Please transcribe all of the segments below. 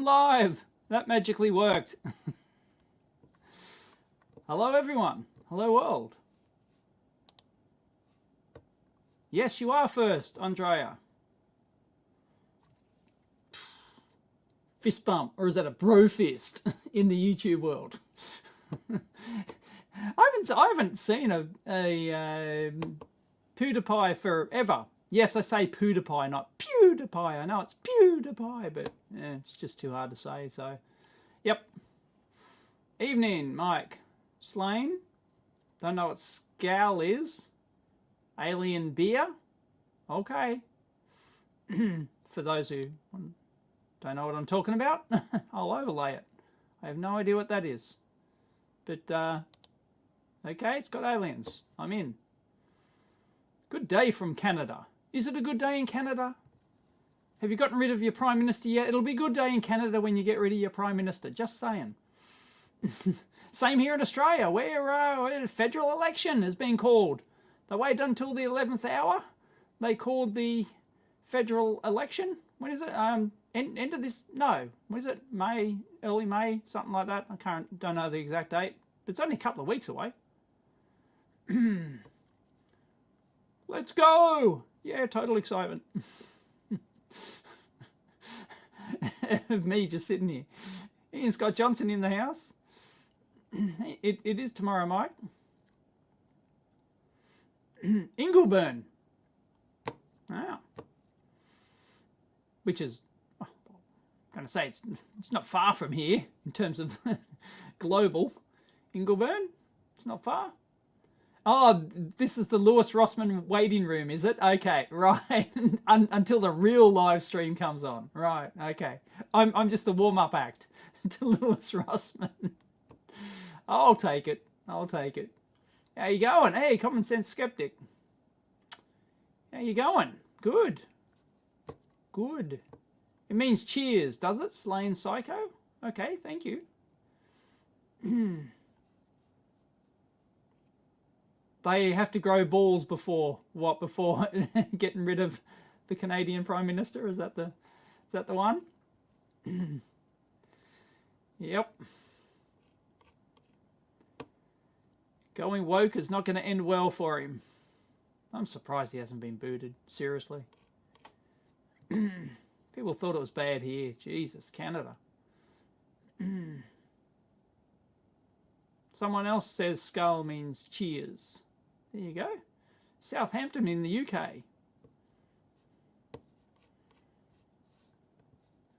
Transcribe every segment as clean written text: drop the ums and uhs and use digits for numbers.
live. That magically worked. Hello, everyone. Hello, world. Yes, you are first, Andrea. Fist bump, or is that a bro fist in the YouTube world? I haven't seen a PewDiePie forever. Yes, I say PewDiePie, not PewDiePie. I know it's PewDiePie, but it's just too hard to say. So, yep. Evening, Mike. Slane. Don't know what scowl is. Alien beer. Okay. For those who don't know what I'm talking about, I'll overlay it. I have no idea what that is. But, okay, it's got aliens. I'm in. Good day from Canada. Is it a good day in Canada? Have you gotten rid of your Prime Minister yet? It'll be a good day in Canada when you get rid of your Prime Minister. Just saying. Same here in Australia, where a federal election has been called. They waited until the 11th hour. They called the federal election. When is it? End of this? No. When is it? May, early May, something like that. I don't know the exact date, but it's only a couple of weeks away. Let's go! Yeah, total excitement. Of me just sitting here. Ian Scott Johnson in the house. It is tomorrow, Mike. Ingleburn. Wow. Which is, I'm going to say it's not far from here in terms of global. Ingleburn, it's not far. Oh, this is the Lewis Rossman waiting room, is it? Okay, right. Until the real live stream comes on. Right, okay. I'm just the warm-up act to Lewis Rossman. I'll take it. I'll take it. How you going? Hey, Common Sense Skeptic. How you going? Good. Good. It means cheers, does it? Slain Psycho? Okay, thank you. They have to grow balls before what? Before getting rid of the Canadian Prime Minister? Is that the one? Yep. Going woke is not going to end well for him. I'm surprised he hasn't been booted. Seriously. People thought it was bad here. Jesus, Canada. Someone else says skull means cheers. There you go. Southampton in the UK. How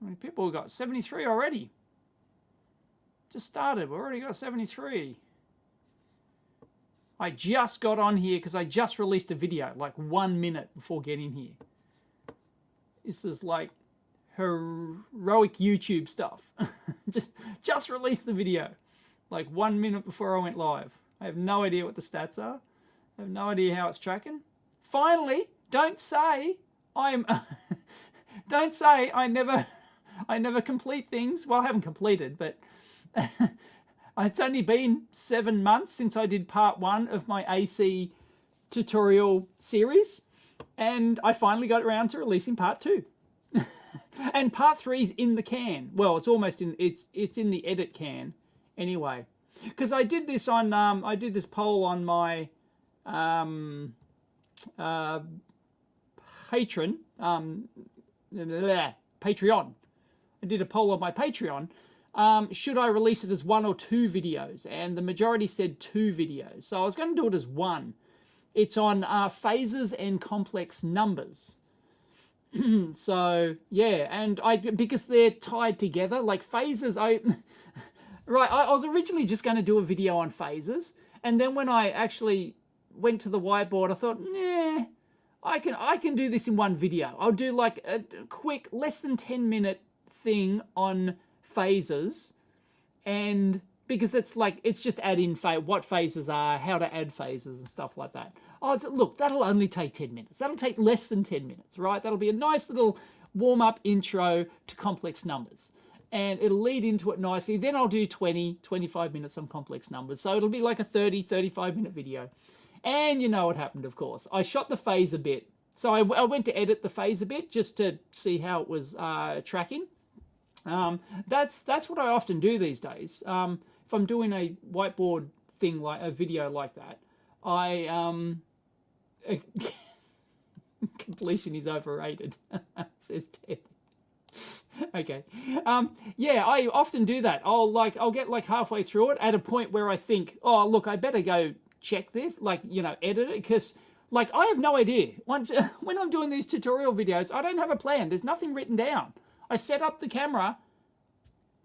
many people we got? 73 already. Just started. We've already got 73. I just got on here because I just released a video like 1 minute before getting here. This is like heroic YouTube stuff. just released the video like 1 minute before I went live. I have no idea what the stats are. I have no idea how it's tracking. Finally, don't say I'm don't say I never complete things. Well, I haven't completed, but it's only been 7 months since I did part 1 of my AC tutorial series, and I finally got around to releasing part 2. And part 3's in the can. Well, it's almost in. It's in the edit can, anyway. Because I did this on. I did this poll on my Patreon. Patreon. I did a poll on my Patreon. Should I release it as 1 or 2 videos? And the majority said 2 videos. So I was going to do it as 1. It's on phases and complex numbers. So, yeah, and because they're tied together, like phases, I was originally just going to do a video on phases. And then when I actually went to the whiteboard, I thought, nah, I can do this in 1 video. I'll do like a quick, less than 10-minute thing on phases, and because it's just add in what phases are, how to add phases and stuff like that. Oh, look, that'll only take 10 minutes. That'll take less than 10 minutes, right? That'll be a nice little warm-up intro to complex numbers, and it'll lead into it nicely. Then I'll do 25 minutes on complex numbers, so it'll be like a 35-minute video. And you know what happened, of course. I shot the phase a bit, so I went to edit the phase a bit just to see how it was tracking. That's what I often do these days. If I'm doing a whiteboard thing, like a video like that, I completion is overrated, says Ted. Okay. Yeah, I often do that. I'll get like halfway through it at a point where I think, oh look, I better go check this, like, you know, edit it, because like I have no idea. Once when I'm doing these tutorial videos, I don't have a plan. There's nothing written down. I set up the camera,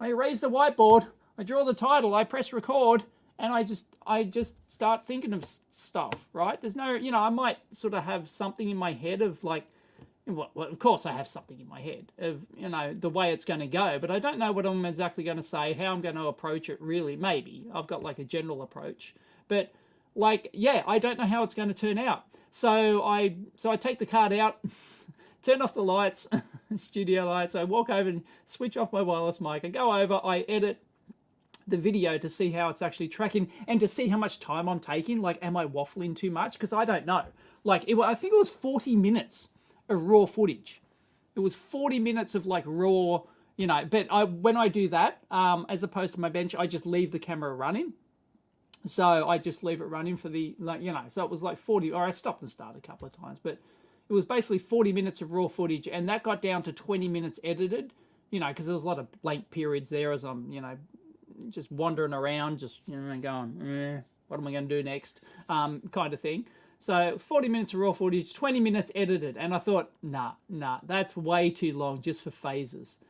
I erase the whiteboard, I draw the title, I press record, and I just start thinking of stuff, right? There's no, you know, I might sort of have something in my head of like, well, of course I have something in my head of, you know, the way it's going to go, but I don't know what I'm exactly going to say, how I'm going to approach it really. Maybe I've got like a general approach, but like, yeah, I don't know how it's going to turn out. So I take the card out, turn off the lights, studio lights. I walk over and switch off my wireless mic. I go over, I edit the video to see how it's actually tracking and to see how much time I'm taking. Like, am I waffling too much? Because I don't know. Like, I think it was 40 minutes of raw footage. It was 40 minutes of like raw, you know, but when I do that, as opposed to my bench, I just leave the camera running. So I just leave it running for the, like, you know, so it was like 40, or I stopped and started a couple of times, but it was basically 40 minutes of raw footage, and that got down to 20 minutes edited, you know, because there was a lot of blank periods there as I'm, you know, just wandering around, just, you know, going, what am I going to do next, kind of thing. So 40 minutes of raw footage, 20 minutes edited, and I thought, nah, that's way too long just for phases.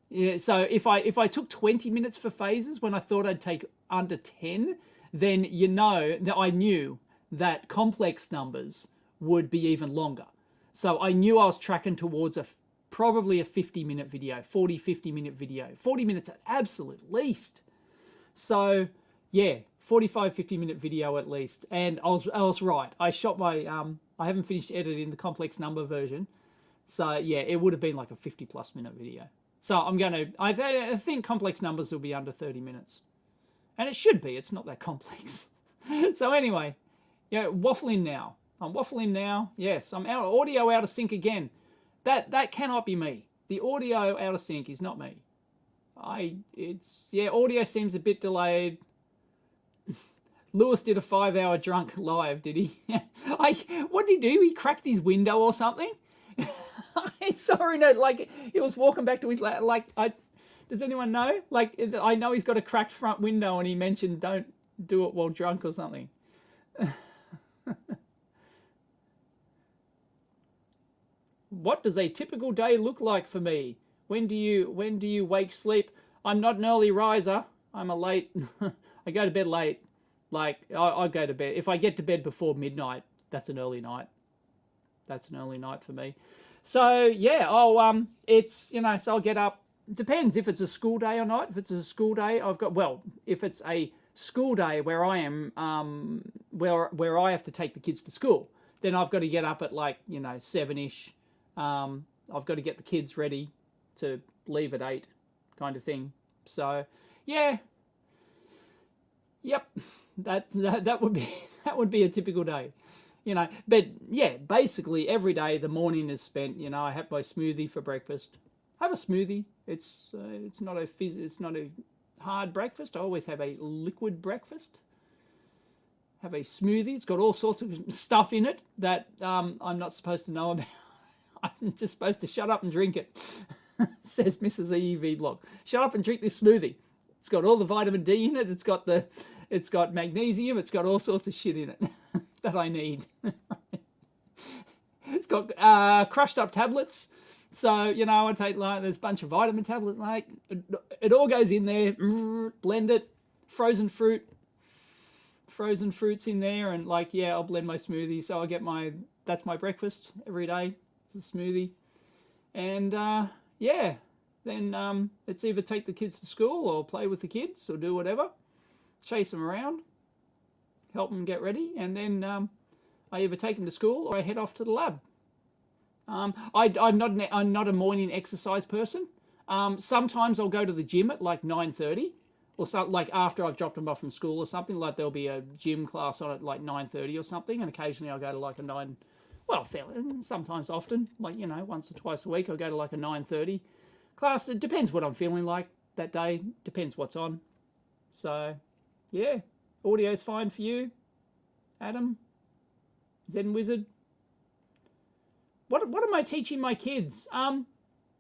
Yeah, so if I took 20 minutes for phases when I thought I'd take under 10, then you know that I knew that complex numbers would be even longer. So I knew I was tracking towards probably a 50-minute video, 40, 50-minute video, 40 minutes at absolute least. So yeah, 45, 50-minute video at least. And I was right. I shot my, I haven't finished editing the complex number version. So yeah, it would have been like a 50+ minute video. So I think complex numbers will be under 30 minutes. And it should be, it's not that complex. So anyway, yeah, waffling now. I'm waffling now. Yes, I'm audio out of sync again. That cannot be me. The audio out of sync is not me. Audio seems a bit delayed. Lewis did a 5-hour drunk live, did he? What did he do? He cracked his window or something? I saw him, like, he was walking back to his, does anyone know? Like, I know he's got a cracked front window, and he mentioned don't do it while drunk or something. What does a typical day look like for me? When do you wake, sleep? I'm not an early riser. I'm a late. I go to bed late. Like, I go to bed. If I get to bed before midnight, that's an early night. That's an early night for me. So yeah, it's, you know, so I'll get up. Depends if it's a school day or not. If it's a school day, if it's a school day where I am, where I have to take the kids to school, then I've got to get up at, like, you know, 7-ish. I've got to get the kids ready to leave at 8, kind of thing. So yeah, yep, that would be a typical day, you know. But yeah, basically every day the morning is spent, you know, I have my smoothie for breakfast. I have a smoothie. It's not a hard breakfast. I always have a liquid breakfast. Have a smoothie. It's got all sorts of stuff in it that I'm not supposed to know about. I'm just supposed to shut up and drink it, says Mrs. EEVblog. Shut up and drink this smoothie. It's got all the vitamin D in it. It's got magnesium. It's got all sorts of shit in it that I need. It's got crushed up tablets. So, you know, I take, like, there's a bunch of vitamin tablets. Like, it all goes in there. Blend it. Frozen fruits in there, and, like, yeah, I'll blend my smoothie. So I get that's my breakfast every day. It's a smoothie. And yeah, then it's either take the kids to school or play with the kids or do whatever, chase them around, help them get ready, and then I either take them to school or I head off to the lab. I'm not a morning exercise person. Sometimes I'll go to the gym at like 9:30, or something, like after I've dropped them off from school or something. Like there'll be a gym class on at like 9:30 or something, and occasionally I'll go to like a 9. Well, sometimes often, like, you know, once or twice a week, I'll go to like a 9:30 class, it depends what I'm feeling like that day. Depends what's on. So, yeah, audio's fine for you, Adam, Zen Wizard. What am I teaching my kids?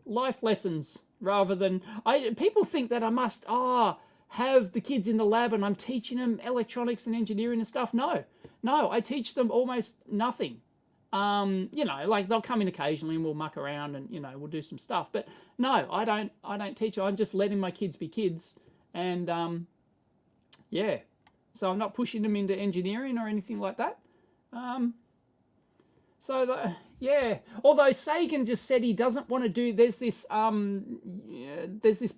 Life lessons rather than people think that I must have the kids in the lab and I'm teaching them electronics and engineering and stuff. No, I teach them almost nothing. You know, like they'll come in occasionally and we'll muck around and, you know, we'll do some stuff. But no, I don't teach. I'm just letting my kids be kids. And, yeah, so I'm not pushing them into engineering or anything like that. Yeah, although Sagan just said he doesn't want to do, there's this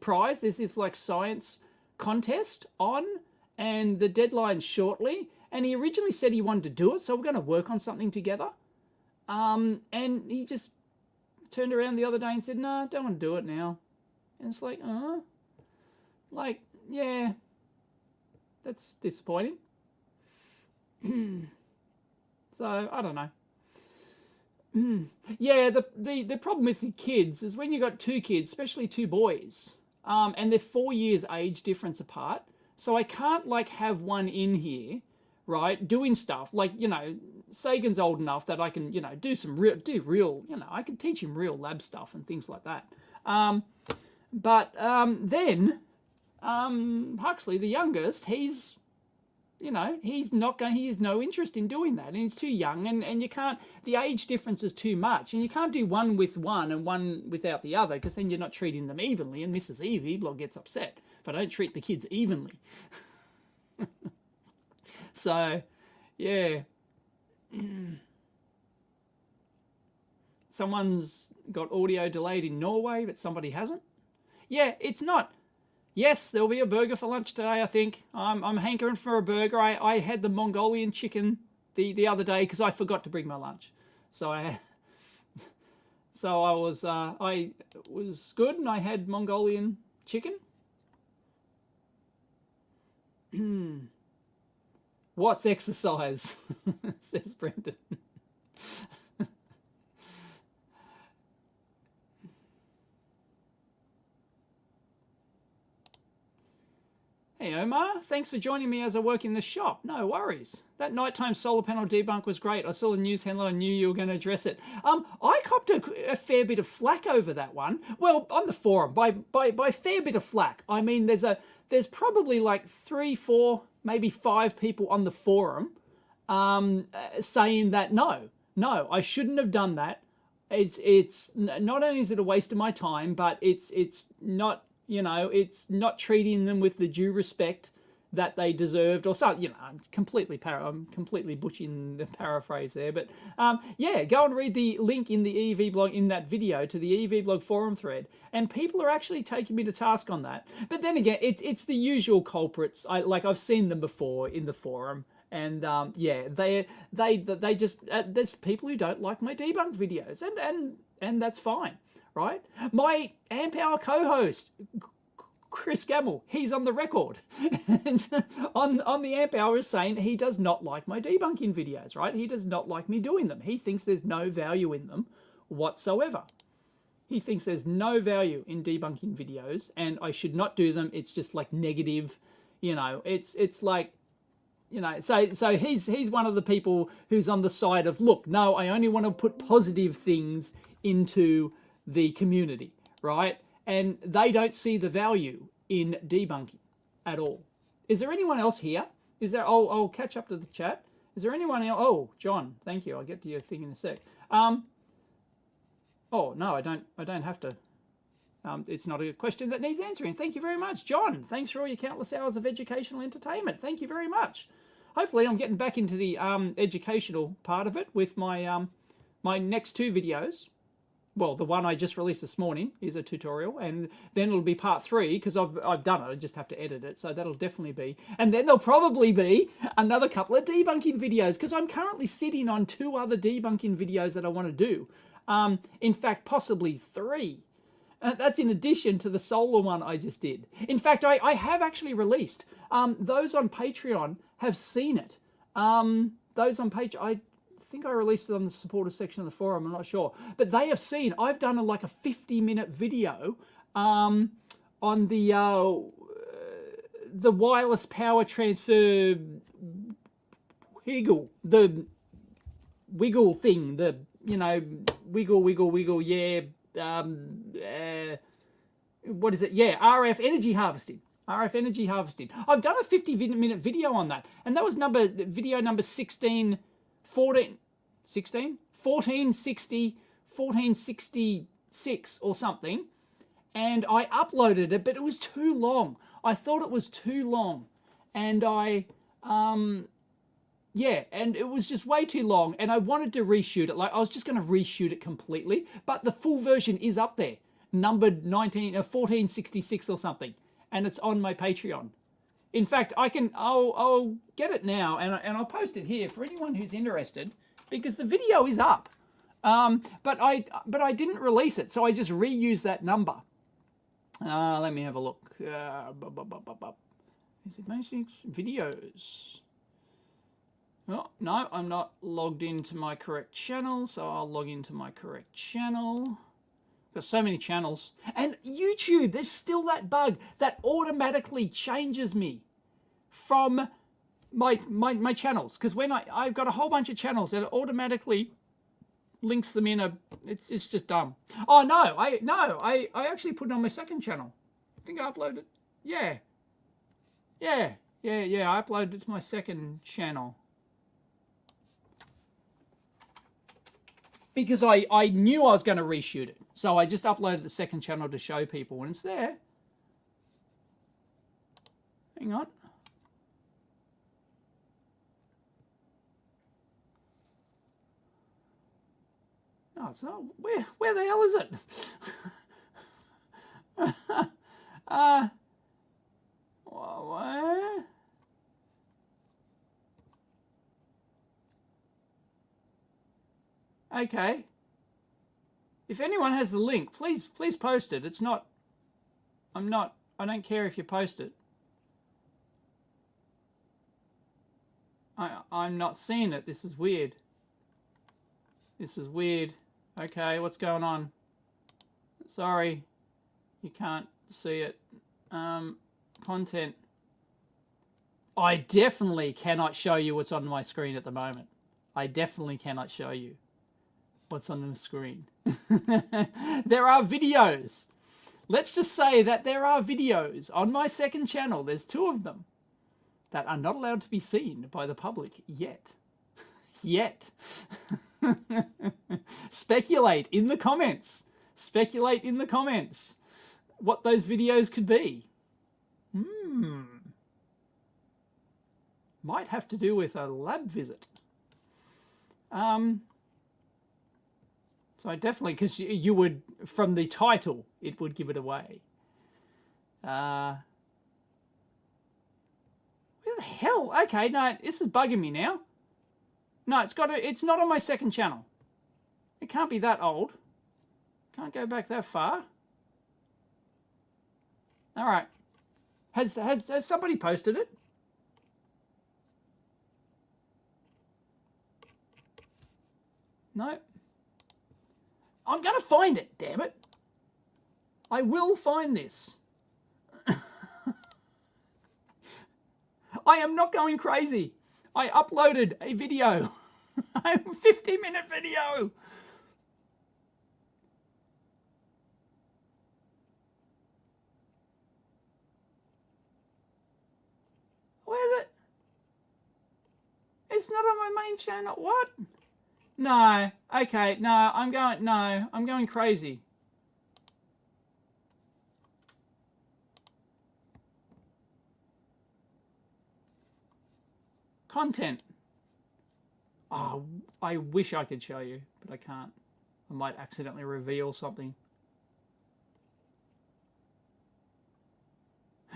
prize, there's this like science contest on, and the deadline's shortly, and he originally said he wanted to do it, so we're going to work on something together. And he just turned around the other day and said, no, I don't want to do it now. And it's like, yeah, that's disappointing. So, I don't know. Yeah, the problem with the kids is when you got two kids, especially two boys, and they're 4 years age difference apart, so I can't like have one in here, right, doing stuff like, you know, Sagan's old enough that I can, you know, do real, you know, I can teach him real lab stuff and things like that. Then Huxley, the youngest, he's, you know, he has no interest in doing that, and he's too young, and you can't, the age difference is too much, and you can't do one with one and one without the other, because then you're not treating them evenly, and Mrs. EEVblog gets upset if I don't treat the kids evenly. So, yeah. Someone's got audio delayed in Norway, but somebody hasn't. Yeah, it's not. Yes, there'll be a burger for lunch today, I think. I'm hankering for a burger. I had the Mongolian chicken the other day because I forgot to bring my lunch. So I was good, and I had Mongolian chicken. What's exercise? Says Brendan. Hey Omar, thanks for joining me as I work in the shop. No worries. That nighttime solar panel debunk was great. I saw the news headline and knew you were going to address it. I copped a fair bit of flack over that one. Well, on the forum, by fair bit of flack, I mean there's probably like 3, 4, maybe 5 people on the forum saying that no, I shouldn't have done that. It's not only is it a waste of my time, but it's not, you know, it's not treating them with the due respect that they deserved, or something. You know, I'm completely butchering the paraphrase there, but yeah, go and read the link in the EEVblog, in that video, to the EEVblog forum thread, and people are actually taking me to task on that. But then again, it's the usual culprits. I've seen them before in the forum, and yeah, they just there's people who don't like my debunk videos, and that's fine. Right? My Amp Hour co-host, Chris Gamble, he's on the record on the Amp Hour is saying he does not like my debunking videos, right? He does not like me doing them. He thinks there's no value in them whatsoever. He thinks there's no value in debunking videos, and I should not do them. It's just like negative, you know, it's like, you know, so he's one of the people who's on the side of, look, no, I only want to put positive things into the community, right? And they don't see the value in debunking at all. Is there anyone else here? Is there? I'll catch up to the chat. Is there anyone else? Oh, John, thank you. I'll get to your thing in a sec. Oh no, I don't have to. It's not a question that needs answering. Thank you very much, John. Thanks for all your countless hours of educational entertainment. Thank you very much. Hopefully, I'm getting back into the educational part of it with my my next 2 videos. Well, the one I just released this morning is a tutorial, and then it'll be part 3 because I've done it. I just have to edit it, so that'll definitely be. And then there'll probably be another couple of debunking videos because I'm currently sitting on 2 other debunking videos that I want to do. In fact, possibly 3. That's in addition to the solar one I just did. In fact, I have actually released. Those on Patreon have seen it. Those on Patreon, I think I released it on the supporter section of the forum, I'm not sure. But they have seen, I've done like a 50-minute video on the wireless power transfer wiggle, the wiggle thing, the, you know, wiggle, yeah, what is it? Yeah, RF energy harvesting. RF energy harvesting. I've done a 50-minute video on that, and that was video number 1466 or something, and I uploaded it, but it was too long. I thought it was too long, and yeah, and it was just way too long, and I wanted to reshoot it. Like, I was just going to reshoot it completely, but the full version is up there, numbered 1466 or something, and it's on my Patreon. In fact, I'll get it now, and I'll post it here for anyone who's interested, because the video is up. But I didn't release it, so I just reused that number. Let me have a look. Is it basics? Videos. Oh, no, I'm not logged into my correct channel, so I'll log into my correct channel. Got so many channels. And YouTube, there's still that bug that automatically changes me from my channels. Because when I've got a whole bunch of channels, and it automatically links them in it's just dumb. Oh no, I actually put it on my second channel. I think I uploaded. Yeah, I uploaded it to my second channel. Because I knew I was going to reshoot it. So I just uploaded the second channel to show people, and it's there. Hang on. No, it's not. Where the hell is it? Where? Okay. If anyone has the link, please post it. It's not. I don't care if you post it. I'm not seeing it. This is weird. This is weird. Okay, what's going on? Sorry, you can't see it. Content. I definitely cannot show you what's on my screen at the moment. I definitely cannot show you what's on the screen. There are videos. Let's just say that there are videos on my second channel. There's 2 of them that are not allowed to be seen by the public yet. Yet. Speculate in the comments. Speculate in the comments what those videos could be. Might have to do with a lab visit. So I definitely, because you would, from the title, it would give it away. Where the hell? Okay, no, this is bugging me now. No, it's not on my second channel. It can't be that old. Can't go back that far. All right. Has somebody posted it? No. I'm going to find it, damn it. I will find this. I am not going crazy. I uploaded a video. A 50-minute video. It's not on my main channel. What? No. Okay. No, I'm going crazy. Content. Oh, I wish I could show you, but I can't. I might accidentally reveal something.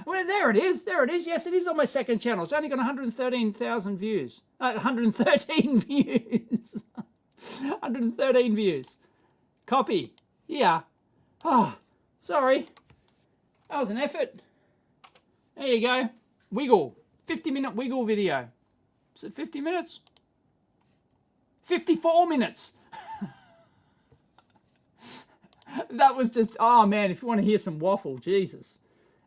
Well, there it is. There it is. Yes, it is on my second channel. It's only got 113,000 views. 113 views. 113 views. Copy. Yeah. Oh, sorry. That was an effort. There you go. Wiggle. 50-minute wiggle video. Is it 50 minutes? 54 minutes. That was just, oh man, if you want to hear some waffle, Jesus.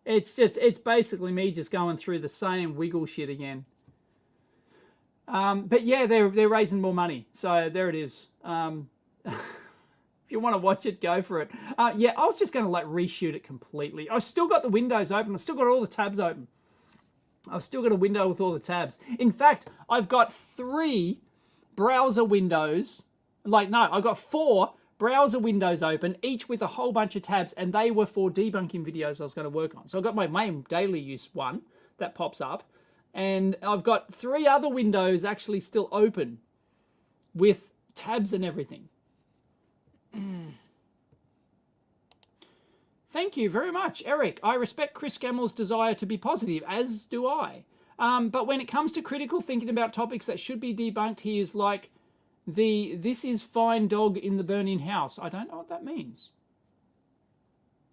It's basically me just going through the same wiggle shit again. But yeah, they're raising more money. So there it is. If you want to watch it, go for it. Yeah, I was just going to like reshoot it completely. I've still got the windows open. I've still got all the tabs open. I've still got a window with all the tabs. In fact, I've got 3 browser windows. I've got 4 browser windows open, each with a whole bunch of tabs, and they were for debunking videos I was going to work on. So I've got my main daily use one that pops up, and I've got 3 other windows actually still open with tabs and everything. Thank you very much, Eric. I respect Chris Gammel's desire to be positive, as do I. But when it comes to critical thinking about topics that should be debunked, he is like this is fine dog in the burning house. I don't know what that means.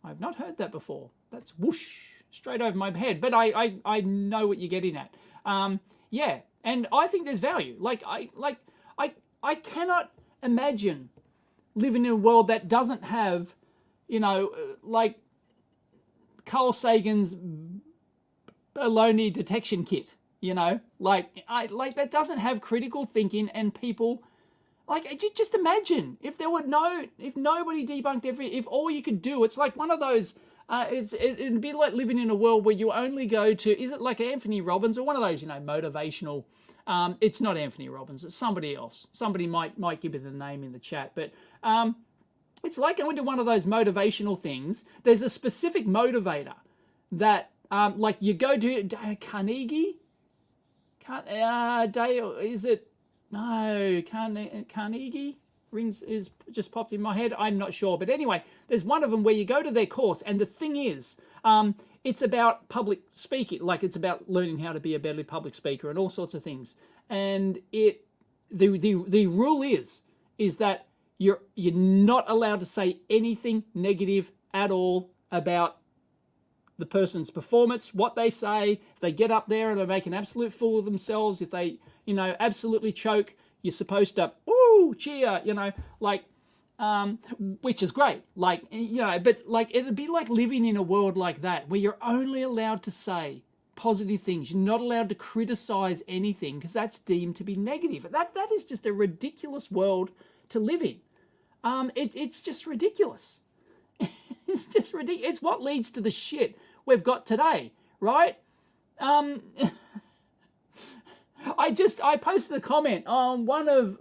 I've not heard that before. That's whoosh, straight over my head. But I know what you're getting at. Yeah, and I think there's value. I cannot imagine living in a world that doesn't have, like Carl Sagan's baloney detection kit, that doesn't have critical thinking, and people, just imagine if if nobody debunked if all you could do, it's like one of those, it'd be like living in a world where you only go to, is it like Anthony Robbins or one of those, motivational, it's not Anthony Robbins, it's somebody else. Somebody might give it the name in the chat, but, it's like going to one of those motivational things. There's a specific motivator that, you go to Carnegie. Is it? No, Carnegie rings is just popped in my head. I'm not sure, but anyway, there's one of them where you go to their course, and the thing is, it's about public speaking. Like it's about learning how to be a better public speaker and all sorts of things. And the rule is that you're not allowed to say anything negative at all about the person's performance, what they say. If they get up there and they make an absolute fool of themselves, if they, absolutely choke, you're supposed to, woo, cheer, which is great. But it'd be like living in a world like that, where you're only allowed to say positive things. You're not allowed to criticize anything because that's deemed to be negative. That is just a ridiculous world to live in. It's just ridiculous. It's just ridiculous. It's what leads to the shit we've got today, right? I posted a comment on one of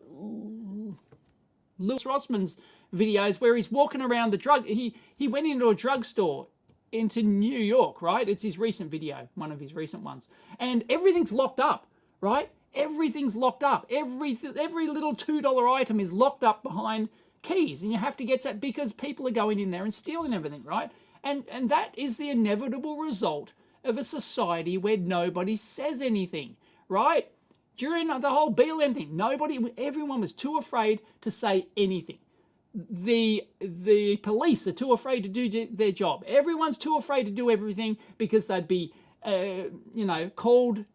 Lewis Rossman's videos where he's walking around the drug. He went into a drugstore into New York, right? It's his recent video, one of his recent ones, and everything's locked up, right? Everything's locked up. Every little $2 item is locked up behind keys, and you have to get that because people are going in there and stealing everything, right? And that is the inevitable result of a society where nobody says anything, right? During the whole BLM thing, everyone was too afraid to say anything. The police are too afraid to do their job. Everyone's too afraid to do everything because they'd be, called,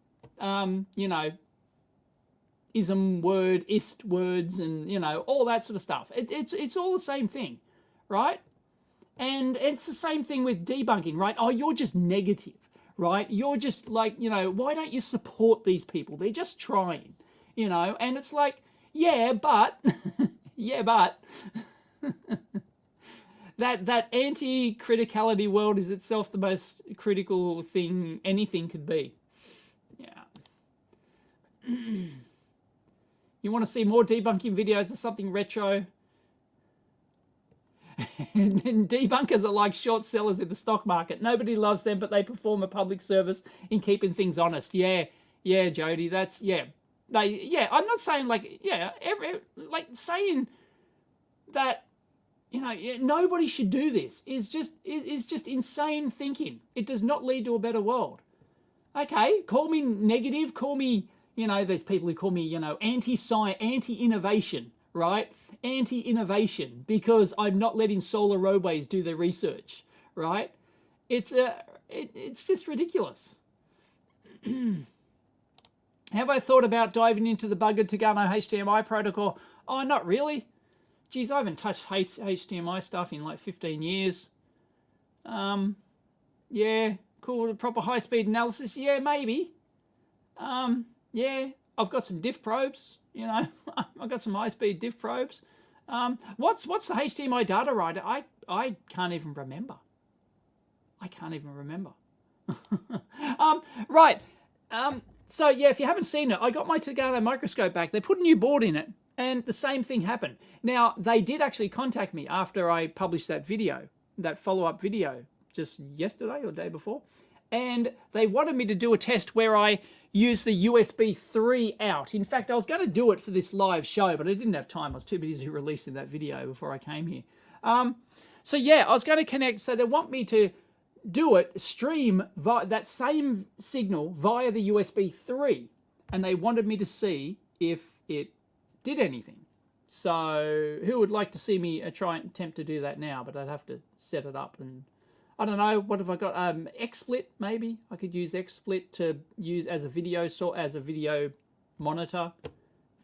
ism word, ist words, and, all that sort of stuff. It's all the same thing, right? And it's the same thing with debunking, right? Oh, you're just negative, right? You're just like, why don't you support these people? They're just trying, and it's like, yeah, but that anti-criticality world is itself the most critical thing anything could be. Yeah. You want to see more debunking videos of something retro? And debunkers are like short sellers in the stock market. Nobody loves them, but they perform a public service in keeping things honest. Yeah, Jody, that's, yeah. I'm not saying saying that, nobody should do this is just insane thinking. It does not lead to a better world. Okay, call me negative, call me, there's people who call me, anti-science, anti-innovation, right? Anti-innovation, because I'm not letting solar roadways do their research, right? It's just ridiculous. Have I thought about diving into the Bugger Tagano HDMI protocol? Oh, not really. geez, I haven't touched HDMI stuff in like 15 years. Yeah, cool, proper high-speed analysis. Yeah, maybe. Yeah, I've got some diff probes, you know. I've got some high-speed diff probes. What's the HDMI data writer? I can't even remember. I can't even remember. Right. So yeah, if you haven't seen it, I got my Tagano microscope back. They put a new board in it, and the same thing happened. Now, they did actually contact me after I published that video, that follow-up video, just yesterday or day before. And they wanted me to do a test where I use the USB 3 out. In fact, I was going to do it for this live show, but I didn't have time. I was too busy releasing that video before I came here. So yeah, I was going to connect. So they want me to do it, stream via that same signal via the USB 3. And they wanted me to see if it did anything. So who would like to see me try and attempt to do that now? But I'd have to set it up, and I don't know, what have I got? XSplit, maybe I could use XSplit to use as a video monitor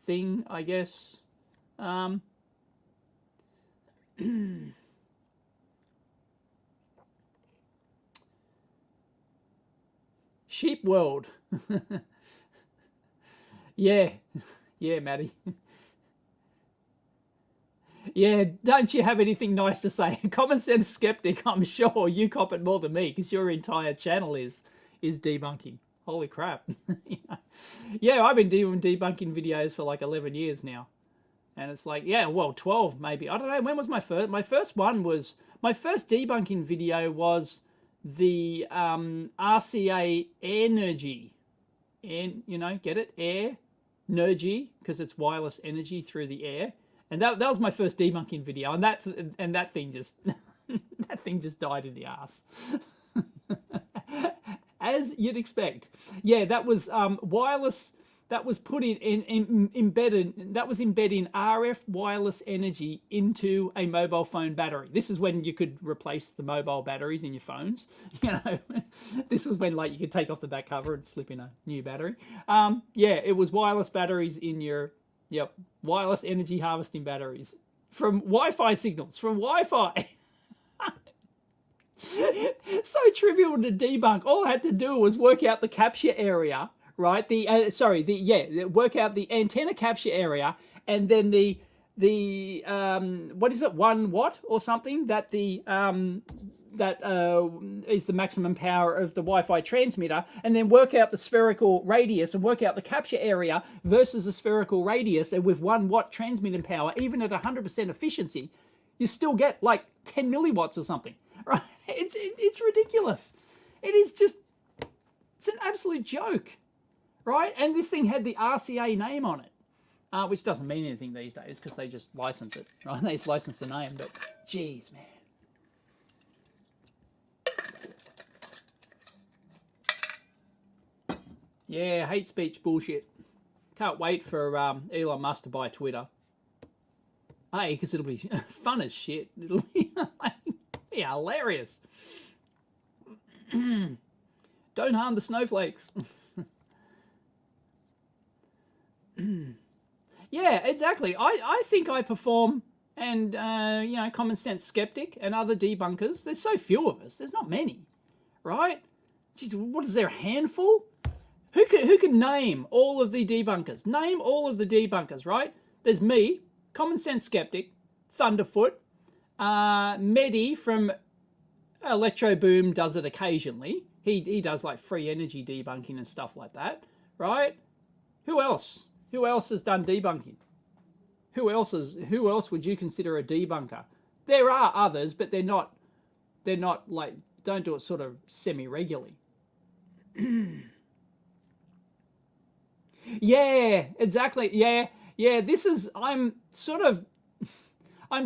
thing, I guess. Sheep World. Yeah, Maddie. Yeah, don't you have anything nice to say? Common sense skeptic, I'm sure you cop it more than me, because your entire channel is debunking. Holy crap. Yeah, I've been doing debunking videos for like 11 years now. And it's like, yeah, well, 12 maybe. I don't know, when was my first? My first debunking video was the RCA energy. And, you know, get it? Air, energy, because it's wireless energy through the air. And that was my first debunking video, and that thing just that thing just died in the ass, as you'd expect. Yeah, that was wireless. That was put embedded. That was embedding RF wireless energy into a mobile phone battery. This is when you could replace the mobile batteries in your phones. You know, this was when like you could take off the back cover and slip in a new battery. Yeah, it was wireless batteries in your. Yep, wireless energy harvesting batteries from Wi-Fi signals, from Wi-Fi. So trivial to debunk. All I had to do was work out the capture area, right? Work out the antenna capture area, and then the what is it, 1 watt or something that is the maximum power of the Wi-Fi transmitter, and then work out the spherical radius and work out the capture area versus the spherical radius, and with 1 watt transmitting power, even at 100% efficiency, you still get like 10 milliwatts or something, right? It's ridiculous. It's an absolute joke, right? And this thing had the RCA name on it, which doesn't mean anything these days because they just license it, right? They just license the name, but geez, man. Yeah, hate speech bullshit. Can't wait for Elon Musk to buy Twitter. Hey, because it'll be fun as shit. It'll be, hilarious. Don't harm the snowflakes. Yeah, exactly. I think I perform, and common sense skeptic and other debunkers. There's so few of us. There's not many, right? Jeez, what is there, a handful? Who can name all of the debunkers? Name all of the debunkers, right? There's me, Common Sense Skeptic, Thunderfoot, Medi from Electro Boom does it occasionally. He does like free energy debunking and stuff like that, right? Who else? Who else has done debunking? Who else would you consider a debunker? There are others, but they're not like, don't do it sort of semi-regularly. Yeah, exactly. Yeah. I'm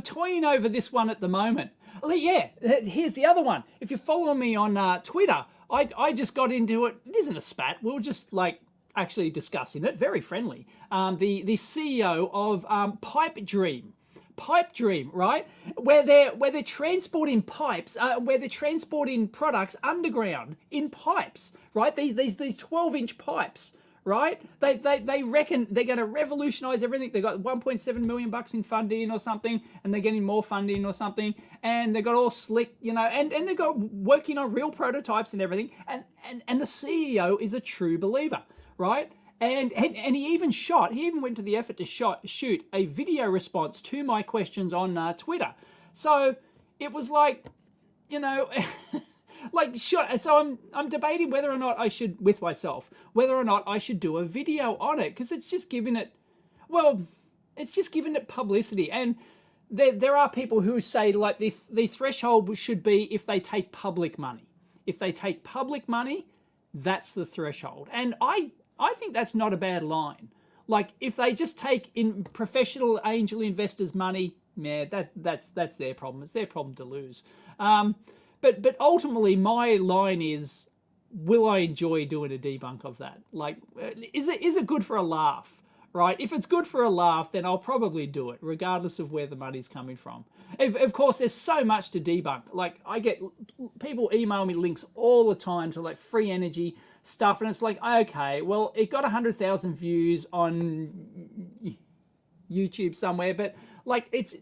toying over this one at the moment. Yeah, here's the other one. If you follow me on Twitter, I just got into it. It isn't a spat. We were just like actually discussing it. Very friendly. The CEO of Pipe Dream, right? Where they're transporting pipes, where they're transporting products underground in pipes, right? These 12-inch pipes, right? They reckon they're going to revolutionize everything. They got 1.7 million bucks in funding or something, and they're getting more funding or something, and they got all slick, you know, and they got working on real prototypes and everything. And the CEO is a true believer, right? And he even went to the effort to shoot a video response to my questions on Twitter. So it was like, you know. Like, sure. So I'm debating whether or not I should, with myself, whether or not I should do a video on it, because it's just giving it, well, it's just giving it publicity. And there are people who say like the threshold should be if they take public money. If they take public money, that's the threshold. And I think that's not a bad line. Like if they just take in professional angel investors' money, yeah, that's their problem. It's their problem to lose. But ultimately, my line is, will I enjoy doing a debunk of that? Like, is it good for a laugh, right? If it's good for a laugh, then I'll probably do it, regardless of where the money's coming from. Of course, there's so much to debunk. Like, I get people email me links all the time to like free energy stuff, and it's like, okay, well, it got 100,000 views on YouTube somewhere, but like it's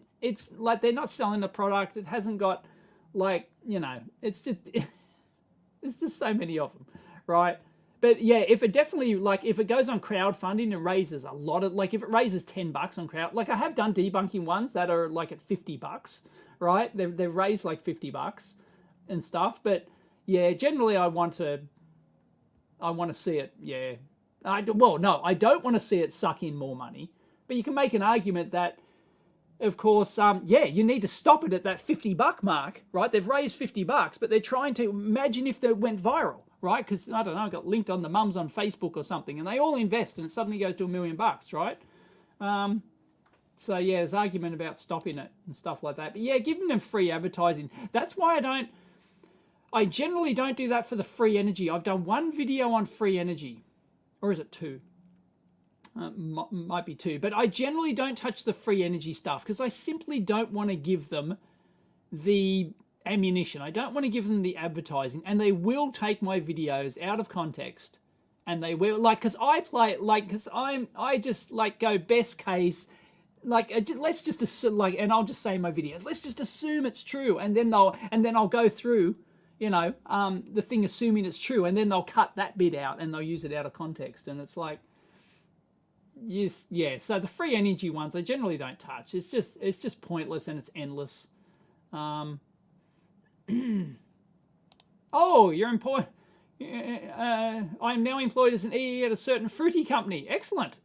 like they're not selling the product. It hasn't got, like, you know, it's just so many of them, right? But yeah, if it definitely, like, if it goes on crowdfunding and raises a lot of, like, if it raises $10 on crowd, like I have done debunking ones that are like at $50, right? They've raised like $50 and stuff. But yeah, generally I want to see it. Yeah, I don't want to see it suck in more money. But you can make an argument that, of course, yeah, you need to stop it at that $50 mark, right? They've raised $50, but they're trying to imagine if they went viral, right? Because, I don't know, I got linked on the mums on Facebook or something, and they all invest, and it suddenly goes to $1 million, right? So, yeah, there's argument about stopping it and stuff like that. But, yeah, giving them free advertising. That's why I generally don't do that for the free energy. I've done one video on free energy. Or is it two? Might be two, but I generally don't touch the free energy stuff because I simply don't want to give them the ammunition. I don't want to give them the advertising, and they will take my videos out of context, and they will, like, because I play it like, because I just like go best case, like, let's just assume, like, and I'll just say in my videos, let's just assume it's true, and then I'll go through, you know, the thing assuming it's true, and then they'll cut that bit out and they'll use it out of context, and it's like. Yes, yeah. So the free energy ones I generally don't touch. It's just pointless and it's endless. Oh, you're employed. I'm now employed as an EE at a certain fruity company. Excellent.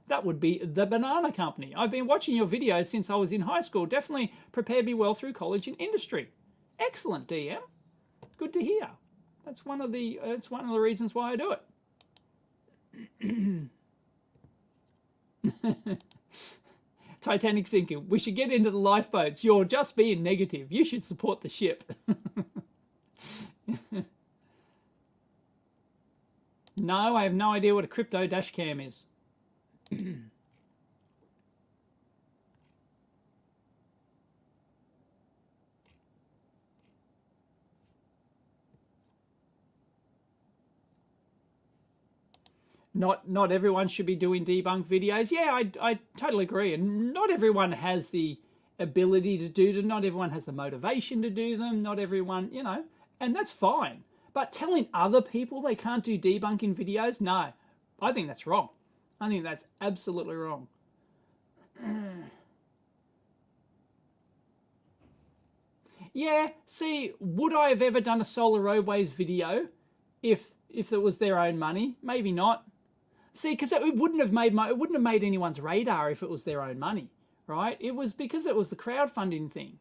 That would be the banana company. I've been watching your videos since I was in high school. Definitely prepared me well through college and industry. Excellent, DM. Good to hear. That's one of the reasons why I do it. Titanic sinking. We should get into the lifeboats. You're just being negative. You should support the ship. No, I have no idea what a crypto dash cam is. Not everyone should be doing debunk videos. Yeah, I totally agree. And not everyone has the ability to do them. Not everyone has the motivation to do them. Not everyone, you know, and that's fine. But telling other people they can't do debunking videos, no, I think that's wrong. I think that's absolutely wrong. Yeah, see, would I have ever done a Solar Roadways video if it was their own money? Maybe not. See, because it wouldn't have made anyone's radar if it was their own money, right? It was because it was the crowdfunding thing,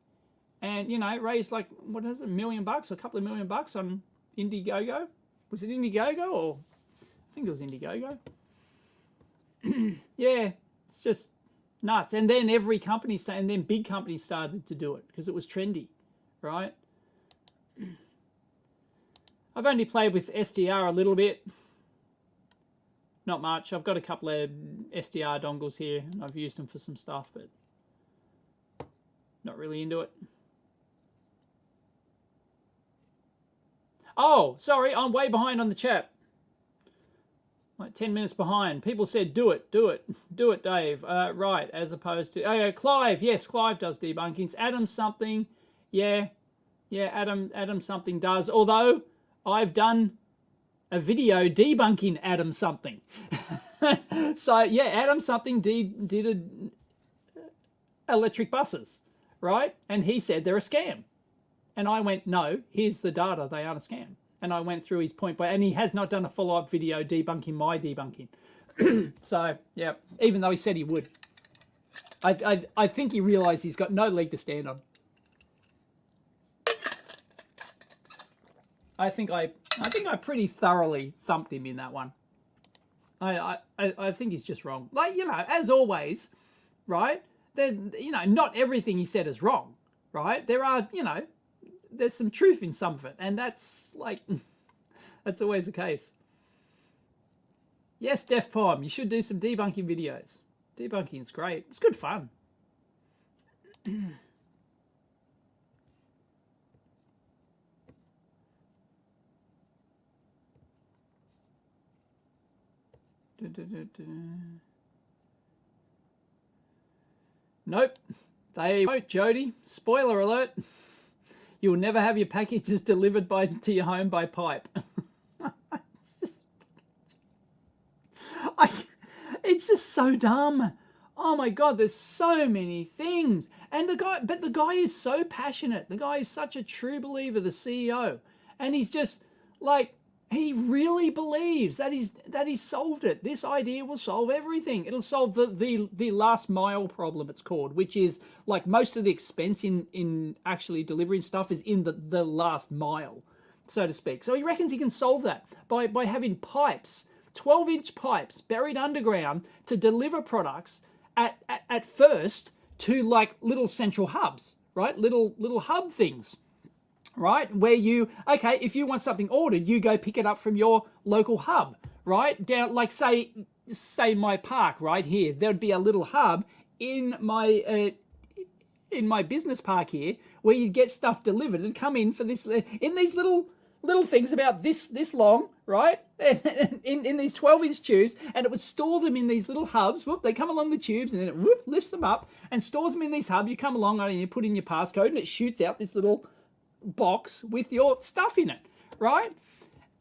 and you know, it raised like, what is it, $1 million, a couple of $1 million on Indiegogo. Was it Indiegogo or I think it was Indiegogo? Yeah, it's just nuts. And then big companies started to do it because it was trendy, right? I've only played with SDR a little bit. Not much. I've got a couple of SDR dongles here, and I've used them for some stuff, but not really into it. Oh, sorry, I'm way behind on the chat. Like 10 minutes behind. People said, do it, do it, do it, Dave. Right, as opposed to... Oh, Clive, yes, Clive does debunkings. Adam something, yeah, Adam something does. Although, I've done a video debunking Adam something. So, yeah, Adam something did electric buses, right? And he said they're a scam. And I went, no, here's the data, they aren't a scam. And I went through his point, and he has not done a follow-up video debunking my debunking. So, yeah, even though he said he would. I think he realised he's got no leg to stand on. I think I pretty thoroughly thumped him in that one. I think he's just wrong. Like, you know, as always, right? You know, not everything he said is wrong, right? There are, you know, there's some truth in some of it, and that's like, that's always the case. Yes, Def Palm, you should do some debunking videos. Debunking's great. It's good fun. Nope, they won't, Jody. Spoiler alert. You'll never have your packages delivered to your home by pipe. It's just so dumb. Oh my God, there's so many things. And the guy is so passionate. The guy is such a true believer, the CEO. And he's just like, he really believes that he's solved it. This idea will solve everything. It'll solve the last mile problem, it's called, which is like most of the expense in actually delivering stuff is in the last mile, so to speak. So he reckons he can solve that by having pipes, 12-inch pipes buried underground to deliver products at first to like little central hubs, right? Little hub things. Right, where okay, if you want something ordered, you go pick it up from your local hub, right? Down, like say my park right here, there'd be a little hub in my business park here where you'd get stuff delivered and come in for this in these little things about this long, right? in these 12-inch tubes, and it would store them in these little hubs. Whoop, they come along the tubes, and then it lifts them up and stores them in these hubs. You come along and you put in your passcode, and it shoots out this little box with your stuff in it, right?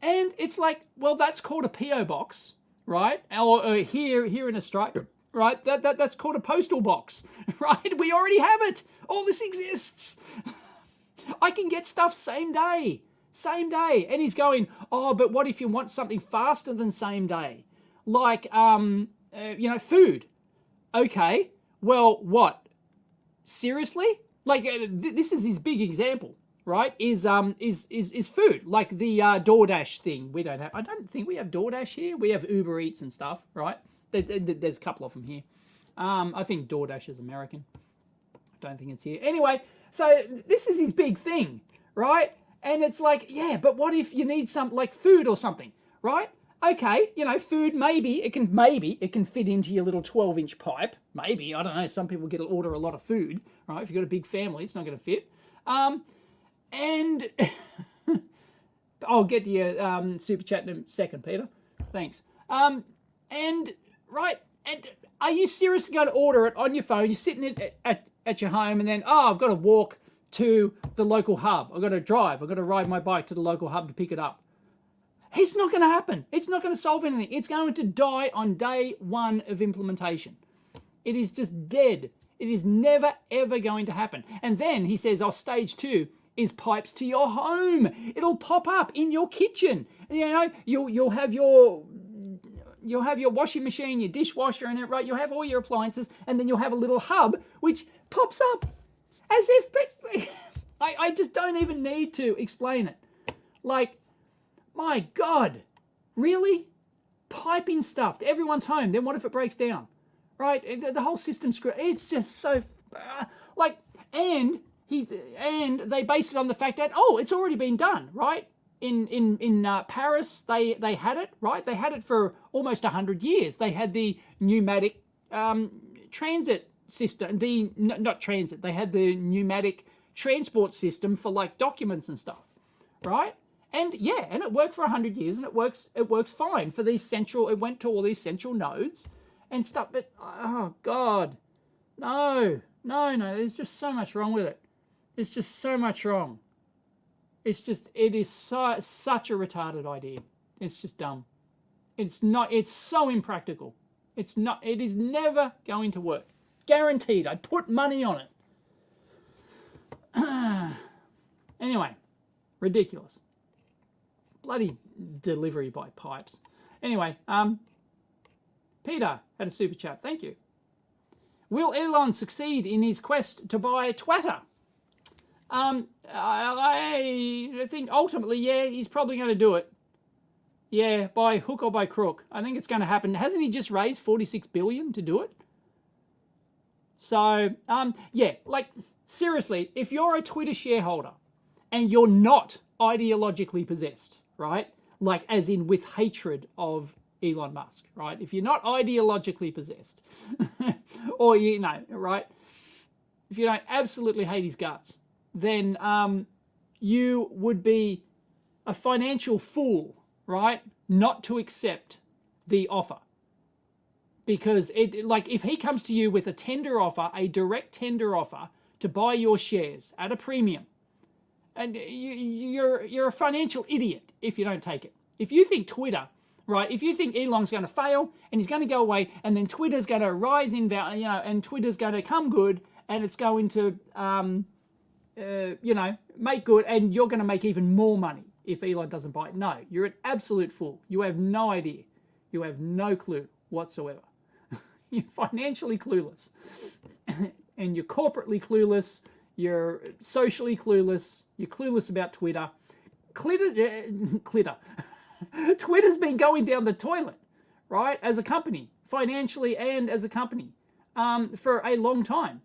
And it's like, well, that's called a PO box, right? Or here in Australia, right? That's called a postal box, right? We already have it. All this exists. I can get stuff same day. And he's going, oh, but what if you want something faster than same day, like you know, food? Okay, well, what? Seriously? Like this is his big example. Right, is food, like the DoorDash thing. I don't think we have DoorDash here. We have Uber Eats and stuff, right? There's a couple of them here. I think DoorDash is American. I don't think it's here. Anyway, so this is his big thing, right? And it's like, yeah, but what if you need some, like food or something, right? Okay, you know, food, maybe it can fit into your little 12-inch pipe. Maybe, I don't know, some people order a lot of food, right? If you've got a big family, it's not going to fit. And I'll get to your super chat in a second, Peter. Thanks. And are you seriously going to order it on your phone? You're sitting at your home, and then, oh, I've got to walk to the local hub. I've got to drive. I've got to ride my bike to the local hub to pick it up. It's not going to happen. It's not going to solve anything. It's going to die on day one of implementation. It is just dead. It is never, ever going to happen. And then he says, oh, stage 2 is pipes to your home. It'll pop up in your kitchen. You know, you'll have your washing machine, your dishwasher in it, right? You'll have all your appliances, and then you'll have a little hub which pops up as if I just don't even need to explain it. Like, my God, really? Piping stuff to everyone's home. Then what if it breaks down? Right? The whole system screw. It's just so and they based it on the fact that, oh, it's already been done, right? In Paris, they had it, right? They had it for almost 100 years. They had the pneumatic transit system, not transit. They had the pneumatic transport system for like documents and stuff, right? And yeah, and it worked for 100 years, and it works fine for these central, it went to all these central nodes and stuff, but oh God, no, there's just so much wrong with it. There's just so much wrong. It is such a retarded idea. It's just dumb. It's so impractical. It is never going to work. Guaranteed. I'd put money on it. Anyway, ridiculous. Bloody delivery by pipes. Anyway, Peter had a super chat. Thank you. Will Elon succeed in his quest to buy Twatter? I think ultimately, yeah, he's probably going to do it. Yeah, by hook or by crook. I think it's going to happen. Hasn't he just raised $46 billion to do it? So, yeah, like, seriously, if you're a Twitter shareholder and you're not ideologically possessed, right? Like, as in with hatred of Elon Musk, right? If you're not ideologically possessed, or, you know, right? If you don't absolutely hate his guts, then you would be a financial fool, right? Not to accept the offer. Because like if he comes to you with a tender offer, a direct tender offer to buy your shares at a premium, and you're a financial idiot if you don't take it. If you think Twitter, right? If you think Elon's going to fail and he's going to go away, and then Twitter's going to rise in value, you know, and Twitter's going to come good, and it's going to, you know, make good, and you're going to make even more money if Elon doesn't buy it. No, you're an absolute fool. You have no idea. You have no clue whatsoever. You're financially clueless, and you're corporately clueless. You're socially clueless. You're clueless about Twitter. Twitter's been going down the toilet, right? As a company, financially and as a company, for a long time.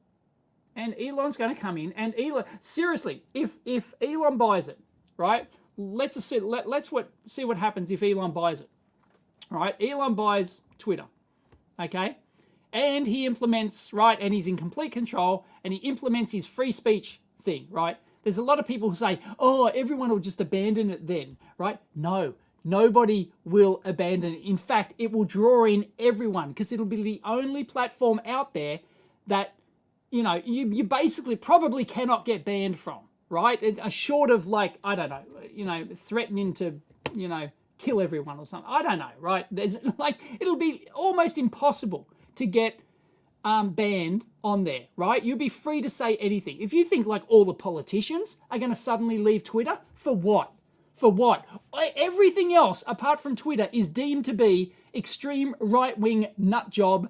And Elon's going to come in, and Elon, seriously, if Elon buys it, right? Let's see what happens if Elon buys it, right? Elon buys Twitter, okay? And he implements, right, and he's in complete control, and he implements his free speech thing, right? There's a lot of people who say, oh, everyone will just abandon it then, right? No, nobody will abandon it. In fact, it will draw in everyone, because it'll be the only platform out there that, you know, you basically probably cannot get banned from, right? Short of, like, I don't know, you know, threatening to, you know, kill everyone or something. I don't know, right? There's, like, it'll be almost impossible to get banned on there, right? You'll be free to say anything. If you think like all the politicians are going to suddenly leave Twitter, for what? For what? Everything else apart from Twitter is deemed to be extreme right-wing nut job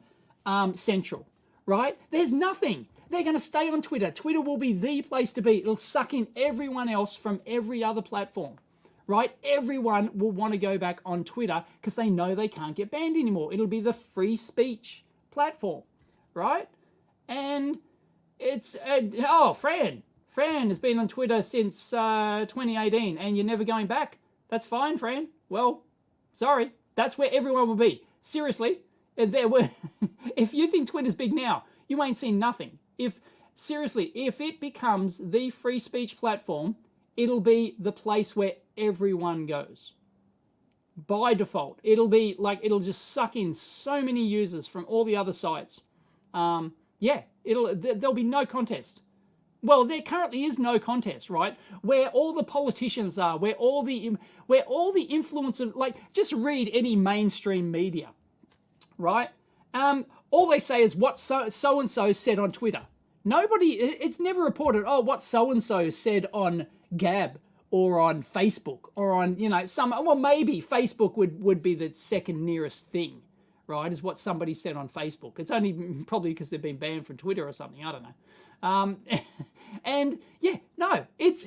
central, right? There's nothing. They're going to stay on Twitter. Twitter will be the place to be. It'll suck in everyone else from every other platform, right? Everyone will want to go back on Twitter because they know they can't get banned anymore. It'll be the free speech platform, right? And it's, Fran has been on Twitter since 2018 and you're never going back. That's fine, Fran. Well, sorry. That's where everyone will be. Seriously, if you think Twitter's big now, you ain't seen nothing. If it becomes the free speech platform, it'll be the place where everyone goes. By default, it'll be like, it'll just suck in so many users from all the other sites. Yeah, there'll be no contest. Well, there currently is no contest, right? Where all the politicians are, where all the influencers, like, just read any mainstream media, right? All they say is what so-and-so said on Twitter. It's never reported, oh, what so-and-so said on Gab or on Facebook or on, you know, well, maybe Facebook would be the second nearest thing, right, is what somebody said on Facebook. It's only probably because they've been banned from Twitter or something, I don't know. And yeah, no, it's,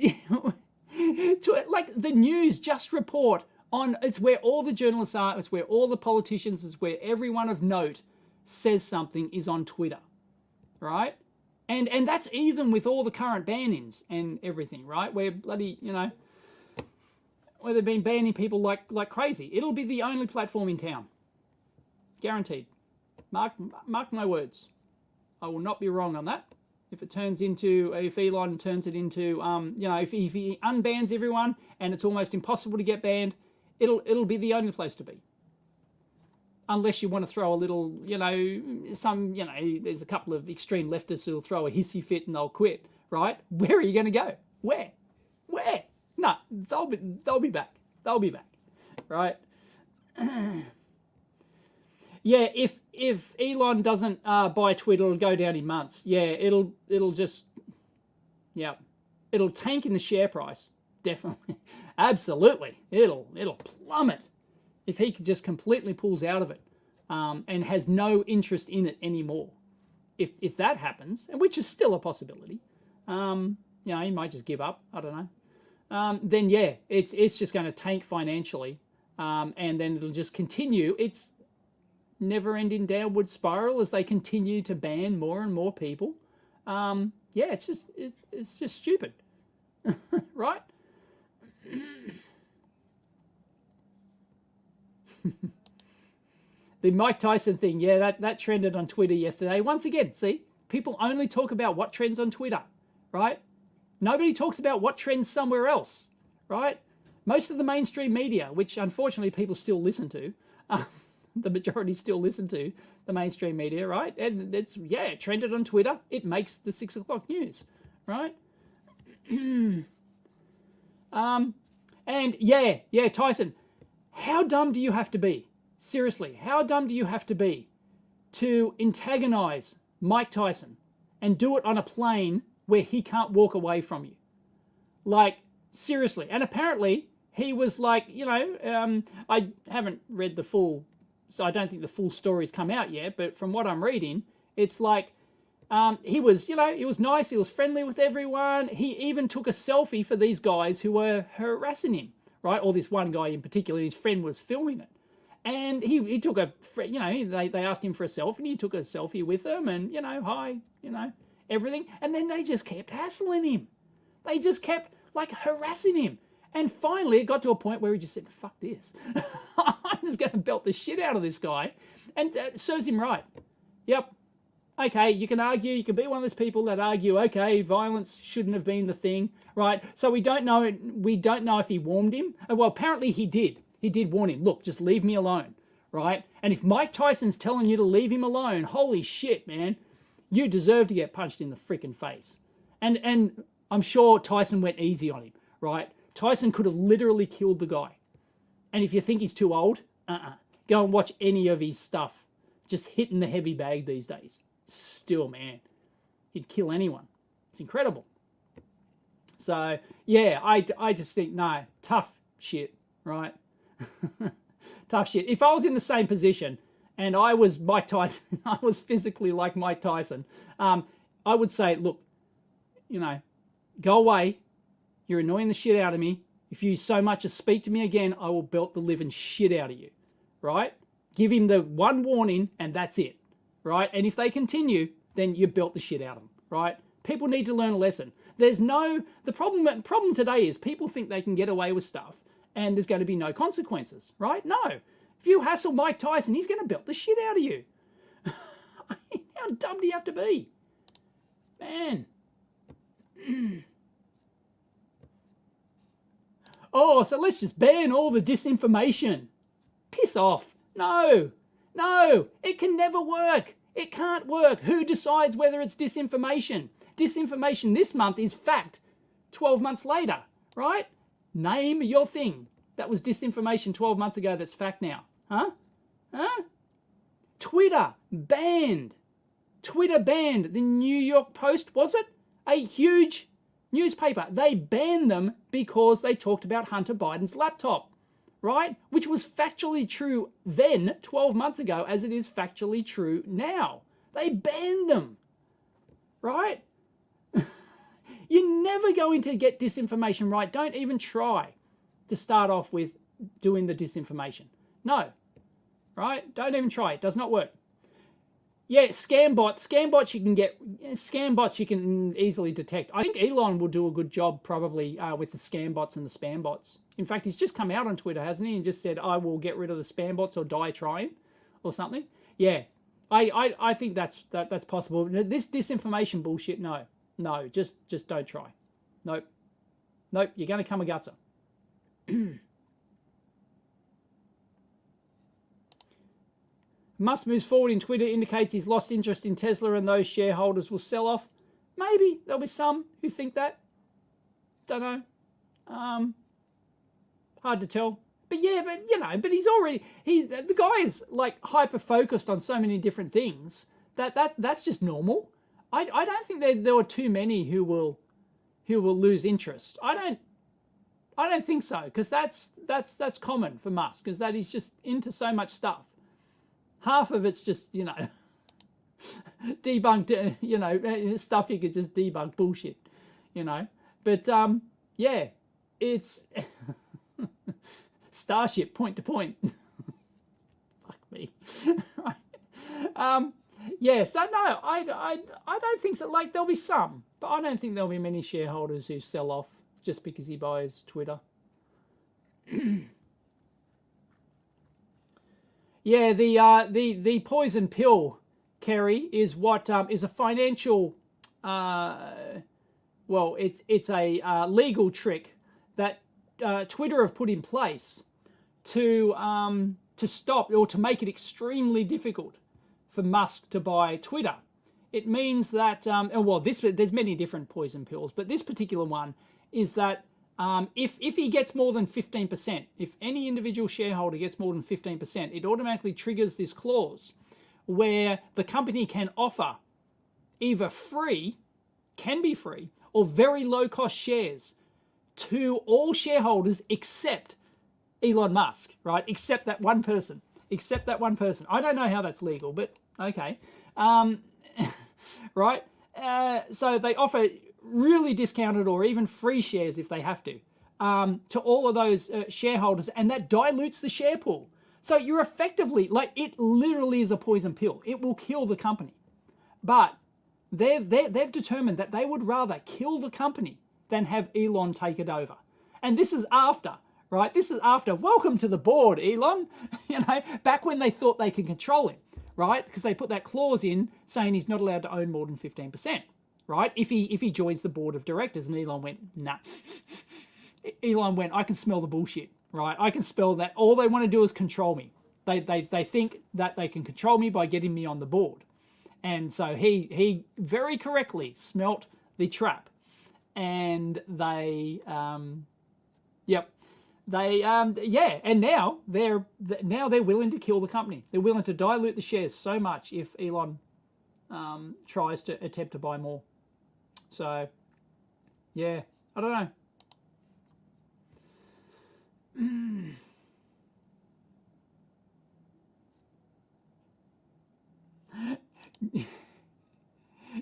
like the news just report on, it's where all the journalists are, it's where all the politicians, it's where everyone of note says something is on Twitter, right? And that's even with all the current ban-ins and everything, right? Where bloody, you know, where they've been banning people like crazy. It'll be the only platform in town. Guaranteed. Mark my words. I will not be wrong on that. If Elon turns it into, you know, if he unbans everyone and it's almost impossible to get banned, it'll be the only place to be. Unless you want to throw a little, you know, there's a couple of extreme leftists who'll throw a hissy fit and they'll quit, right? Where are you going to go? Where? No, they'll be back. They'll be back, right? Yeah, if Elon doesn't buy Twitter, it'll go down in months. Yeah, it'll tank in the share price. Definitely, absolutely, it'll plummet if he just completely pulls out of it and has no interest in it anymore. If that happens, and which is still a possibility, you know, he might just give up. I don't know. Then yeah, it's just going to tank financially, and then it'll just continue its never-ending downward spiral as they continue to ban more and more people. Yeah, it's just stupid, right? The Mike Tyson thing, yeah, that trended on Twitter yesterday. Once again, see, people only talk about what trends on Twitter, right? Nobody talks about what trends somewhere else, right? Most of the mainstream media, which unfortunately people still listen to, the majority still listen to the mainstream media, right? And it's, yeah, it trended on Twitter. It makes the 6 o'clock news, right? And yeah, Tyson, how dumb do you have to be? Seriously, how dumb do you have to be to antagonize Mike Tyson and do it on a plane where he can't walk away from you? Like, seriously. And apparently he was like, you know, I haven't read the full, so I don't think the full story's come out yet, but from what I'm reading, it's like, he was, you know, he was nice, he was friendly with everyone. He even took a selfie for these guys who were harassing him, right? Or this one guy in particular, his friend was filming it. And he took a, you know, they asked him for a selfie and he took a selfie with them and, you know, hi, you know, everything. And then they just kept hassling him. They just kept, like, harassing him. And finally, it got to a point where he just said, fuck this. I'm just going to belt the shit out of this guy. And it serves him right. Yep. Okay, you can argue, you can be one of those people that argue, okay, violence shouldn't have been the thing, right? So we don't know if he warned him. Well, apparently he did. He did warn him, look, just leave me alone, right? And if Mike Tyson's telling you to leave him alone, holy shit, man, you deserve to get punched in the freaking face. And I'm sure Tyson went easy on him, right? Tyson could have literally killed the guy. And if you think he's too old, go and watch any of his stuff. Just hitting the heavy bag these days. Still, man, he'd kill anyone. It's incredible. So, yeah, I just think, no, tough shit, right? Tough shit. If I was in the same position and I was Mike Tyson, I was physically like Mike Tyson, I would say, look, you know, go away. You're annoying the shit out of me. If you so much as speak to me again, I will belt the living shit out of you, right? Give him the one warning and that's it, right? And if they continue, then you belt the shit out of them, right? People need to learn a lesson. The problem today is people think they can get away with stuff and there's going to be no consequences, right? No. If you hassle Mike Tyson, he's going to belt the shit out of you. How dumb do you have to be? Man. Oh, so let's just ban all the disinformation. Piss off. No, it can never work. It can't work. Who decides whether it's disinformation? Disinformation this month is fact 12 months later, right? Name your thing that was disinformation 12 months ago that's fact now. Huh? Twitter banned. The New York Post, was it? A huge newspaper. They banned them because they talked about Hunter Biden's laptop, right? Which was factually true then, 12 months ago, as it is factually true now. They banned them, right? You're never going to get disinformation right. Don't even try to start off with doing the disinformation. No, right? Don't even try. It does not work. Yeah, scam bots you can easily detect. I think Elon will do a good job probably with the scam bots and the spam bots. In fact, he's just come out on Twitter, hasn't he? And just said, I will get rid of the spam bots or die trying or something. Yeah, I think that's possible. This disinformation bullshit, no, just don't try. Nope, you're going to come a gutser. Musk moves forward in Twitter indicates he's lost interest in Tesla and those shareholders will sell off. Maybe there'll be some who think that. Don't know. Hard to tell. But yeah, but he's the guy is like hyper focused on so many different things that's just normal. I don't think there are too many who will lose interest. I don't think so, because that's common for Musk, because that he's just into so much stuff. Half of it's just, debunked, stuff you could just debunk, bullshit, But, yeah, it's Starship point to point. Fuck me. Right. Yes, no, I don't think so. Like, there'll be some, but I don't think there'll be many shareholders who sell off just because he buys Twitter. Yeah, the poison pill, Kerry, is what is a financial, well, it's a legal trick that Twitter have put in place to stop or to make it extremely difficult for Musk to buy Twitter. It means that there's many different poison pills, but this particular one is that if he gets more than 15%, if any individual shareholder gets more than 15%, it automatically triggers this clause where the company can offer either can be free, or very low cost shares to all shareholders except Elon Musk, right? Except that one person. I don't know how that's legal, but okay. Right? So they offer really discounted or even free shares if they have to all of those shareholders, and that dilutes the share pool. So you're effectively, like, it literally is a poison pill. It will kill the company. But they've determined that they would rather kill the company than have Elon take it over. And this is after, right? This is after, welcome to the board, Elon. Back when they thought they could control him, right? Because they put that clause in saying he's not allowed to own more than 15%. Right? If he joins the board of directors, and Elon went, nah. Elon went, I can smell the bullshit, right? I can smell that. All they want to do is control me. They think that they can control me by getting me on the board. And so he very correctly smelt the trap. And they, and now they're willing to kill the company. They're willing to dilute the shares so much if Elon tries to attempt to buy more. So, yeah, I don't know.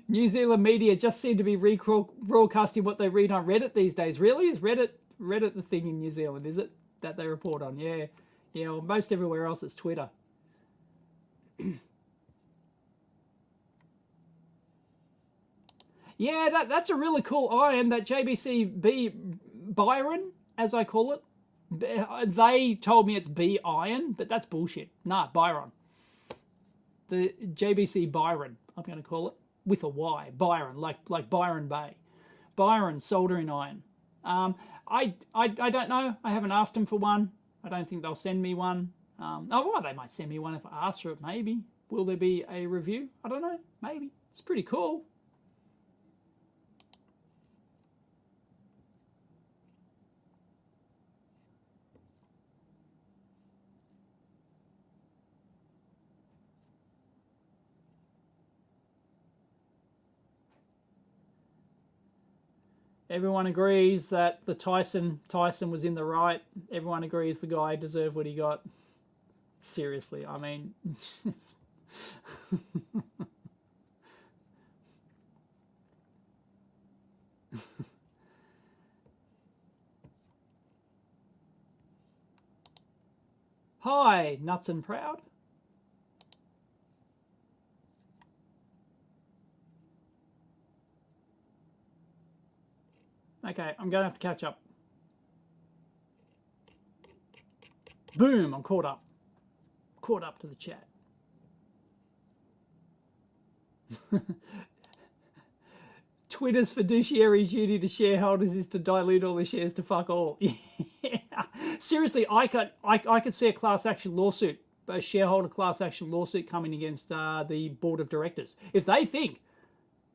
New Zealand media just seem to be broadcasting what they read on Reddit these days. Really? Is Reddit the thing in New Zealand, is it, that they report on? Yeah. Well, most everywhere else it's Twitter. Yeah, that's a really cool iron, that JBCB Byron, as I call it. They told me it's B iron, but that's bullshit. Nah, Byron. The JBC Byron, I'm going to call it, with a Y. Byron, like Byron Bay. Byron soldering iron. I don't know. I haven't asked them for one. I don't think they'll send me one. They might send me one if I ask for it, maybe. Will there be a review? I don't know. Maybe. It's pretty cool. Everyone agrees that the Tyson was in the right. Everyone agrees the guy deserved what he got. Seriously, I mean... Hi, Nuts and Proud. Okay, I'm going to have to catch up. Boom, I'm caught up. Caught up to the chat. Twitter's fiduciary duty to shareholders is to dilute all the shares to fuck all. Yeah. Seriously, I could see a class action lawsuit, a shareholder class action lawsuit coming against the board of directors. If they think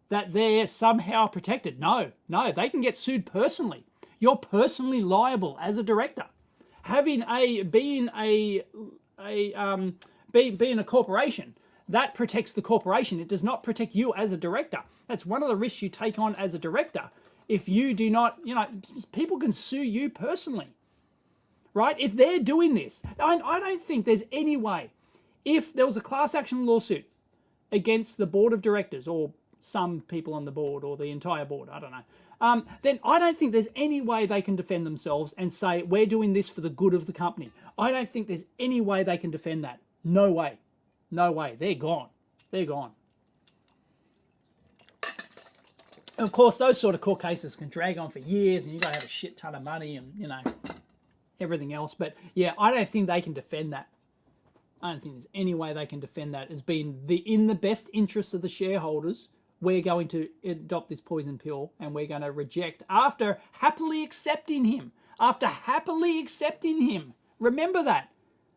that they're somehow protected, no, they can get sued personally. You're personally liable as a director. Being a corporation, that protects the corporation. It does not protect you as a director. That's one of the risks you take on as a director. If you do not, people can sue you personally, right? If they're doing this, I don't think there's any way. If there was a class action lawsuit against the board of directors or some people on the board or the entire board, I don't know, then I don't think there's any way they can defend themselves and say, we're doing this for the good of the company. I don't think there's any way they can defend that. No way. No way. They're gone. They're gone. And of course, those sort of court cases can drag on for years and you've got to have a shit ton of money and, everything else. But yeah, I don't think they can defend that. I don't think there's any way they can defend that as being in the best interest of the shareholders. We're going to adopt this poison pill and we're going to reject after happily accepting him. Remember that.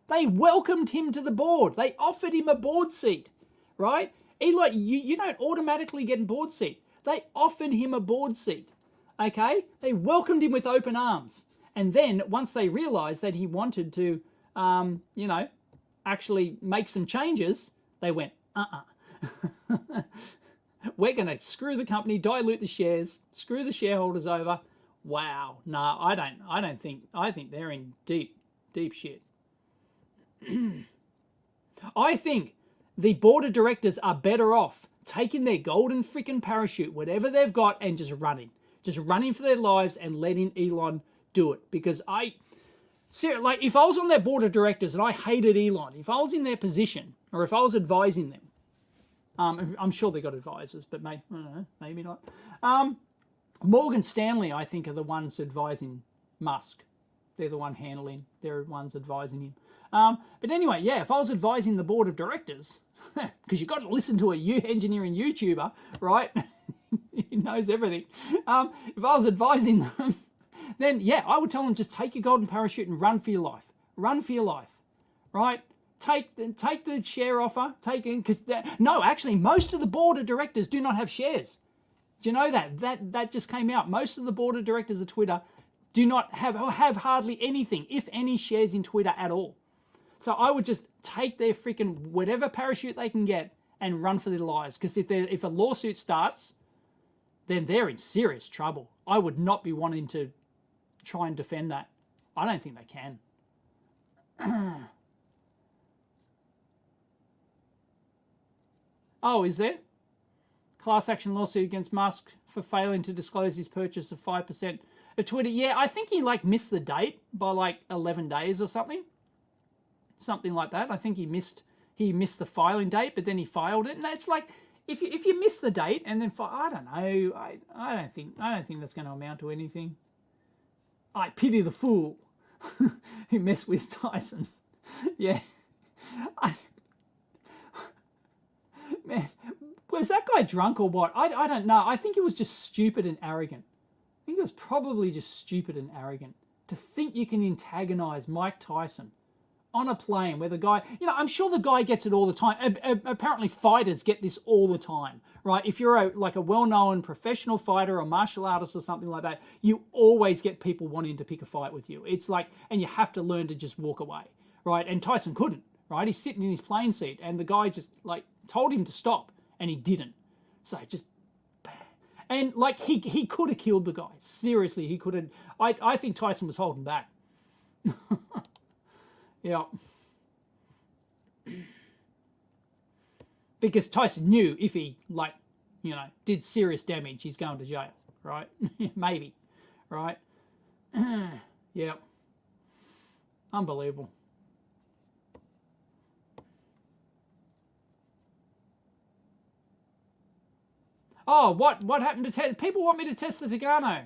They welcomed him to the board. They offered him a board seat, right? Elon, you don't automatically get a board seat. They offered him a board seat, okay? They welcomed him with open arms. And then once they realized that he wanted to, actually make some changes, they went, we're going to screw the company, dilute the shares, screw the shareholders over. Wow. No, I think they're in deep, deep shit. I think the board of directors are better off taking their golden freaking parachute, whatever they've got, and just running for their lives and letting Elon do it. Because if I was on their board of directors and I hated Elon, if I was in their position or if I was advising them, I'm sure they got advisors, but I don't know, maybe not. Morgan Stanley, I think, are the ones advising Musk. They're the one handling. They're the ones advising him. But anyway, yeah, if I was advising the board of directors, because you've got to listen to a engineering YouTuber, right? He knows everything. If I was advising them, then yeah, I would tell them just take your golden parachute and run for your life. Run for your life, right? Take the share offer. Actually, most of the board of directors do not have shares. Do you know that? That just came out. Most of the board of directors of Twitter do not have hardly anything, if any, shares in Twitter at all. So I would just take their freaking whatever parachute they can get and run for their lives. Because if a lawsuit starts, then they're in serious trouble. I would not be wanting to try and defend that. I don't think they can. Oh, is there? Class action lawsuit against Musk for failing to disclose his purchase of 5% of Twitter. Yeah, I think he missed the date by 11 days or something. Something like that. I think he missed the filing date, but then he filed it. And it's like, if you miss the date and then I don't know. I don't think that's going to amount to anything. I pity the fool who messed with Tyson. Yeah. Man, was that guy drunk or what? I don't know. I think he was just stupid and arrogant. I think he was probably just stupid and arrogant to think you can antagonize Mike Tyson on a plane where the guy, I'm sure the guy gets it all the time. Apparently fighters get this all the time, right? If you're a well-known professional fighter or martial artist or something like that, you always get people wanting to pick a fight with you. It's and you have to learn to just walk away, right? And Tyson couldn't, right? He's sitting in his plane seat and the guy just told him to stop and he didn't. So just, and he could have killed the guy. Seriously, he could have. I think Tyson was holding back. Yeah. Because Tyson knew if he, did serious damage, he's going to jail, right? Maybe, right? Yeah. Unbelievable. Oh, what happened to test? People want me to test the Tegano.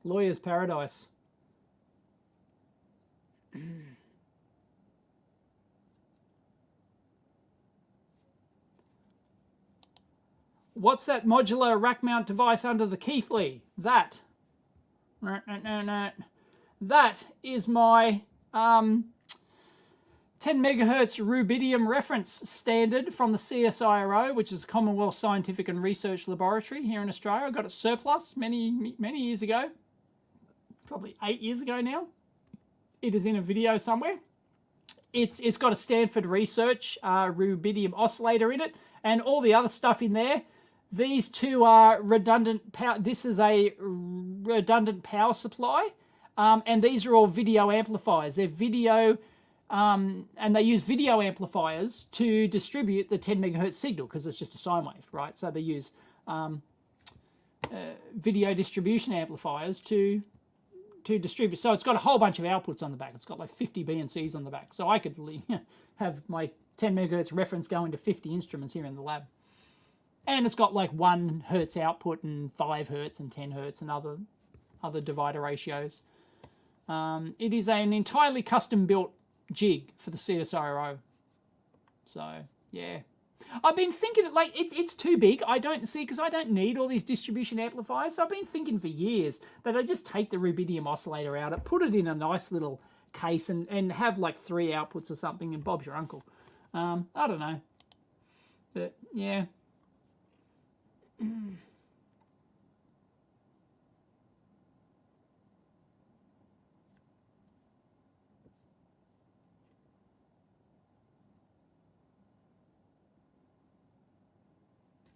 Lawyer's paradise. What's that modular rack mount device under the Keithley? That is my 10 megahertz Rubidium reference standard from the CSIRO, which is Commonwealth Scientific and Research Laboratory here in Australia. I got it surplus many years ago, probably 8 years ago now. It is in a video somewhere. It's got a Stanford Research Rubidium oscillator in it, and all the other stuff in there. These two are redundant power. This is a redundant power supply, and these are all video amplifiers. They're video. And they use video amplifiers to distribute the 10 megahertz signal because it's just a sine wave, right? So they use video distribution amplifiers to distribute. So it's got a whole bunch of outputs on the back. It's got like 50 BNCs on the back. So I could have my 10 megahertz reference going to 50 instruments here in the lab. And it's got like 1 hertz output and 5 hertz and 10 hertz and other divider ratios. It is an entirely custom built jig for the CSIRO. So yeah, I've been thinking like it's too big. I don't see, because I don't need all these distribution amplifiers. So I've been thinking for years that I just take the Rubidium oscillator out, put it in a nice little case, and have like 3 outputs or something, and Bob's your uncle. I don't know, but yeah.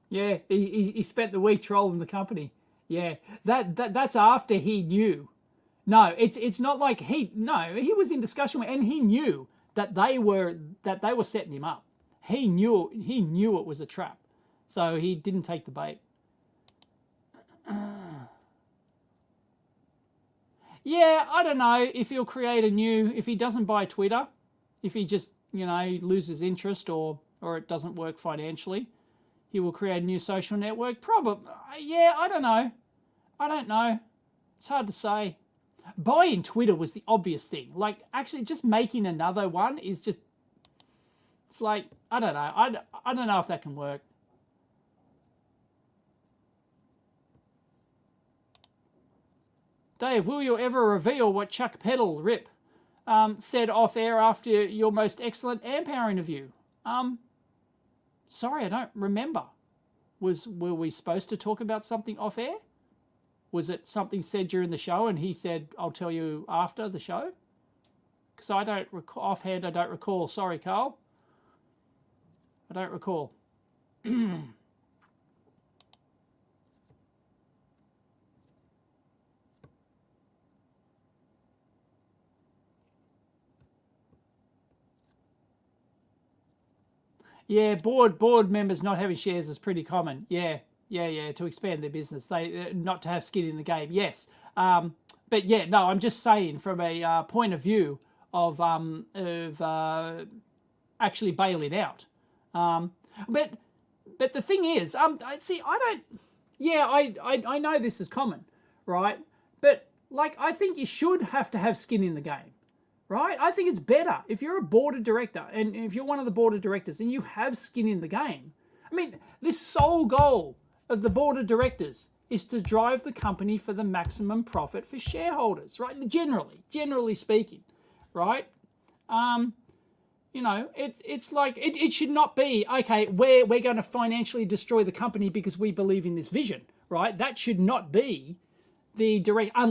Yeah, he spent the week trolling the company. Yeah, that's after he knew. No, it's not like he was in discussion with, and he knew that they were setting him up. He knew it was a trap, so he didn't take the bait. Yeah, I don't know if he'll create if he doesn't buy Twitter, if he just loses interest or it doesn't work financially. He will create a new social network? Probably. Yeah, I don't know. It's hard to say. Buying Twitter was the obvious thing. Like, actually, just making another one is just... It's like, I don't know. I don't know if that can work. Dave, will you ever reveal what Chuck Peddle, RIP, said off-air after your most excellent amp hour interview? Sorry, I don't remember. Were we supposed to talk about something off air? Was it something said during the show and he said, I'll tell you after the show? Because I don't recall, offhand, I don't recall. Sorry, Carl. I don't recall. Yeah, board members not having shares is pretty common. Yeah, to expand their business, they not to have skin in the game. Yes, but yeah, no, I'm just saying from a point of view of actually bailing out. But the thing is, see, I don't. Yeah, I know this is common, right? But like, I think you should have to have skin in the game. Right? I think it's better if you're a board of director and if you're one of the board of directors and you have skin in the game. I mean, the sole goal of the board of directors is to drive the company for the maximum profit for shareholders, right? Generally speaking, right? It's like, it should not be, okay, we're going to financially destroy the company because we believe in this vision, right? That should not be the direct, but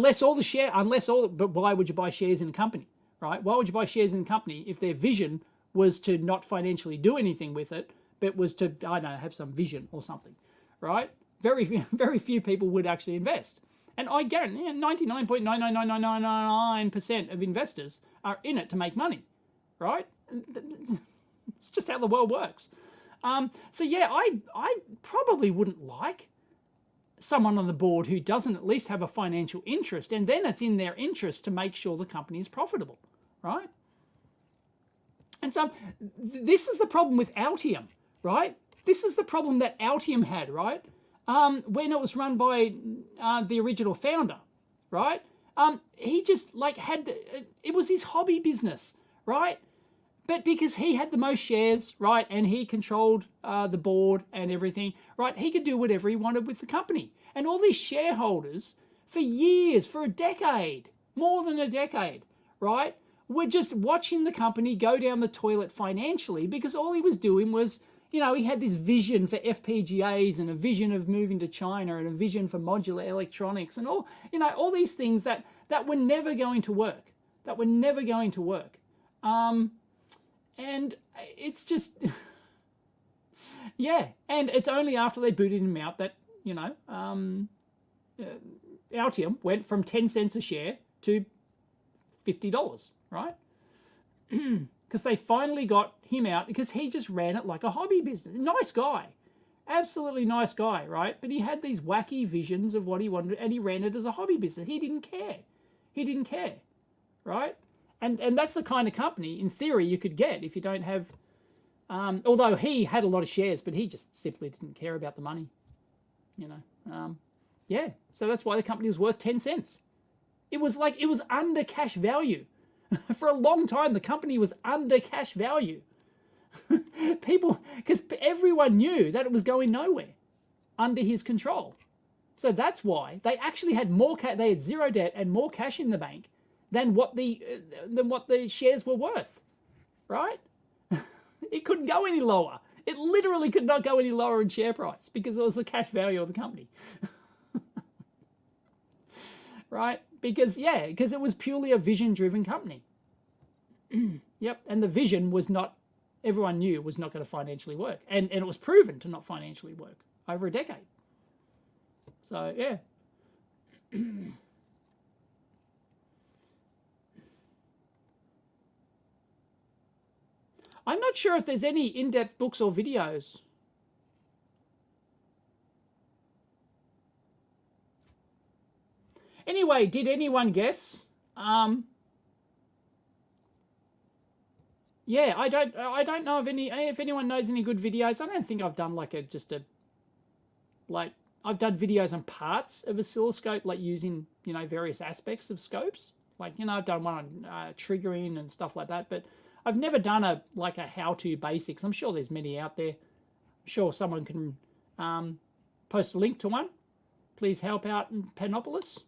why would you buy shares in a company? Right? Why would you buy shares in a company if their vision was to not financially do anything with it, but was to, I don't know, have some vision or something, right? Very few people would actually invest. And I guarantee 99.99999% of investors are in it to make money, right? It's just how the world works. So yeah, I probably wouldn't like someone on the board who doesn't at least have a financial interest, and then it's in their interest to make sure the company is profitable, right? And so this is the problem with Altium, right? This is the problem that Altium had, right? When it was run by the original founder, right? He just like it was his hobby business, right? But because he had the most shares, right, and he controlled the board and everything, right, he could do whatever he wanted with the company. And all these shareholders, for years, for a decade, more than a decade, right, were just watching the company go down the toilet financially, because all he was doing was, you know, he had this vision for FPGAs and a vision of moving to China and a vision for modular electronics and all, you know, all these things that were never going to work, and it's just, yeah, and it's only after they booted him out that, you know, Altium went from 10 cents a share to $50, right? Because they finally got him out, because he just ran it like a hobby business. Nice guy, absolutely nice guy, right? But he had these wacky visions of what he wanted, and he ran it as a hobby business. He didn't care, right? And that's the kind of company, in theory, you could get if you don't have, although he had a lot of shares, but he just simply didn't care about the money, you know. Yeah, so that's why the company was worth 10 cents. It was under cash value. For a long time, the company was under cash value. People, because everyone knew that it was going nowhere under his control. So that's why they actually had more cash. They had zero debt and more cash in the bank than what the shares were worth, right? It couldn't go any lower. It literally could not go any lower in share price because it was the cash value of the company. Right? Because it was purely a vision-driven company. Yep, and the vision was not, everyone knew was not going to financially work. And it was proven to not financially work over a decade. So, yeah. I'm not sure if there's any in-depth books or videos. Anyway, did anyone guess? Yeah, I don't know if anyone knows any good videos. I don't think I've done I've done videos on parts of oscilloscope, like using, you know, various aspects of scopes. Like, you know, I've done one on triggering and stuff like that, but I've never done a how-to basics. I'm sure there's many out there. I'm sure someone can post a link to one. Please help out in Panopolis.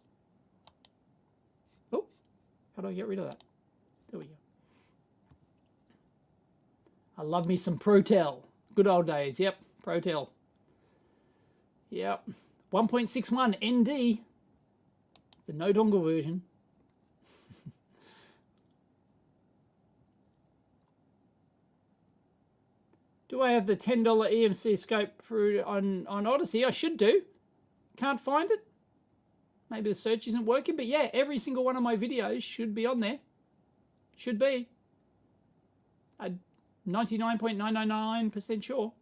Oh, how do I get rid of that? There we go. I love me some Protel. Good old days. Yep, Protel. Yep. 1.61 ND. The no dongle version. Do I have the $10 EMC scope on Odyssey? I should do. Can't find it. Maybe the search isn't working, but yeah, every single one of my videos should be on there. Should be. I'm 99.999% sure.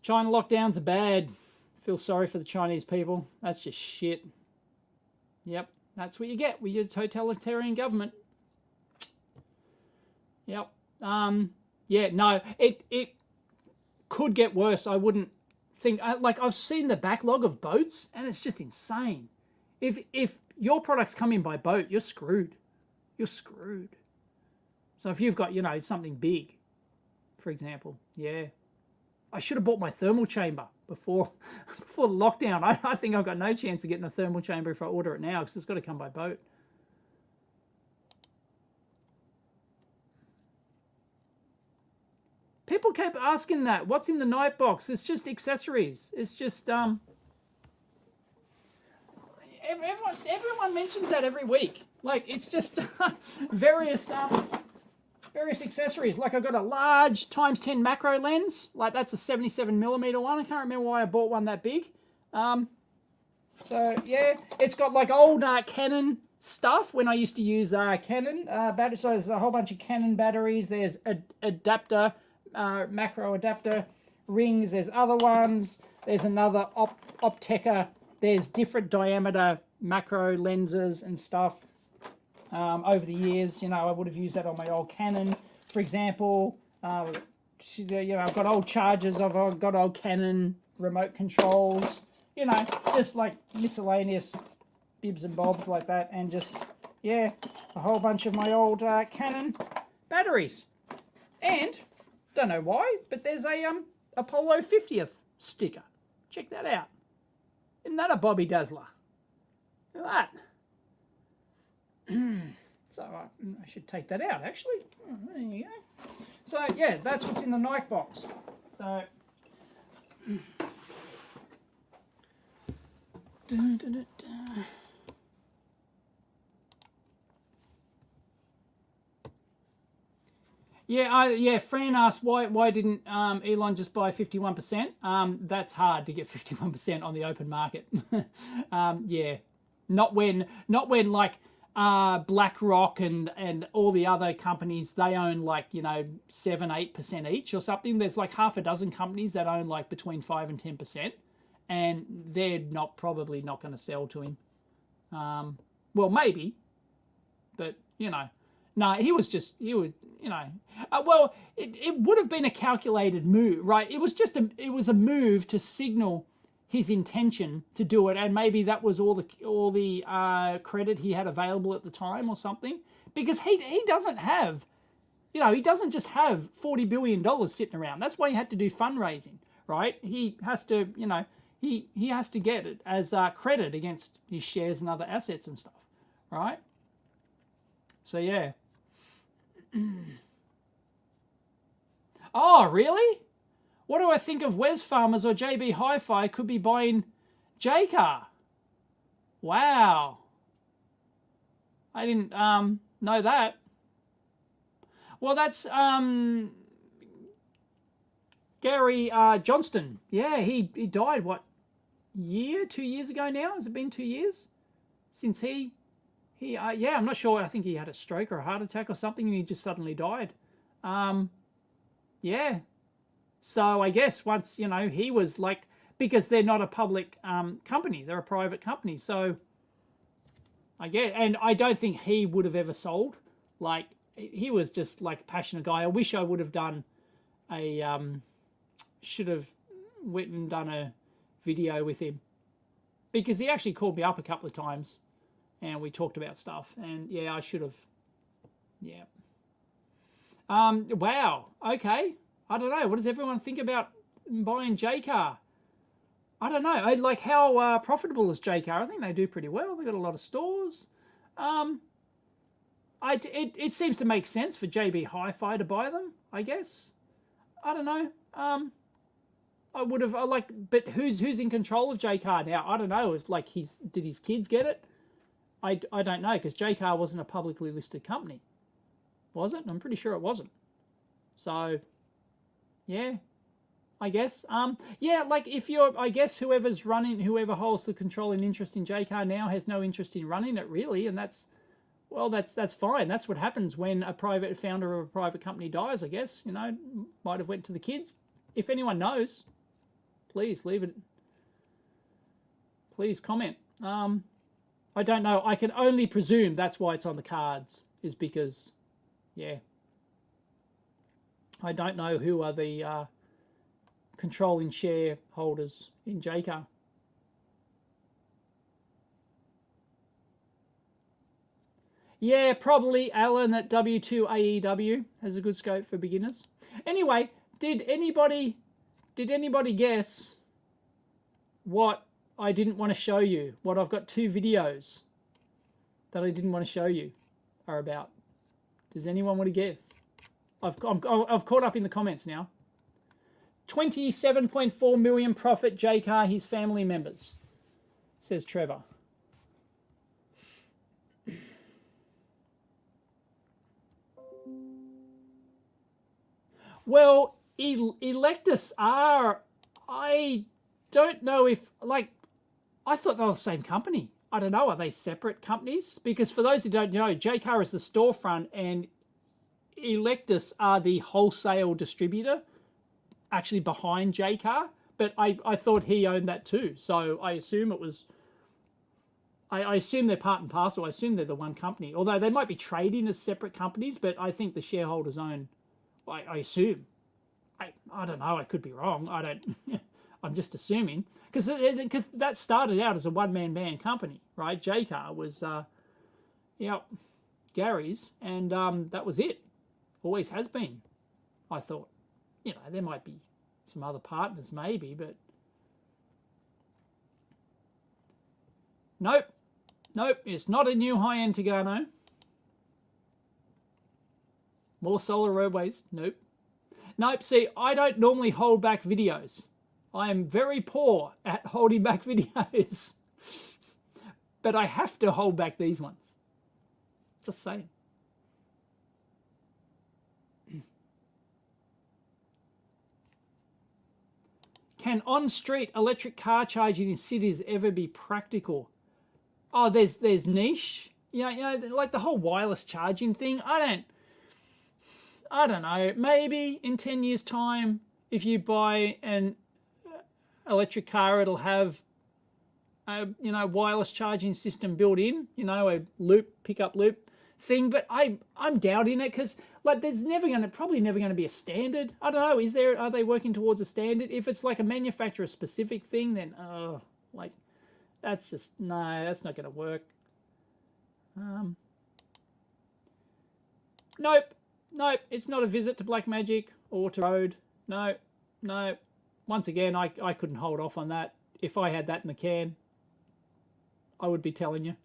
China lockdowns are bad. Feel sorry for the Chinese people. That's just shit. Yep, that's what you get with your totalitarian government. Yep. Yeah, no, it could get worse. I wouldn't think, like, I've seen the backlog of boats, and it's just insane. If your products come in by boat, you're screwed. You're screwed. So if you've got, you know, something big, for example, yeah. I should have bought my thermal chamber before the lockdown. I think I've got no chance of getting a thermal chamber if I order it now, because it's got to come by boat. People kept asking that. What's in the night box? It's just accessories. It's just everyone mentions that every week. Like, it's just various accessories. Like, I've got a large ×10 macro lens. Like, that's a 77mm one. I can't remember why I bought one that big. So yeah, it's got like old Canon stuff when I used to use Canon batteries. So there's a whole bunch of Canon batteries. There's adapter, macro adapter rings. There's other ones. There's another Opteca. There's different diameter macro lenses and stuff. Over the years, you know, I would have used that on my old Canon, for example. You know, I've got old chargers. I've got old Canon remote controls. you know, just like miscellaneous bibs and bobs like that, and just, yeah, a whole bunch of my old Canon batteries. And, don't know why, but there's a Apollo 50th sticker. Check that out. Isn't that a Bobby Dazzler? Look at that. So I should take that out, actually. Oh, there you go. So, yeah, that's what's in the Nike box. So... Yeah, Fran asked why didn't Elon just buy 51%? That's hard to get 51% on the open market. Yeah, not when like BlackRock and all the other companies, they own like 7-8% each or something. There's like half a dozen companies that own like between 5 and 10%, and they're probably not going to sell to him. Well, maybe, but no, he was, well, it would have been a calculated move, right? It was a move to signal his intention to do it, and maybe that was all the credit he had available at the time or something, because he doesn't have, he doesn't just have $40 billion sitting around. That's why he had to do fundraising, right? He has to, he has to get it as credit against his shares and other assets and stuff, right? So yeah. Oh, really? What do I think of Wes Farmers or JB Hi-Fi could be buying J-Car? Wow. I didn't know that. Well, that's Gary Johnston. Yeah, he died, what, 2 years ago now? Has it been 2 years since he yeah, I'm not sure. I think he had a stroke or a heart attack or something, and he just suddenly died. Yeah. So I guess once, he was like, because they're not a public company, they're a private company. So I guess, and I don't think he would have ever sold. Like, he was just like a passionate guy. I wish I would have done should have went and done a video with him, because he actually called me up a couple of times. And we talked about stuff, and yeah, I should have. Yeah. Wow. Okay. I don't know. What does everyone think about buying J-Car? I don't know. I like, how profitable is J-Car? I think they do pretty well. They've got a lot of stores. It seems to make sense for JB Hi-Fi to buy them, I guess. I don't know. I would have but who's in control of J-Car now? I don't know. It's like did his kids get it? I don't know, because J-Car wasn't a publicly listed company. Was it? I'm pretty sure it wasn't. So, yeah, I guess. Yeah, like I guess whoever holds the controlling interest in J-Car now has no interest in running it, really, and that's fine. That's what happens when a private founder of a private company dies, I guess. Might have went to the kids. If anyone knows, please leave it. Please comment. I don't know. I can only presume that's why it's on the cards, is because, yeah. I don't know who are the controlling shareholders in J-Car. Yeah, probably Alan at W2AEW has a good scope for beginners. Anyway, did anybody guess what I didn't want to show you? What I've got 2 videos that I didn't want to show you are about. Does anyone want to guess? I've caught up in the comments now. 27.4 million profit J-Car, his family members, says Trevor. Well, Electus are, I don't know if, like, I thought they were the same company. I don't know. Are they separate companies? Because for those who don't know, J-Car is the storefront and Electus are the wholesale distributor actually behind J-Car. But I thought he owned that too. So I assume it was, I assume they're part and parcel. I assume they're the one company. Although they might be trading as separate companies, but I think the shareholders own, I assume. I don't know. I could be wrong. I I'm just assuming, because that started out as a one-man band company, right? J-Car was, Gary's, and that was it. Always has been, I thought. You know, there might be some other partners maybe, but nope, it's not a new high-end Tigano. More solar roadways, nope. See, I don't normally hold back videos. I am very poor at holding back videos. But I have to hold back these ones. Just saying. Can on-street electric car charging in cities ever be practical? Oh, there's niche. You know, like the whole wireless charging thing. I don't know. Maybe in 10 years' time, if you buy an electric car, it'll have a wireless charging system built in. You know, a pickup loop thing. But I'm doubting it because like there's probably never going to be a standard. I don't know. Are they working towards a standard? If it's like a manufacturer specific thing, then that's just that's not going to work. Nope, it's not a visit to Blackmagic or to Rode. No. Once again, I couldn't hold off on that. If I had that in the can, I would be telling you.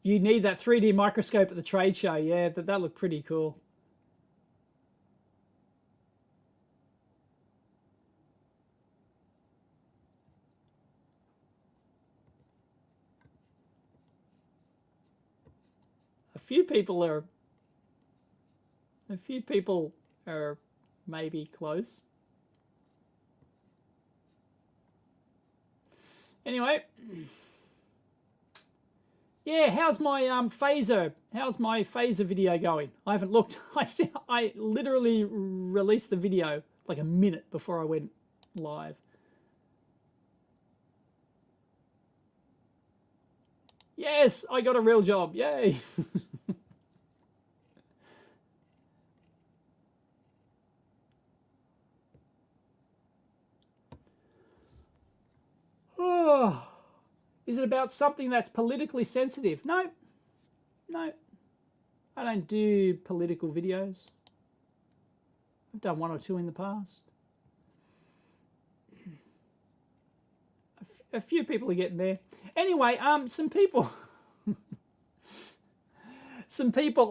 You need that 3D microscope at the trade show. Yeah, that looked pretty cool. A few people are maybe close. Anyway, yeah, how's my phaser video going? I haven't looked. I literally released the video like a minute before I went live. Yes, I got a real job. Yay. Oh, is it about something that's politically sensitive? No. I don't do political videos. I've done one or two in the past. A few people are getting there. Anyway, some people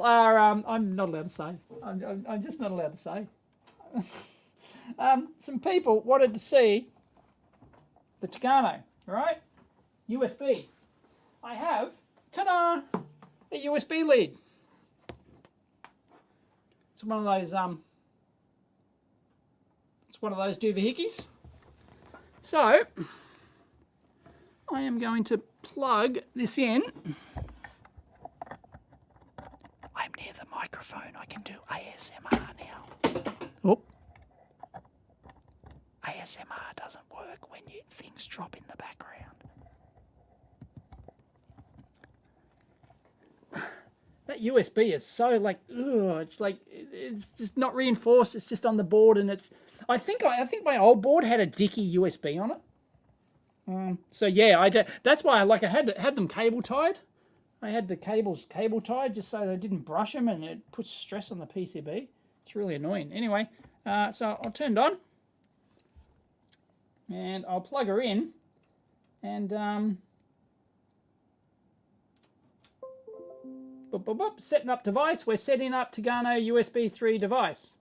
are. I'm not allowed to say. I'm just not allowed to say. Some people wanted to see the Tigano, right? USB. I have, ta-da, a USB lead. It's one of those. It's one of those doohickeys. So I am going to plug this in. I'm near the microphone. I can do ASMR now. Oh. ASMR doesn't work when things drop in the background. That USB is so like, ugh, it's like it's just not reinforced. It's just on the board, and it's. I think my old board had a dicky USB on it. So yeah, that's why I had them cable tied. I had the cables cable tied just so they didn't brush them, and it puts stress on the PCB. It's really annoying. Anyway, so I'll turn it on, and I'll plug her in, and setting up device. We're setting up Tigano USB 3 device.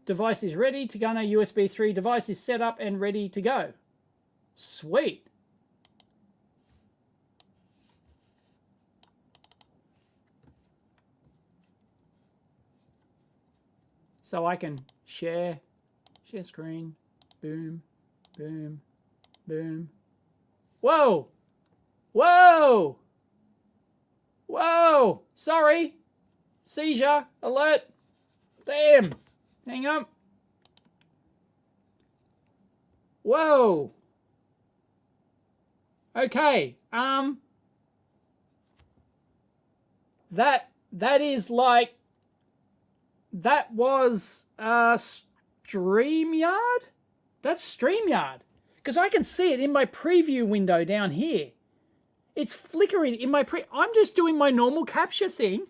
Device is ready. Tigano USB 3 device is set up and ready to go. Sweet. So I can share screen. Boom, boom, boom. Whoa! Whoa! Whoa! Sorry. Seizure alert. Damn. Hang on. Whoa. Okay. that is like, that was StreamYard? That's StreamYard. Because I can see it in my preview window down here. It's flickering in my I'm just doing my normal capture thing.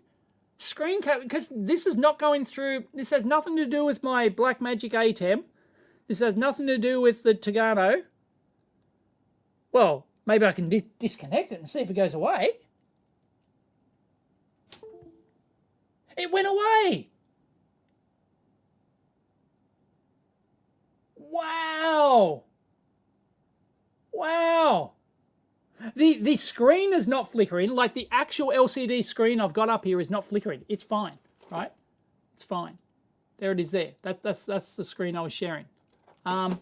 Screen cap, because this is not going through, this has nothing to do with my Blackmagic ATEM. This has nothing to do with the Tagano. Well, maybe I can disconnect it and see if it goes away. It went away. Wow. Wow. The screen is not flickering. Like the actual LCD screen I've got up here is not flickering. It's fine, right? It's fine. There it is there. That's the screen I was sharing. I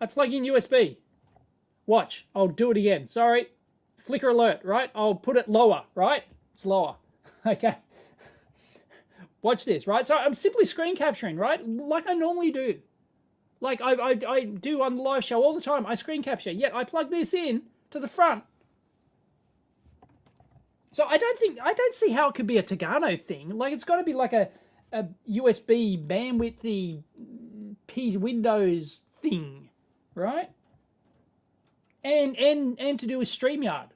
plug in USB. Watch. I'll do it again. Sorry. Flicker alert, right? I'll put it lower, right? It's lower. Okay. Watch this, right? So I'm simply screen capturing, right? Like I normally do. Like I do on the live show all the time. I screen capture, yet I plug this in to the front. So I don't see how it could be a Tagano thing. Like it's got to be like a USB bandwidthy Windows thing, right? And to do with StreamYard.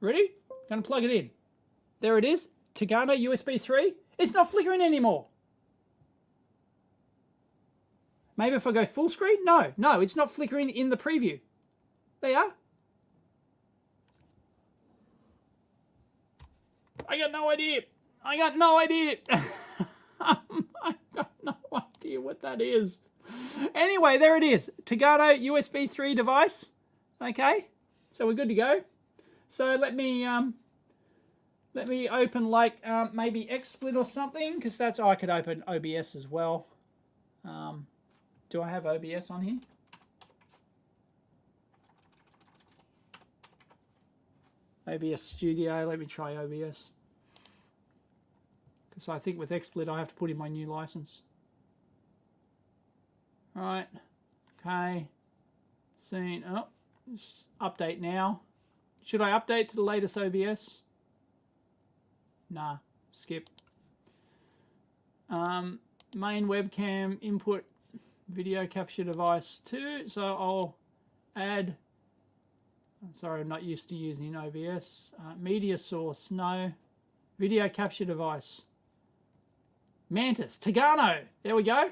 Ready? Gonna plug it in. There it is. Tagano USB 3. It's not flickering anymore. Maybe if I go full screen? No, it's not flickering in the preview. There you are. I got no idea. I got no idea. I got no idea what that is. Anyway, there it is. Tagano USB 3 device. Okay, so we're good to go. So let me open like maybe XSplit or something, because that's, I could open OBS as well. Do I have OBS on here? OBS Studio, let me try OBS. Because I think with XSplit I have to put in my new license. Alright, okay. Scene, oh, update now. Should I update to the latest OBS? Nah, skip. Main webcam input video capture device 2, so I'll add, sorry I'm not used to using OBS, media source, no, video capture device, Mantis, Tagano, there we go.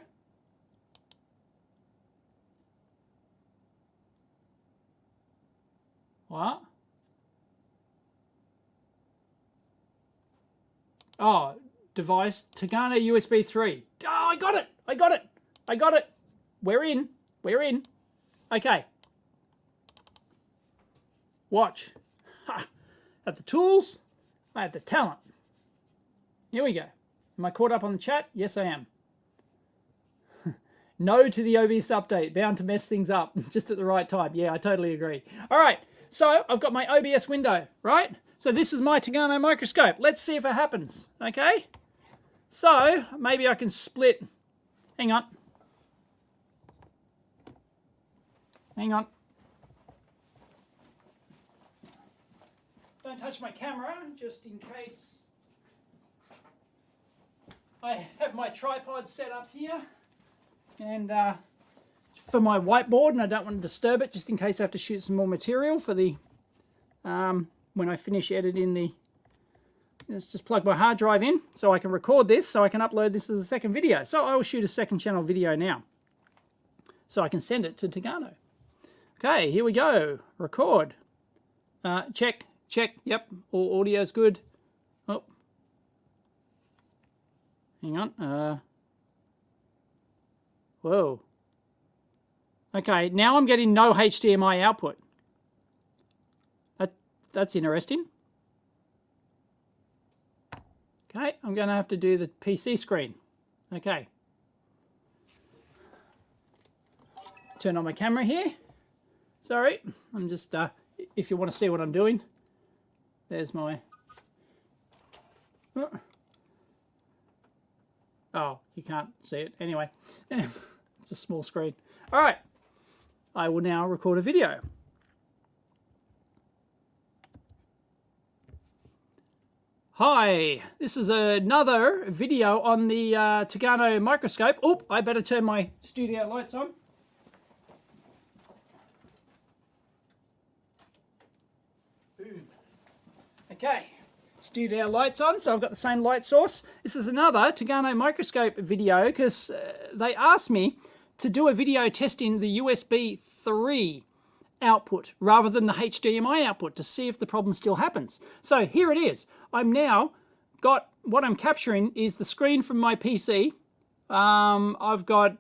What? Oh, device, Tagano USB 3. Oh, I got it, I got it, I got it. We're in. Okay. Watch. Ha. I have the tools. I have the talent. Here we go. Am I caught up on the chat? Yes, I am. No to the OBS update. Bound to mess things up just at the right time. Yeah, I totally agree. All right. So I've got my OBS window, right? So this is my Tagano microscope. Let's see if it happens. Okay. So maybe I can split. Hang on. Hang on. Don't touch my camera, just in case. I have my tripod set up here, and for my whiteboard, and I don't want to disturb it, just in case I have to shoot some more material for the when I finish editing the. Let's just plug my hard drive in so I can record this, so I can upload this as a second video. So I will shoot a second channel video now, so I can send it to Tagano. Okay, here we go. Record. Check. Yep, all audio's good. Oh. Hang on. Whoa. Okay, now I'm getting no HDMI output. That's interesting. Okay, I'm going to have to do the PC screen. Okay. Turn on my camera here. Sorry, I'm just, if you want to see what I'm doing, there's my, oh, you can't see it. Anyway, it's a small screen. All right, I will now record a video. Hi, this is another video on the Tagano microscope. Oh, I better turn my studio lights on. Boom. Okay, studio lights on, so I've got the same light source. This is another Tagano microscope video because they asked me to do a video testing the USB 3 output rather than the HDMI output to see if the problem still happens. So here it is. I'm now got what I'm capturing is the screen from my PC. I've got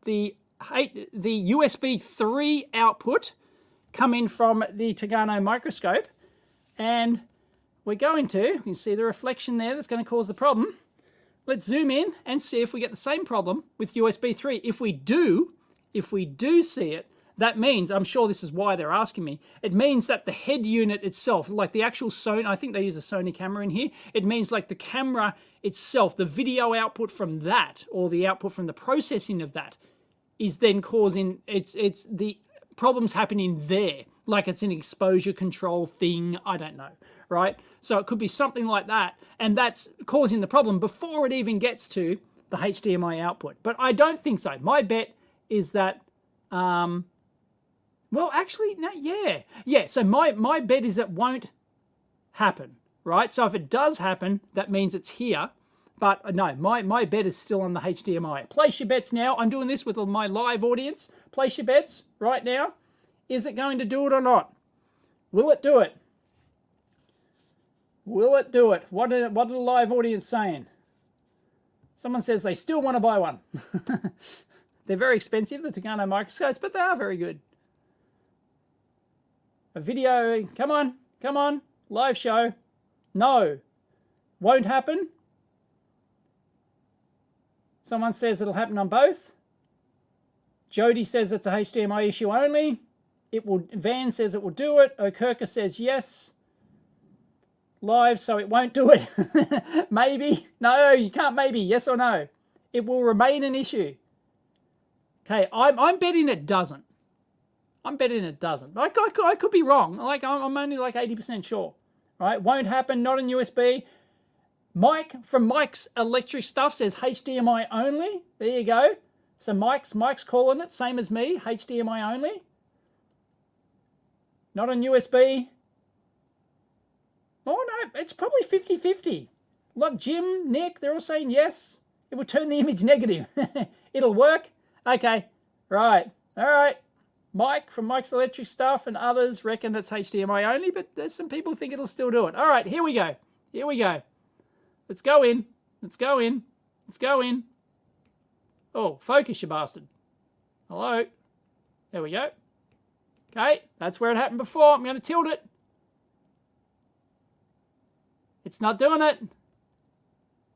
the USB 3 output coming from the Tagano microscope, and we're going to, you can see the reflection there that's going to cause the problem. Let's zoom in and see if we get the same problem with USB 3. If we do see it, that means, I'm sure this is why they're asking me, it means that the head unit itself, like the actual Sony, I think they use a Sony camera in here, it means like the camera itself, the video output from that, or the output from the processing of that, is then causing, it's the problems happening there, like it's an exposure control thing, I don't know, right? So it could be something like that, and that's causing the problem before it even gets to the HDMI output. But I don't think so. My bet is that, well, actually, no, yeah. So my bet is it won't happen, right? So if it does happen, that means it's here. But no, my bet is still on the HDMI. Place your bets now. I'm doing this with my live audience. Place your bets right now. Is it going to do it or not? Will it do it? Will it do it? What are the live audience saying? Someone says they still want to buy one. They're very expensive, the Tagano microscopes, but they are very good. A video, come on, live show. No, won't happen. Someone says it'll happen on both. Jody says it's a HDMI issue only. Van says it will do it. Okerka says yes. Live, so it won't do it. Maybe. No, you can't maybe. Yes or no. It will remain an issue. Okay, I'm betting it doesn't. I'm betting it doesn't. I could be wrong. Like I'm only like 80% sure. Right? Won't happen. Not on USB. Mike from Mike's Electric Stuff says HDMI only. There you go. So Mike's calling it same as me. HDMI only. Not on USB. Oh no, it's probably 50-50. Look, Jim, Nick, they're all saying yes. It will turn the image negative. It'll work. Okay. Right. All right. Mike from Mike's Electric Stuff and others reckon it's HDMI only, but there's some people who think it'll still do it. All right, here we go. Here we go. Let's go in. Let's go in. Let's go in. Oh, focus, you bastard. Hello. There we go. Okay, that's where it happened before. I'm going to tilt it. It's not doing it.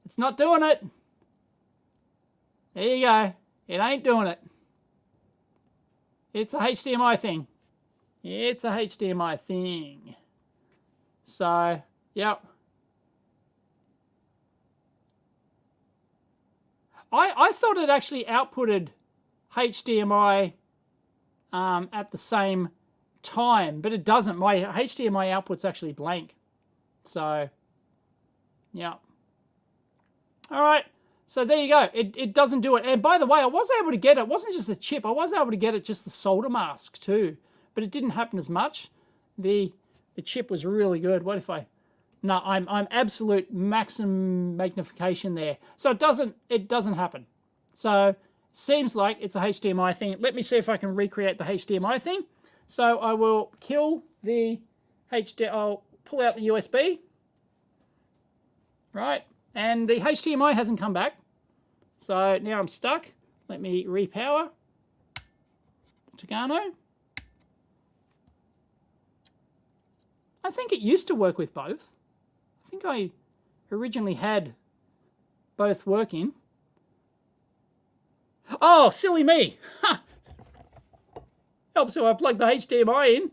It's not doing it. There you go. It ain't doing it. It's a HDMI thing. It's a HDMI thing. So, yep. I thought it actually outputted HDMI at the same time, but it doesn't. My HDMI output's actually blank. So, yeah. All right. So there you go. It doesn't do it. And by the way, I was able to get it. It wasn't just the chip. I was able to get it just the solder mask too. But it didn't happen as much. The chip was really good. What if I... No, I'm absolute maximum magnification there. So it doesn't happen. So seems like it's a HDMI thing. Let me see if I can recreate the HDMI thing. So I will kill the HDMI. I'll pull out the USB. Right. And the HDMI hasn't come back. So now I'm stuck. Let me repower the Tagano. I think it used to work with both. I think I originally had both working. Oh, silly me. Ha! Helps if I plug the HDMI in.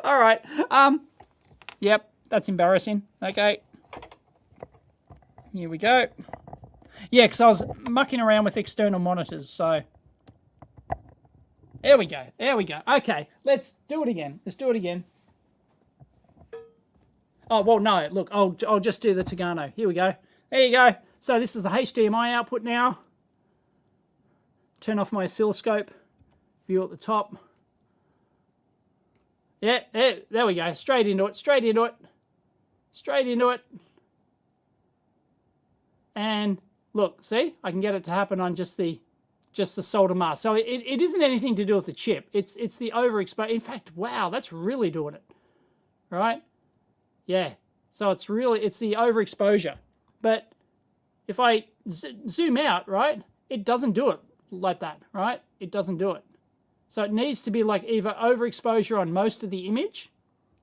All right. Yep. That's embarrassing. Okay. Here we go. Yeah, because I was mucking around with external monitors, so... There we go. There we go. Okay, let's do it again. Let's do it again. Oh, well, no, look, I'll just do the Tagano. Here we go. There you go. So this is the HDMI output now. Turn off my oscilloscope. View at the top. Yeah, there we go. Straight into it, straight into it. Straight into it. And look, see? I can get it to happen on just the solder mask. So it isn't anything to do with the chip. It's the overexposure. In fact, wow, that's really doing it. Right? Yeah. So it's the overexposure. But if I zoom out, right, it doesn't do it like that, right? It doesn't do it. So it needs to be like either overexposure on most of the image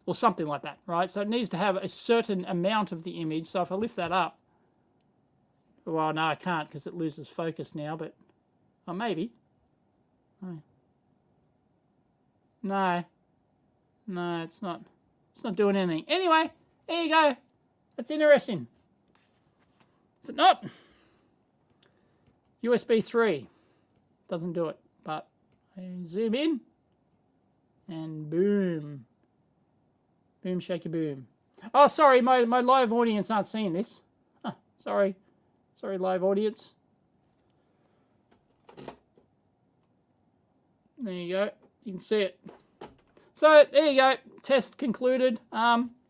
or something like that, right? So it needs to have a certain amount of the image. So if I lift that up, well, no, I can't because it loses focus now, but oh, maybe. No, it's not. It's not doing anything. Anyway, there you go. That's interesting. Is it not? USB 3 doesn't do it, but I zoom in and boom. Boom, shaky, boom. Oh, sorry, my live audience aren't seeing this. Huh, sorry, live audience. There you go. You can see it. So there you go. Test concluded.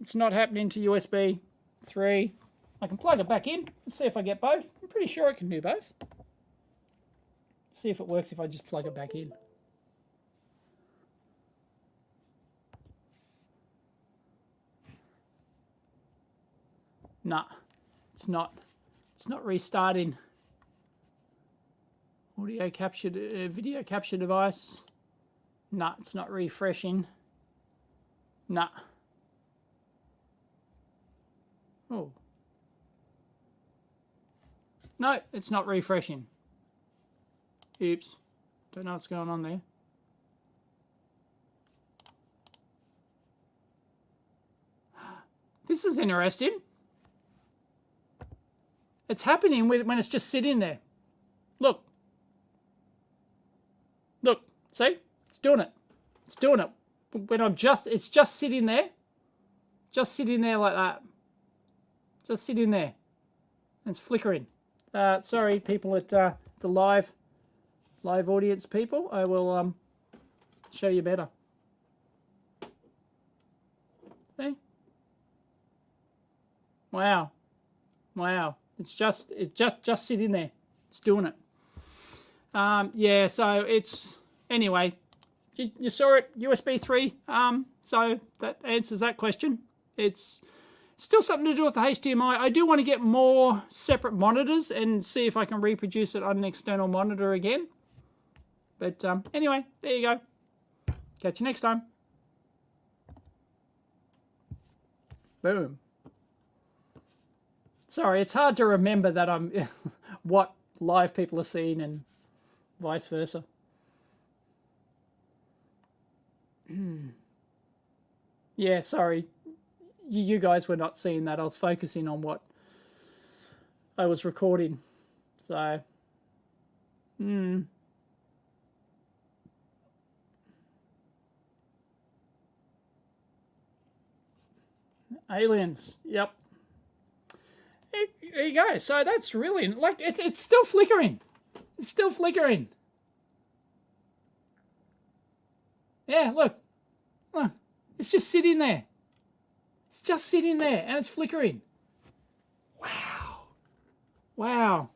It's not happening to USB 3. I can plug it back in. Let's see if I get both. I'm pretty sure I can do both. See if it works if I just plug it back in. Nah, it's not. It's not restarting. Audio capture, video capture device. Nah, it's not refreshing. Nah. Oh. No, it's not refreshing. Oops. Don't know what's going on there. This is interesting. It's happening when it's just sitting there. Look. Look. See? It's doing it. It's doing it. When it's just sitting there. Just sitting there like that. Just sitting there. And it's flickering. Sorry, people at the live audience people. I will show you better. See? Wow. Wow. It's just sitting there. It's doing it. Yeah, so it's anyway, you saw it, USB 3. So that answers that question. It's still something to do with the HDMI. I do want to get more separate monitors and see if I can reproduce it on an external monitor again. But anyway, there you go. Catch you next time. Boom. Sorry, it's hard to remember that I'm what live people are seeing and vice versa. Yeah, sorry. You guys were not seeing that. I was focusing on what I was recording. So, aliens. Yep. There you go. So that's really, like, it's still flickering. It's still flickering. Yeah, look. Look. It's just sitting there. It's just sitting there and it's flickering. Wow. Wow.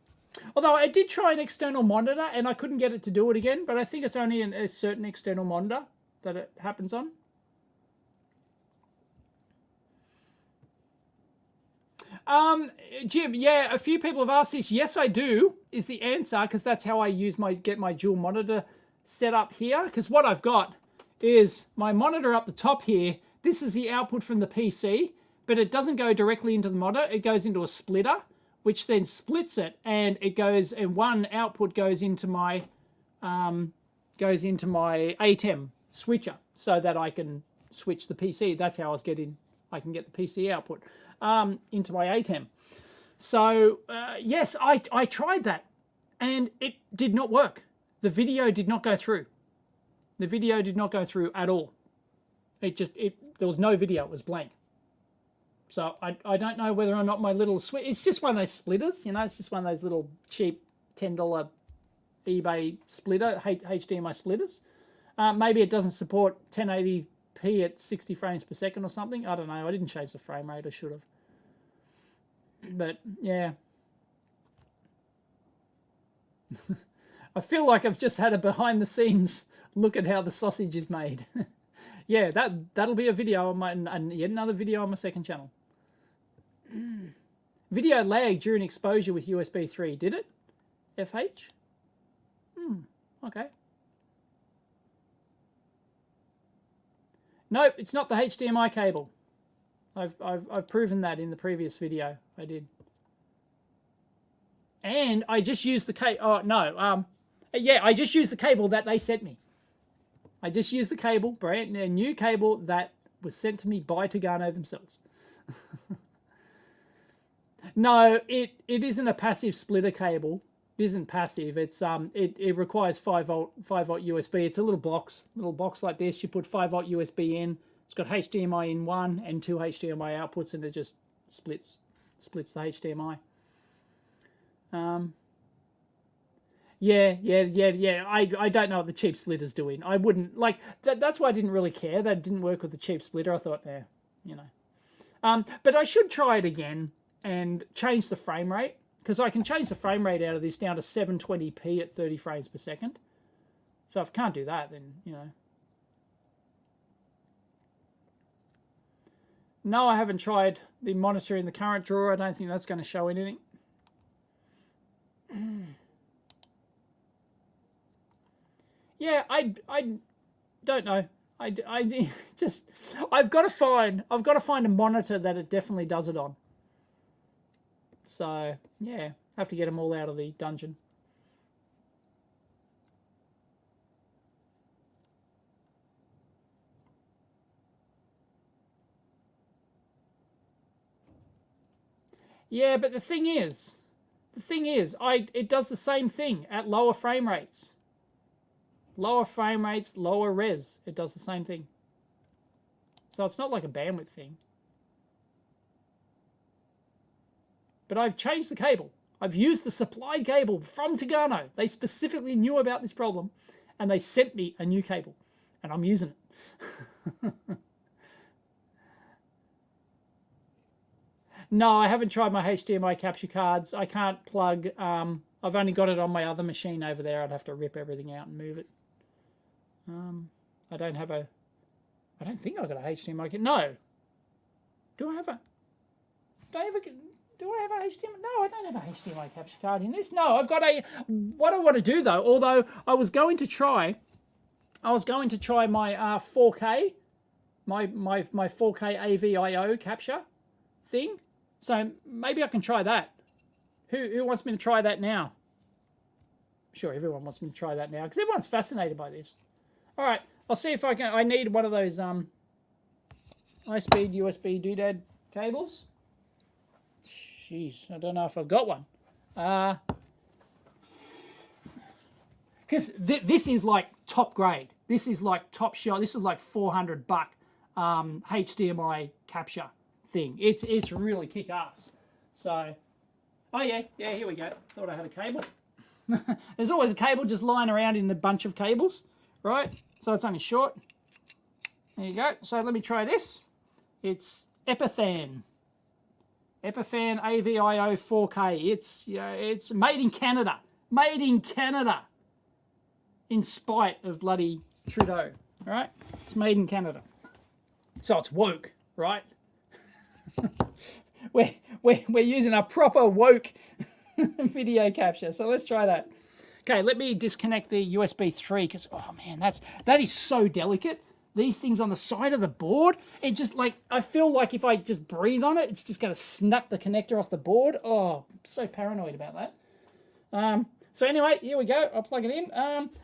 Although I did try an external monitor and I couldn't get it to do it again, but I think it's only a certain external monitor that it happens on. Jim, yeah, a few people have asked this. Yes, I do, is the answer, because that's how I get my dual monitor set up here. Because what I've got is my monitor up the top here. This is the output from the PC, but it doesn't go directly into the monitor. It goes into a splitter, which then splits it, and it goes, and one output goes into my ATEM switcher, so that I can switch the PC. That's how I can get the PC output into my ATEM. So yes, I tried that, and it did not work. The video did not go through. The video did not go through at all. There was no video. It was blank. So I don't know whether or not my little it's just one of those splitters, you know, it's just one of those little cheap $10 eBay splitter, HDMI splitters. Maybe it doesn't support 1080p at 60 frames per second or something. I don't know. I didn't change the frame rate. I should have. But, yeah. I feel like I've just had a behind-the-scenes look at how the sausage is made. Yeah, that'll be a video on my, and yet another video on my second channel. Video lag during exposure with USB 3. Did it? FH? Okay. Nope, it's not the HDMI cable. I've proven that in the previous video. I did. And I just used the cable. Oh no. Yeah, I just used the cable that they sent me. I just used the cable, brand new cable that was sent to me by Togano themselves. No, it isn't a passive splitter cable. It isn't passive. It's it requires 5-volt USB. It's a little box like this. You put 5-volt USB in. It's got HDMI in one and 2 HDMI outputs, and it just splits the HDMI. Yeah. I don't know what the cheap splitter's doing. I wouldn't like that. That's why I didn't really care. That didn't work with the cheap splitter. I thought, yeah, you know. But I should try it again and change the frame rate, because I can change the frame rate out of this down to 720p at 30 frames per second. So if I can't do that, then, you know. No, I haven't tried the monitor in the current drawer. I don't think that's going to show anything. Yeah, I don't know. I've got to find a monitor that it definitely does it on. So yeah, I have to get them all out of the dungeon. Yeah, but the thing is, it does the same thing at lower frame rates. Lower frame rates, lower res. It does the same thing. So it's not like a bandwidth thing. But I've changed the cable. I've used the supplied cable from Togano. They specifically knew about this problem, and they sent me a new cable, and I'm using it. No, I haven't tried my HDMI capture cards. I can't plug. I've only got it on my other machine over there. I'd have to rip everything out and move it. I don't think I've got a HDMI. No. Do I have a HDMI? No, I don't have a HDMI capture card in this. No, I've got a. What I want to do though, although I was going to try my 4K, my 4K AVIO capture thing. So maybe I can try that. Who wants me to try that now? Sure, everyone wants me to try that now because everyone's fascinated by this. All right, I'll see if I can. I need one of those high-speed USB doodad cables. Jeez, I don't know if I've got one. Because this is like top grade. This is like top shelf. This is like $400 HDMI capture thing. It's really kick-ass. So, oh yeah, here we go. Thought I had a cable. There's always a cable just lying around in the bunch of cables, right? So it's only short. There you go. So let me try this. It's Epiphan AVIO 4K. It's made in Canada. Made in Canada. In spite of bloody Trudeau, right? It's made in Canada. So it's woke, right? we're using a proper woke video capture. So let's try that. Okay, let me disconnect the USB 3 because, oh man, that is so delicate. These things on the side of the board, it just like, I feel like if I just breathe on it, it's just going to snap the connector off the board. Oh, I'm so paranoid about that. So anyway, here we go. I'll plug it in.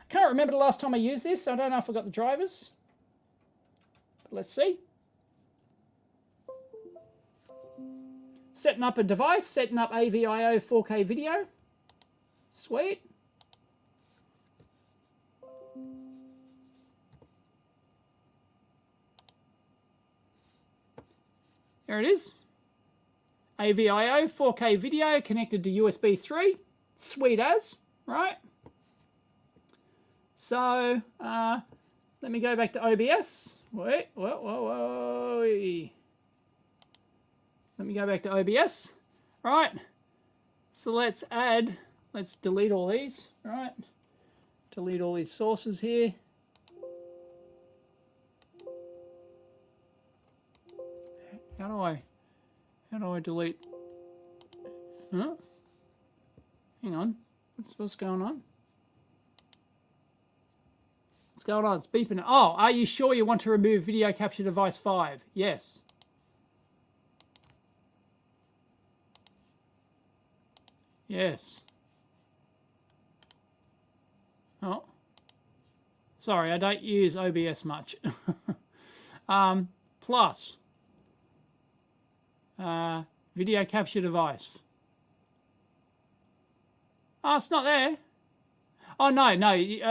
Can't remember the last time I used this. So I don't know if I got the drivers. But let's see. Setting up a device, setting up AVIO 4K video. Sweet. There it is. AVIO 4K video connected to USB 3. Sweet as, right? So, let me go back to OBS. Wait, whoa. Let me go back to OBS. Right. So let's delete all these, right? Delete all these sources here. How do I delete? Huh? Hang on. What's going on? What's going on? It's beeping. Oh, are you sure you want to remove video capture device 5? Yes. Yes. Oh. Sorry, I don't use OBS much. Plus. Video capture device. Oh, it's not there. Oh, no.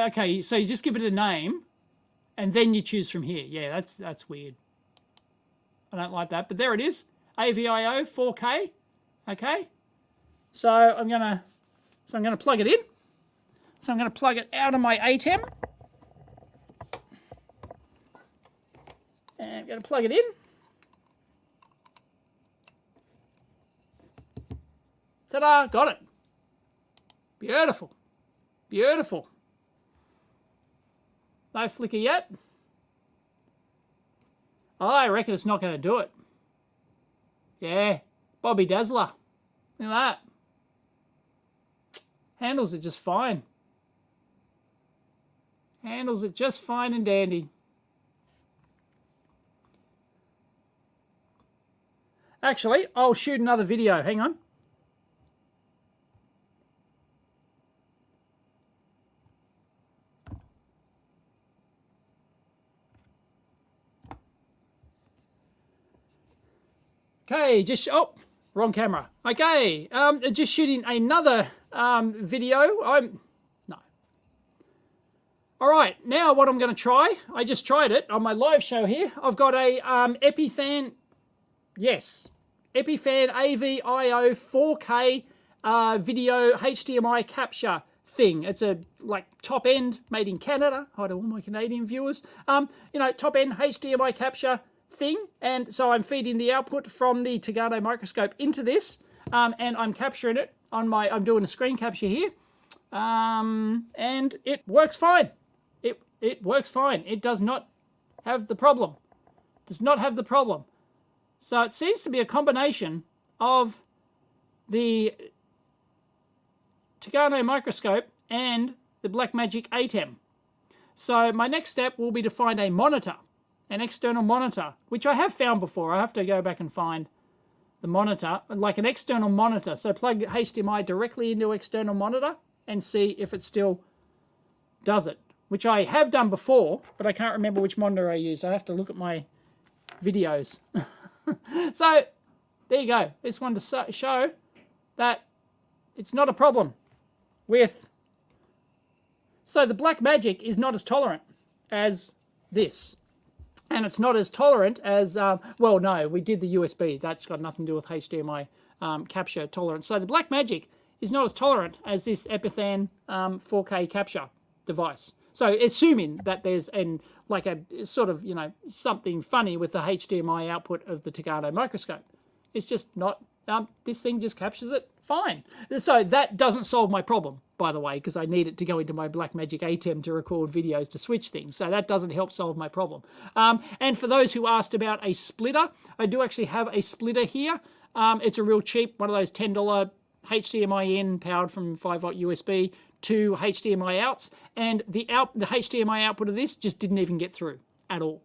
Okay, so you just give it a name, and then you choose from here. Yeah, that's weird. I don't like that, but there it is. AVIO 4K. Okay. So I'm gonna plug it in. So I'm gonna plug it out of my ATEM. And I'm gonna plug it in. Ta-da! Got it. Beautiful. Beautiful. No flicker yet. Oh, I reckon it's not going to do it. Yeah. Bobby Dazzler. Look at that. Handles it just fine. Handles it just fine and dandy. Actually, I'll shoot another video. Hang on. Okay, wrong camera. Okay, just shooting another video. No. All right, now what I'm going to try, I just tried it on my live show here. I've got a Epiphan, yes, Epiphan AVIO 4K video HDMI capture thing. It's a top end made in Canada. Hi to all my Canadian viewers. Top end HDMI capture thing, and so I'm feeding the output from the Tagano microscope into this, and I'm capturing it on I'm doing a screen capture here, and it works fine. It works fine. It does not have the problem. Does not have the problem. So it seems to be a combination of the Tagano microscope and the Blackmagic ATEM. So my next step will be to find a monitor. An external monitor, which I have found before. I have to go back and find the monitor, like an external monitor. So plug HDMI directly into external monitor and see if it still does it, which I have done before, but I can't remember which monitor I use. I have to look at my videos. So there you go. This one to show that it's not a problem with... So the Blackmagic is not as tolerant as this. And it's not as tolerant as, well, no, we did the USB. That's got nothing to do with HDMI capture tolerance. So the Blackmagic is not as tolerant as this Epiphan 4K capture device. So assuming that there's a sort of, something funny with the HDMI output of the Tagano microscope. It's just not, this thing just captures it fine. So that doesn't solve my problem, by the way, because I need it to go into my Blackmagic ATEM to record videos to switch things. So that doesn't help solve my problem. And for those who asked about a splitter, I do actually have a splitter here. It's a real cheap, one of those $10 HDMI in powered from 5-volt USB to HDMI outs. And the HDMI output of this just didn't even get through at all.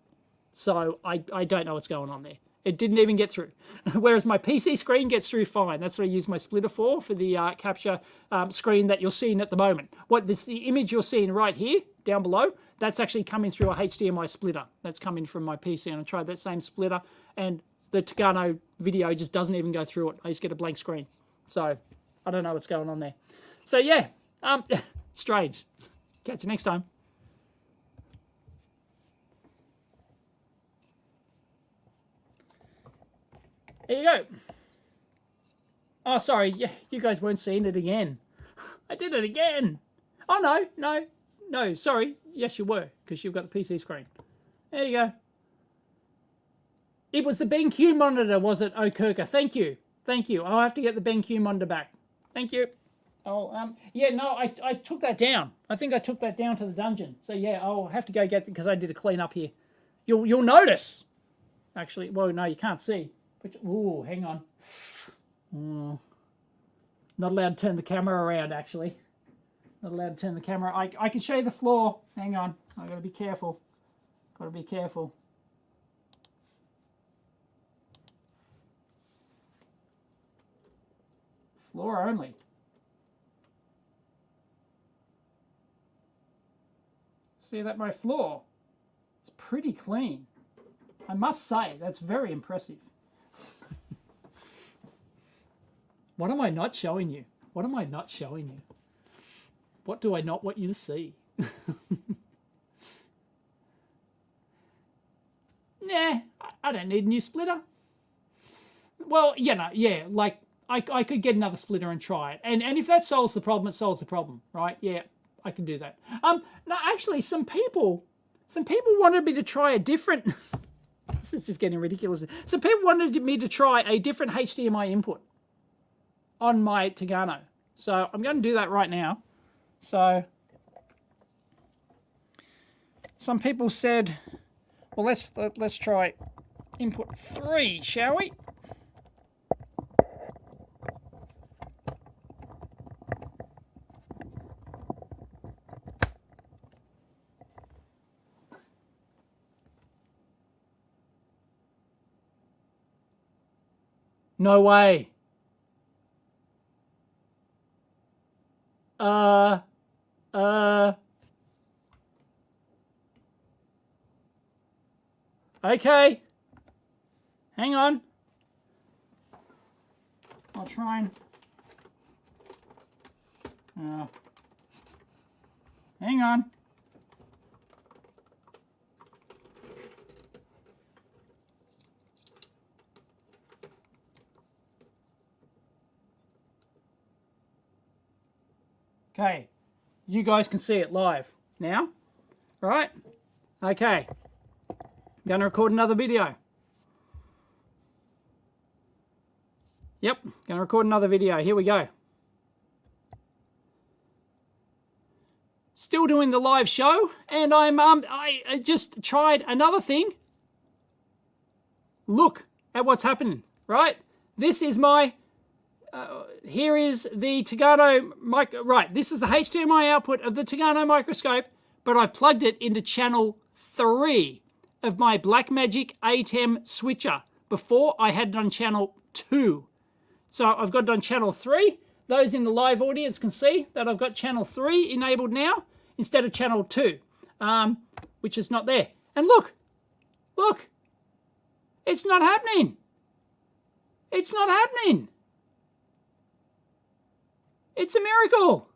So I don't know what's going on there. It didn't even get through. Whereas my PC screen gets through fine. That's what I use my splitter for the capture screen that you're seeing at the moment. The image you're seeing right here, down below, that's actually coming through a HDMI splitter. That's coming from my PC, and I tried that same splitter, and the Tagano video just doesn't even go through it. I just get a blank screen. So I don't know what's going on there. So yeah, strange. Catch you next time. There you go. Oh, sorry, you guys weren't seeing it again. I did it again. Oh, no, sorry. Yes, you were, because you've got the PC screen. There you go. It was the BenQ monitor, was it, Okirka? Thank you. Thank you. I'll have to get the BenQ monitor back. Thank you. Oh, yeah, no, I took that down. I think I took that down to the dungeon. So, yeah, I'll have to go get it because I did a clean up here. You'll notice. Actually, well, no, you can't see. Ooh, hang on. Not allowed to turn the camera around, actually. Not allowed to turn the camera. I can show you the floor. Hang on. I gotta be careful. Gotta be careful. Floor only. See that my floor? It's pretty clean. I must say, that's very impressive. What am I not showing you? What am I not showing you? What do I not want you to see? Nah, I don't need a new splitter. Well, yeah, like I could get another splitter and try it. And if that solves the problem, it solves the problem, right? Yeah, I can do that. No, actually, some people wanted me to try a different... This is just getting ridiculous. Some people wanted me to try a different HDMI input on my Tegano. So I'm going to do that right now. So some people said, well, let's try input 3, shall we? No way. Okay. Hang on. I'll try and... hang on. Okay, you guys can see it live now, right? Okay, I'm going to record another video. Yep, going to record another video. Here we go. Still doing the live show, and I just tried another thing. Look at what's happening, right? This is my... here is the Tegano right, this is the HDMI output of the Tegano microscope, but I've plugged it into channel 3 of my Blackmagic ATEM switcher. Before, I had it on channel 2. So I've got it on channel 3. Those in the live audience can see that I've got channel 3 enabled now instead of channel 2, which is not there. And look, it's not happening. It's not happening. It's a miracle.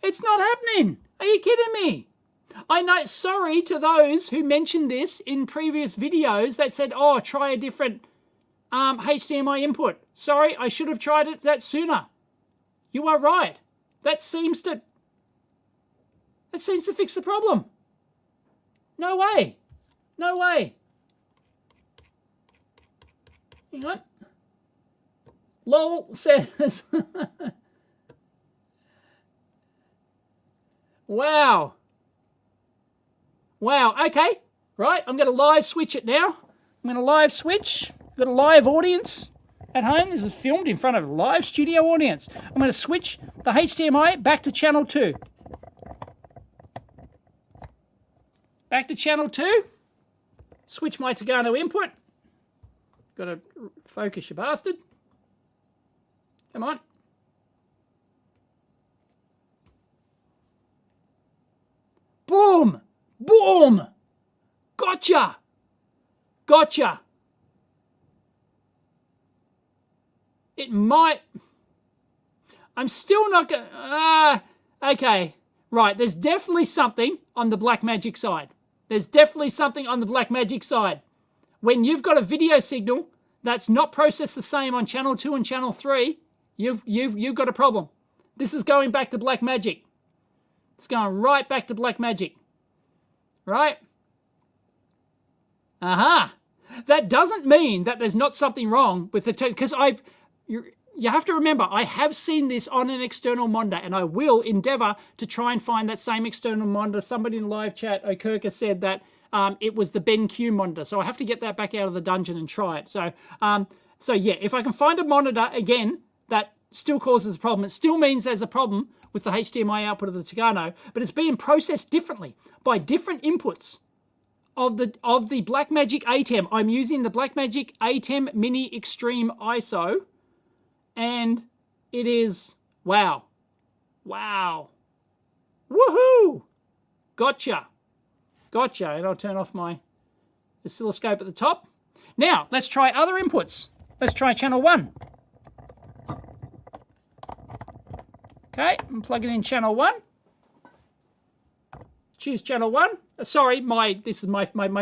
It's not happening. Are you kidding me? I know, sorry to those who mentioned this in previous videos that said, oh, try a different HDMI input. Sorry, I should have tried it that sooner. You are right. That seems to fix the problem. No way. No way. Hang on. Lol says... Wow. Wow. Okay. Right. I'm going to live switch it now. I'm going to live switch. I've got a live audience at home. This is filmed in front of a live studio audience. I'm going to switch the HDMI back to channel 2. Back to channel 2. Switch my Tegano input. Got to focus, you bastard. Come on. Boom! Boom! Gotcha! Gotcha! It might... I'm still not going to... okay. Right, there's definitely something on the Blackmagic side. There's definitely something on the Blackmagic side. When you've got a video signal that's not processed the same on channel 2 and channel 3, you've got a problem. This is going back to black magic. It's going right back to black magic. Right? Aha. That doesn't mean that there's not something wrong with the because you have to remember, I have seen this on an external monitor, and I will endeavor to try and find that same external monitor. Somebody in live chat, Okurka, said that it was the BenQ monitor, so I have to get that back out of the dungeon and try it. So, yeah, if I can find a monitor, again, that still causes a problem. It still means there's a problem with the HDMI output of the Tagano, but it's being processed differently by different inputs of the Blackmagic ATEM. I'm using the Blackmagic ATEM Mini Extreme ISO, and it is, wow. Wow. Woohoo! Gotcha. Gotcha. And I'll turn off my oscilloscope at the top. Now, let's try other inputs. Let's try channel 1. Okay, I'm plugging in channel 1. Choose channel 1. Sorry, my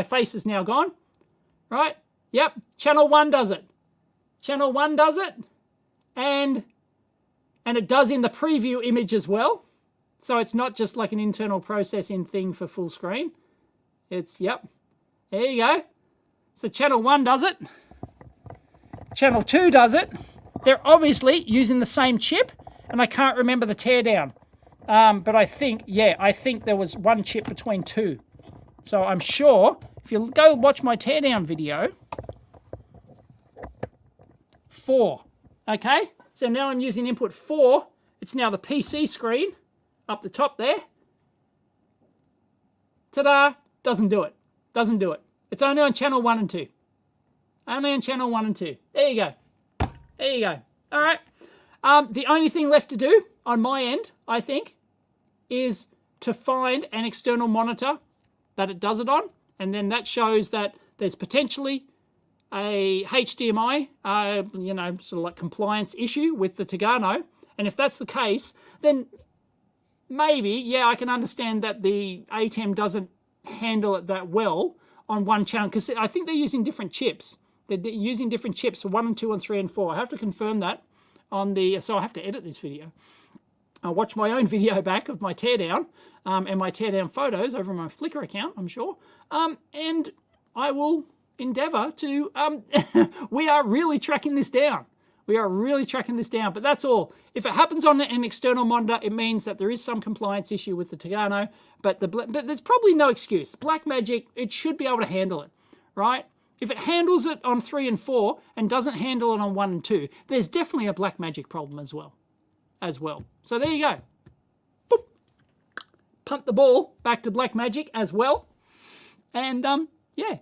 face is now gone. Right? Yep, channel 1 does it. Channel 1 does it. And it does in the preview image as well. So it's not just like an internal processing thing for full screen. It's, yep. There you go. So channel 1 does it. Channel 2 does it. They're obviously using the same chip, and I can't remember the teardown. But I think, yeah, I think there was one chip between 2. So I'm sure, if you go watch my teardown video, 4. Okay, so now I'm using input 4. It's now the PC screen up the top there. Ta-da! Doesn't do it. Doesn't do it. It's only on channel 1 and 2. Only on channel 1 and 2. There you go. There you go. All right. The only thing left to do on my end, I think, is to find an external monitor that it does it on, and then that shows that there's potentially a HDMI, sort of like compliance issue with the Tagano. And if that's the case, then maybe, yeah, I can understand that the ATEM doesn't handle it that well on one channel, because I think they're using different chips. They're using different chips for 1 and 2 and 3 and 4. I have to confirm that on the, so I have to edit this video. I'll watch my own video back of my teardown and my teardown photos over my Flickr account, I'm sure. And I will endeavor to, we are really tracking this down. We are really tracking this down, but that's all. If it happens on an external monitor, it means that there is some compliance issue with the Tagano, but there's probably no excuse. Blackmagic, it should be able to handle it, right? If it handles it on 3 and 4 and doesn't handle it on 1 and 2, there's definitely a Blackmagic problem as well. So there you go. Boop. Punt the ball back to Blackmagic as well. And yeah,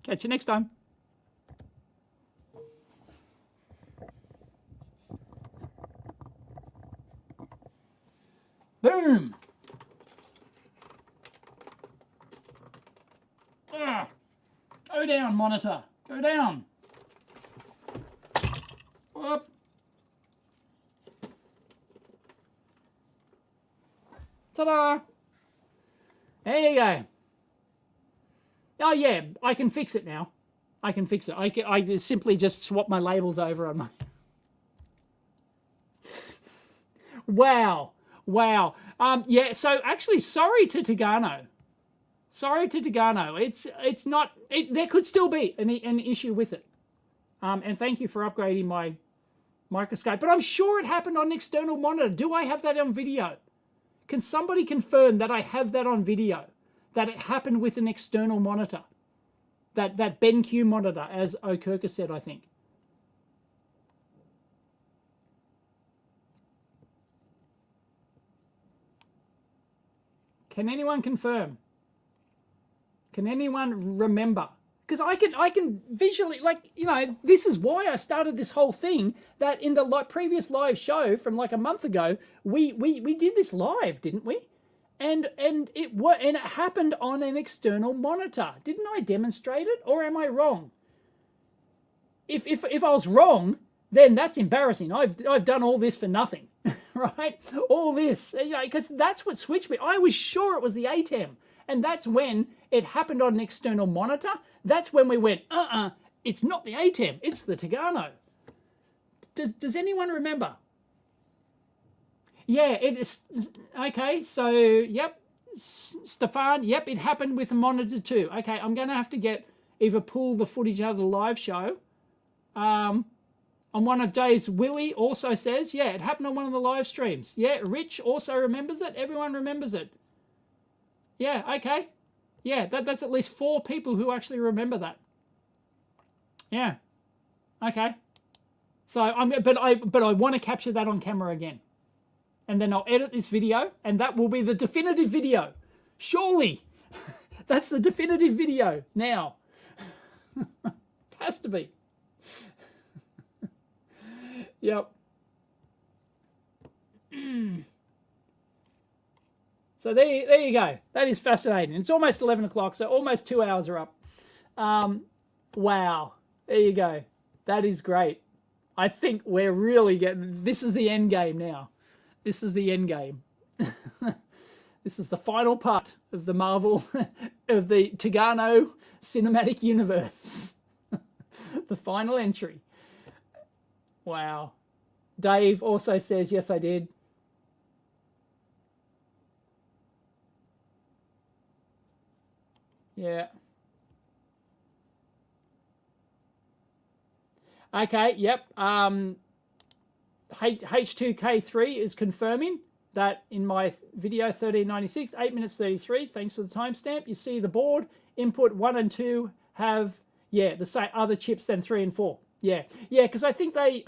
catch you next time. Boom. Go down, monitor. Go down. Whoop. Ta-da! There you go. Oh yeah, I can fix it now. I can fix it. I simply just swap my labels over on my... Wow. Wow. Yeah, so actually, sorry to Tagano. Sorry to Tagano. It's not... there could still be an issue with it. And thank you for upgrading my microscope. But I'm sure it happened on an external monitor. Do I have that on video? Can somebody confirm that I have that on video? That it happened with an external monitor? That BenQ monitor, as Okurka said, I think. Can anyone confirm? Can anyone remember? Because I can visually, like, you know, this is why I started this whole thing, that in the previous live show from like a month ago, we did this live, didn't we? And it happened on an external monitor. Didn't I demonstrate it, or am I wrong? If I was wrong, then that's embarrassing. I've done all this for nothing, right? All this, you know, because that's what switched me. I was sure it was the ATEM. And that's when it happened on an external monitor. That's when we went, it's not the ATEM, it's the Tagano. Does anyone remember? Yeah, it is. Okay, so, yep. Stefan, yep, it happened with a monitor too. Okay, I'm going to have to either pull the footage out of the live show. On one of Dave's, Willie also says, yeah, it happened on one of the live streams. Yeah, Rich also remembers it. Everyone remembers it. Yeah, okay. Yeah, that's at least 4 people who actually remember that. Yeah. Okay. So but I want to capture that on camera again. And then I'll edit this video, and that will be the definitive video. Surely. That's the definitive video now. Has to be. Yep. So there you go. That is fascinating. It's almost 11 o'clock, so almost 2 hours are up. Wow. There you go. That is great. I think we're really getting... This is the end game now. This is the end game. This is the final part of the Marvel, of the Tagano cinematic universe. The final entry. Wow. Dave also says, yes, I did. Yeah. Okay, yep. H2K3 is confirming that in my video 1396, 8 minutes 33. Thanks for the timestamp. You see the board input 1 and 2 have, yeah, the same other chips than 3 and 4. Yeah, yeah, because I think I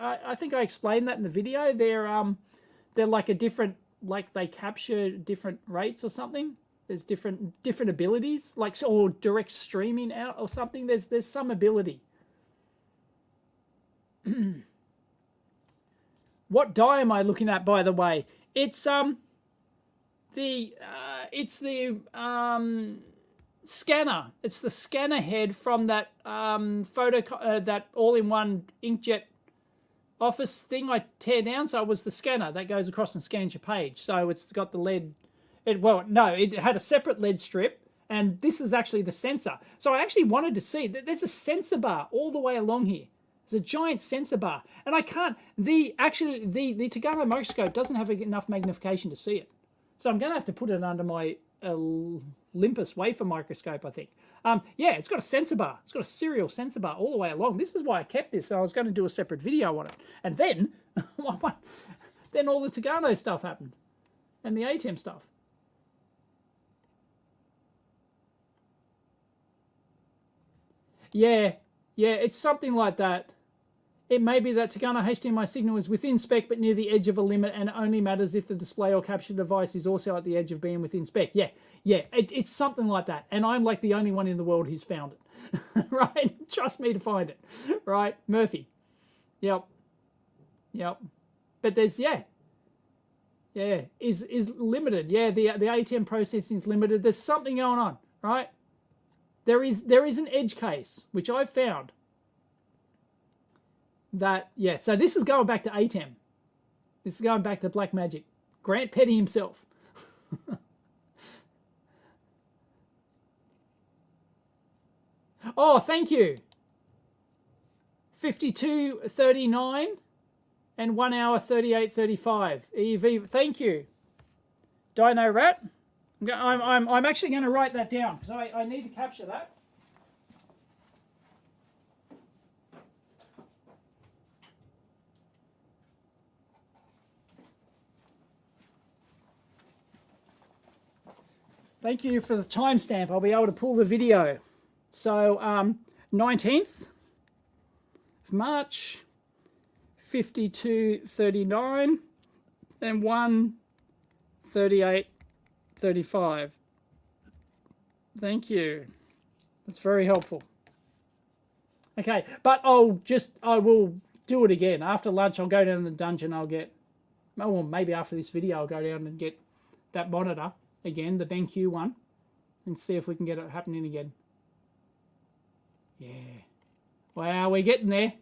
explained that in the video. They're like a different, like they capture different rates or something. There's different abilities, like, or direct streaming out or something. There's some ability. What die am I looking at, by the way? It's the scanner. It's the scanner head from that that all-in-one inkjet office thing I tear down. So it was the scanner that goes across and scans your page. So it's got the lead. It had a separate lead strip, and this is actually the sensor. So I actually wanted to see that there's a sensor bar all the way along here. There's a giant sensor bar, and I can't. The Tagano microscope doesn't have enough magnification to see it, so I'm going to have to put it under my Olympus wafer microscope, I think. Yeah, it's got a sensor bar. It's got a serial sensor bar all the way along. This is why I kept this. So I was going to do a separate video on it, and then, then all the Tagano stuff happened, and the ATEM stuff. Yeah, it's something like that. It may be that Tagano HDMI signal is within spec but near the edge of a limit, and it only matters if the display or capture device is also at the edge of being within spec. Yeah, it's something like that. And I'm like the only one in the world who's found it. Right? Trust me to find it. Right? Murphy. Yep. But there's, is limited. Yeah, the ATEM processing is limited. There's something going on, right? There is an edge case, which I've found. That, yeah, so this is going back to ATEM. This is going back to Black Magic. Grant Petty himself. Oh, thank you. 52:39 and 1 hour 38:35. EEV, thank you. Dino Rat. I'm actually going to write that down because I need to capture that. Thank you for the timestamp. I'll be able to pull the video. So 19th of March, 52:39 and 1:38:35. Thank you. That's very helpful. Okay, but I will do it again. After lunch, I'll go down to the dungeon. Well, maybe after this video, I'll go down and get that monitor again, the BenQ one, and see if we can get it happening again. Yeah. Wow, we're getting there.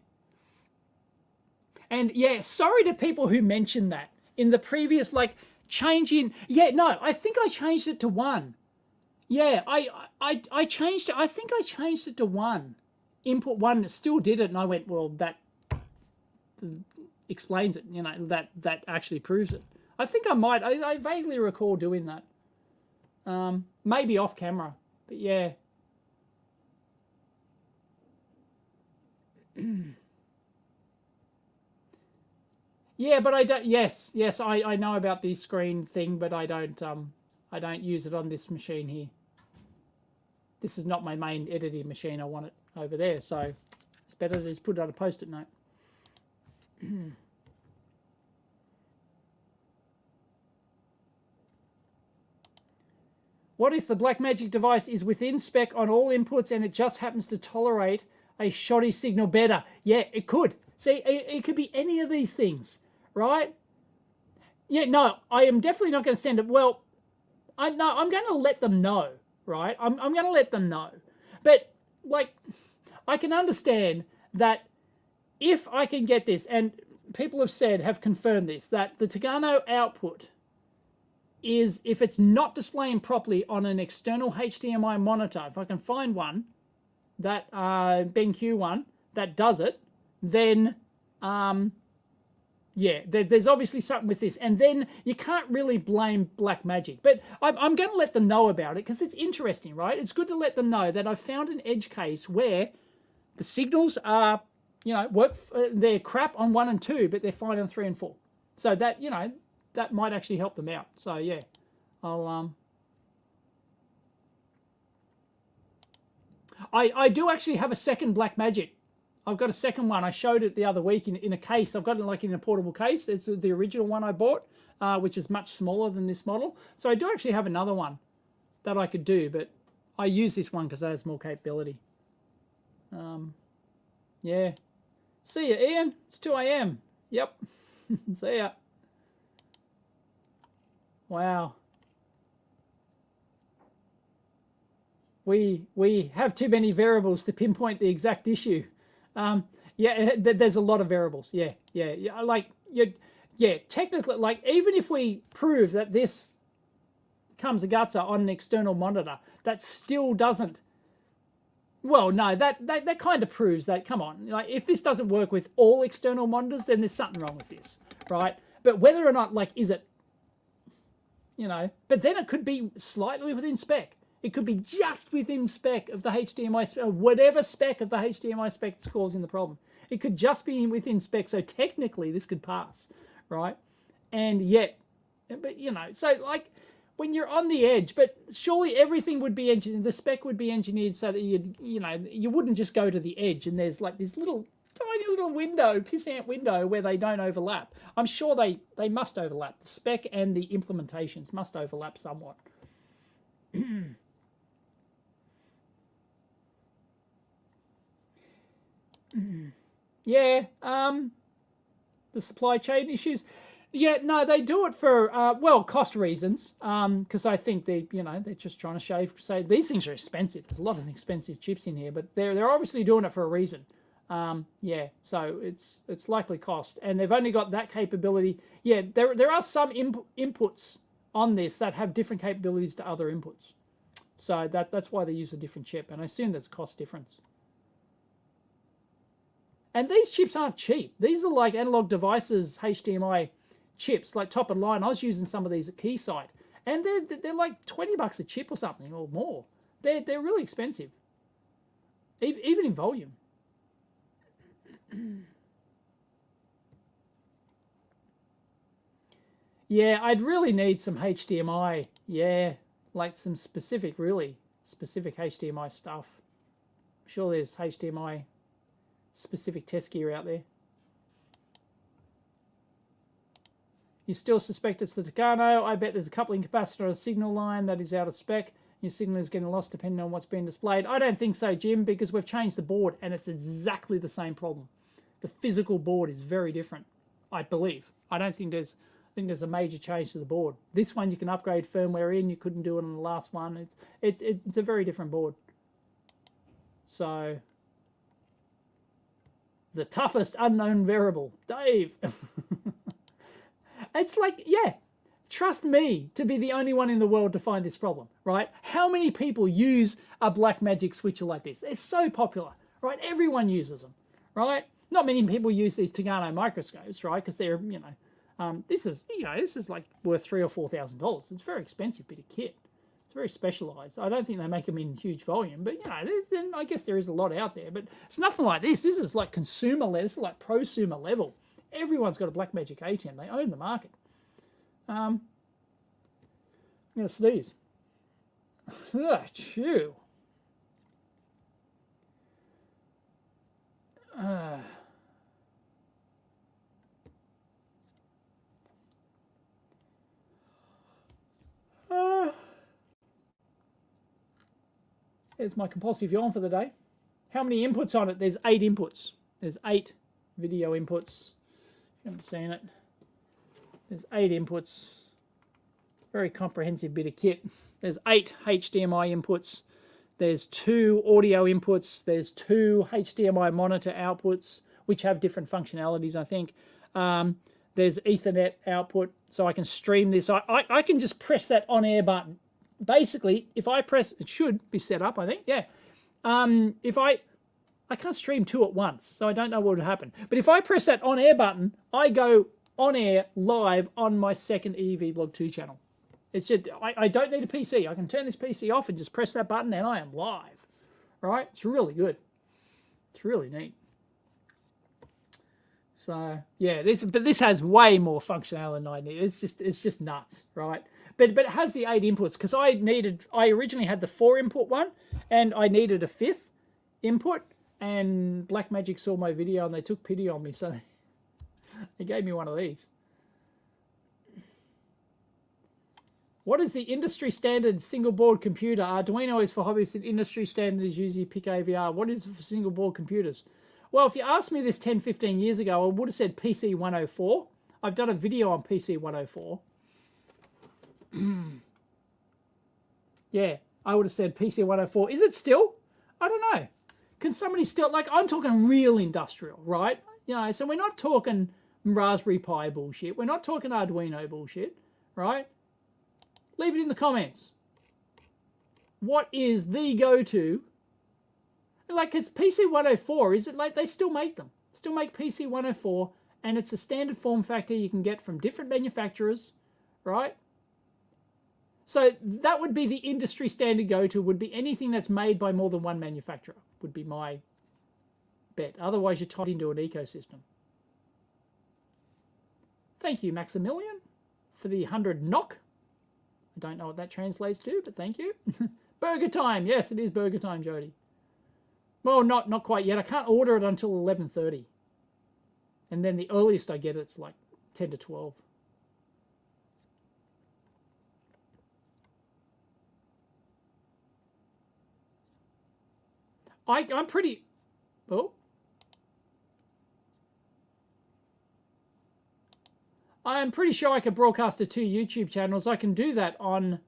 And yeah, sorry to people who mentioned that in the previous, like, changing. Yeah, no, I think I changed it to 1. Yeah, I changed it. I think I changed it to 1. input one still did it, and I went, well, that explains it, you know, that actually proves it. I think I might, I vaguely recall doing that. Maybe off camera, but yeah. Yeah, but I don't, yes, I know about the screen thing, but I don't use it on this machine here. This is not my main editing machine. I want it over there, so it's better to just put it on a post-it note. What if the Blackmagic device is within spec on all inputs and it just happens to tolerate a shoddy signal better? Yeah, it could. See, it could be any of these things, right? Yeah, no, I am definitely not going to send it. Well, I'm going to let them know, right? I'm going to let them know. But, like, I can understand that if I can get this, and people have confirmed this, that the Tagano output is, if it's not displaying properly on an external HDMI monitor, if I can find one, that BenQ one, that does it, then, yeah, there's obviously something with this. And then you can't really blame Blackmagic. But I'm going to let them know about it because it's interesting, right? It's good to let them know that I've found an edge case where the signals are, you know, they're crap on 1 and 2, but they're fine on 3 and 4. So that, you know, that might actually help them out. So yeah, I do actually have a second Blackmagic. I've got a second one. I showed it the other week in a case. I've got it like in a portable case. It's the original one I bought, which is much smaller than this model. So I do actually have another one that I could do, but I use this one because it has more capability. Yeah. See ya, Ian. It's 2 a.m. Yep. See ya. Wow. We have too many variables to pinpoint the exact issue. Yeah, there's a lot of variables. Yeah. Like, yeah, technically, like, even if we prove that this comes a gutser on an external monitor, that still doesn't. Well, no, that kind of proves that. Come on, like, if this doesn't work with all external monitors, then there's something wrong with this, right? But whether or not, like, is it, you know? But then it could be slightly within spec. It could be just within spec of the HDMI, whatever spec of the HDMI spec that's causing the problem. It could just be within spec, so technically this could pass, right? And yet, but you know, so like when you're on the edge, but surely everything would be engineered, the spec would be engineered so that you know, you wouldn't just go to the edge and there's like this little tiny little window, pissant window where they don't overlap. I'm sure they must overlap. The spec and the implementations must overlap somewhat. Yeah, the supply chain issues. Yeah, no, they do it for well, cost reasons. Because I think they're just trying to say these things are expensive. There's a lot of expensive chips in here, but they're obviously doing it for a reason. Yeah, so it's likely cost, and they've only got that capability. Yeah, there are some inputs on this that have different capabilities to other inputs. So that's why they use a different chip, and I assume there's a cost difference. And these chips aren't cheap. These are like Analog Devices HDMI chips, like top of the line. I was using some of these at Keysight, and they're like $20 a chip or something or more. They're really expensive, even in volume. Yeah, I'd really need some HDMI. Yeah, like some really specific HDMI stuff. I'm sure there's HDMI specific test gear out there. You still suspect it's the Tucano. I bet there's a coupling capacitor on a signal line that is out of spec. Your signal is getting lost depending on what's being displayed. I don't think so, Jim, because we've changed the board and it's exactly the same problem. The physical board is very different, I believe. I don't think there's a major change to the board. This one you can upgrade firmware in. You couldn't do it on the last one. It's a very different board. So the toughest unknown variable, Dave. It's like, yeah, trust me to be the only one in the world to find this problem, right? How many people use a Blackmagic switcher like this? They're so popular, right? Everyone uses them, right? Not many people use these Tagano microscopes, right? Because they're, this is like worth $3,000 or $4,000. It's a very expensive bit of kit. It's very specialized. I don't think they make them in huge volume, but then I guess there is a lot out there. But it's nothing like this. This is like consumer level. This is like prosumer level. Everyone's got a Blackmagic A10. They own the market. I'm going to sneeze. Chew. There's my compulsive yawn for the day. How many inputs on it? There's 8 inputs. There's 8 video inputs. You haven't seen it. There's 8 inputs. Very comprehensive bit of kit. There's 8 HDMI inputs. There's 2 audio inputs. There's 2 HDMI monitor outputs, which have different functionalities, I think. There's Ethernet output, so I can stream this. I can just press that on-air button. Basically, if I press, it should be set up, I think, yeah. If I can't stream 2 at once, so I don't know what would happen. But if I press that on-air button, I go on-air live on my second EEVblog 2 channel. It's just, I don't need a PC. I can turn this PC off and just press that button and I am live, right? It's really good. It's really neat. So, yeah, this has way more functionality than I need. It's just nuts, right? But it has the 8 inputs because I originally had the 4 input one and I needed a 5th input, and Blackmagic saw my video and they took pity on me, so they gave me one of these. What is the industry standard single board computer? Arduino is for hobbyists, and industry standard is usually PIC AVR. What is it for single board computers? Well, if you asked me this 10, 15 years ago, I would have said PC 104. I've done a video on PC 104. Yeah, I would have said PC 104. Is it still? I don't know. Can somebody still, like, I'm talking real industrial, right? So we're not talking Raspberry Pi bullshit. We're not talking Arduino bullshit, right? Leave it in the comments. What is the go-to? Like, because PC 104, is it like they still make them? Still make PC 104, and it's a standard form factor you can get from different manufacturers, right? So that would be the industry standard go-to, would be anything that's made by more than one manufacturer, would be my bet. Otherwise, you're tied into an ecosystem. Thank you, Maximilian, for the 100 knock. I don't know what that translates to, but thank you. Burger time. Yes, it is burger time, Jody. Well, not quite yet. I can't order it until 11:30. And then the earliest I get it's like 10 to 12. I'm pretty... Oh. I'm pretty sure I could broadcast to 2 YouTube channels. I can do that on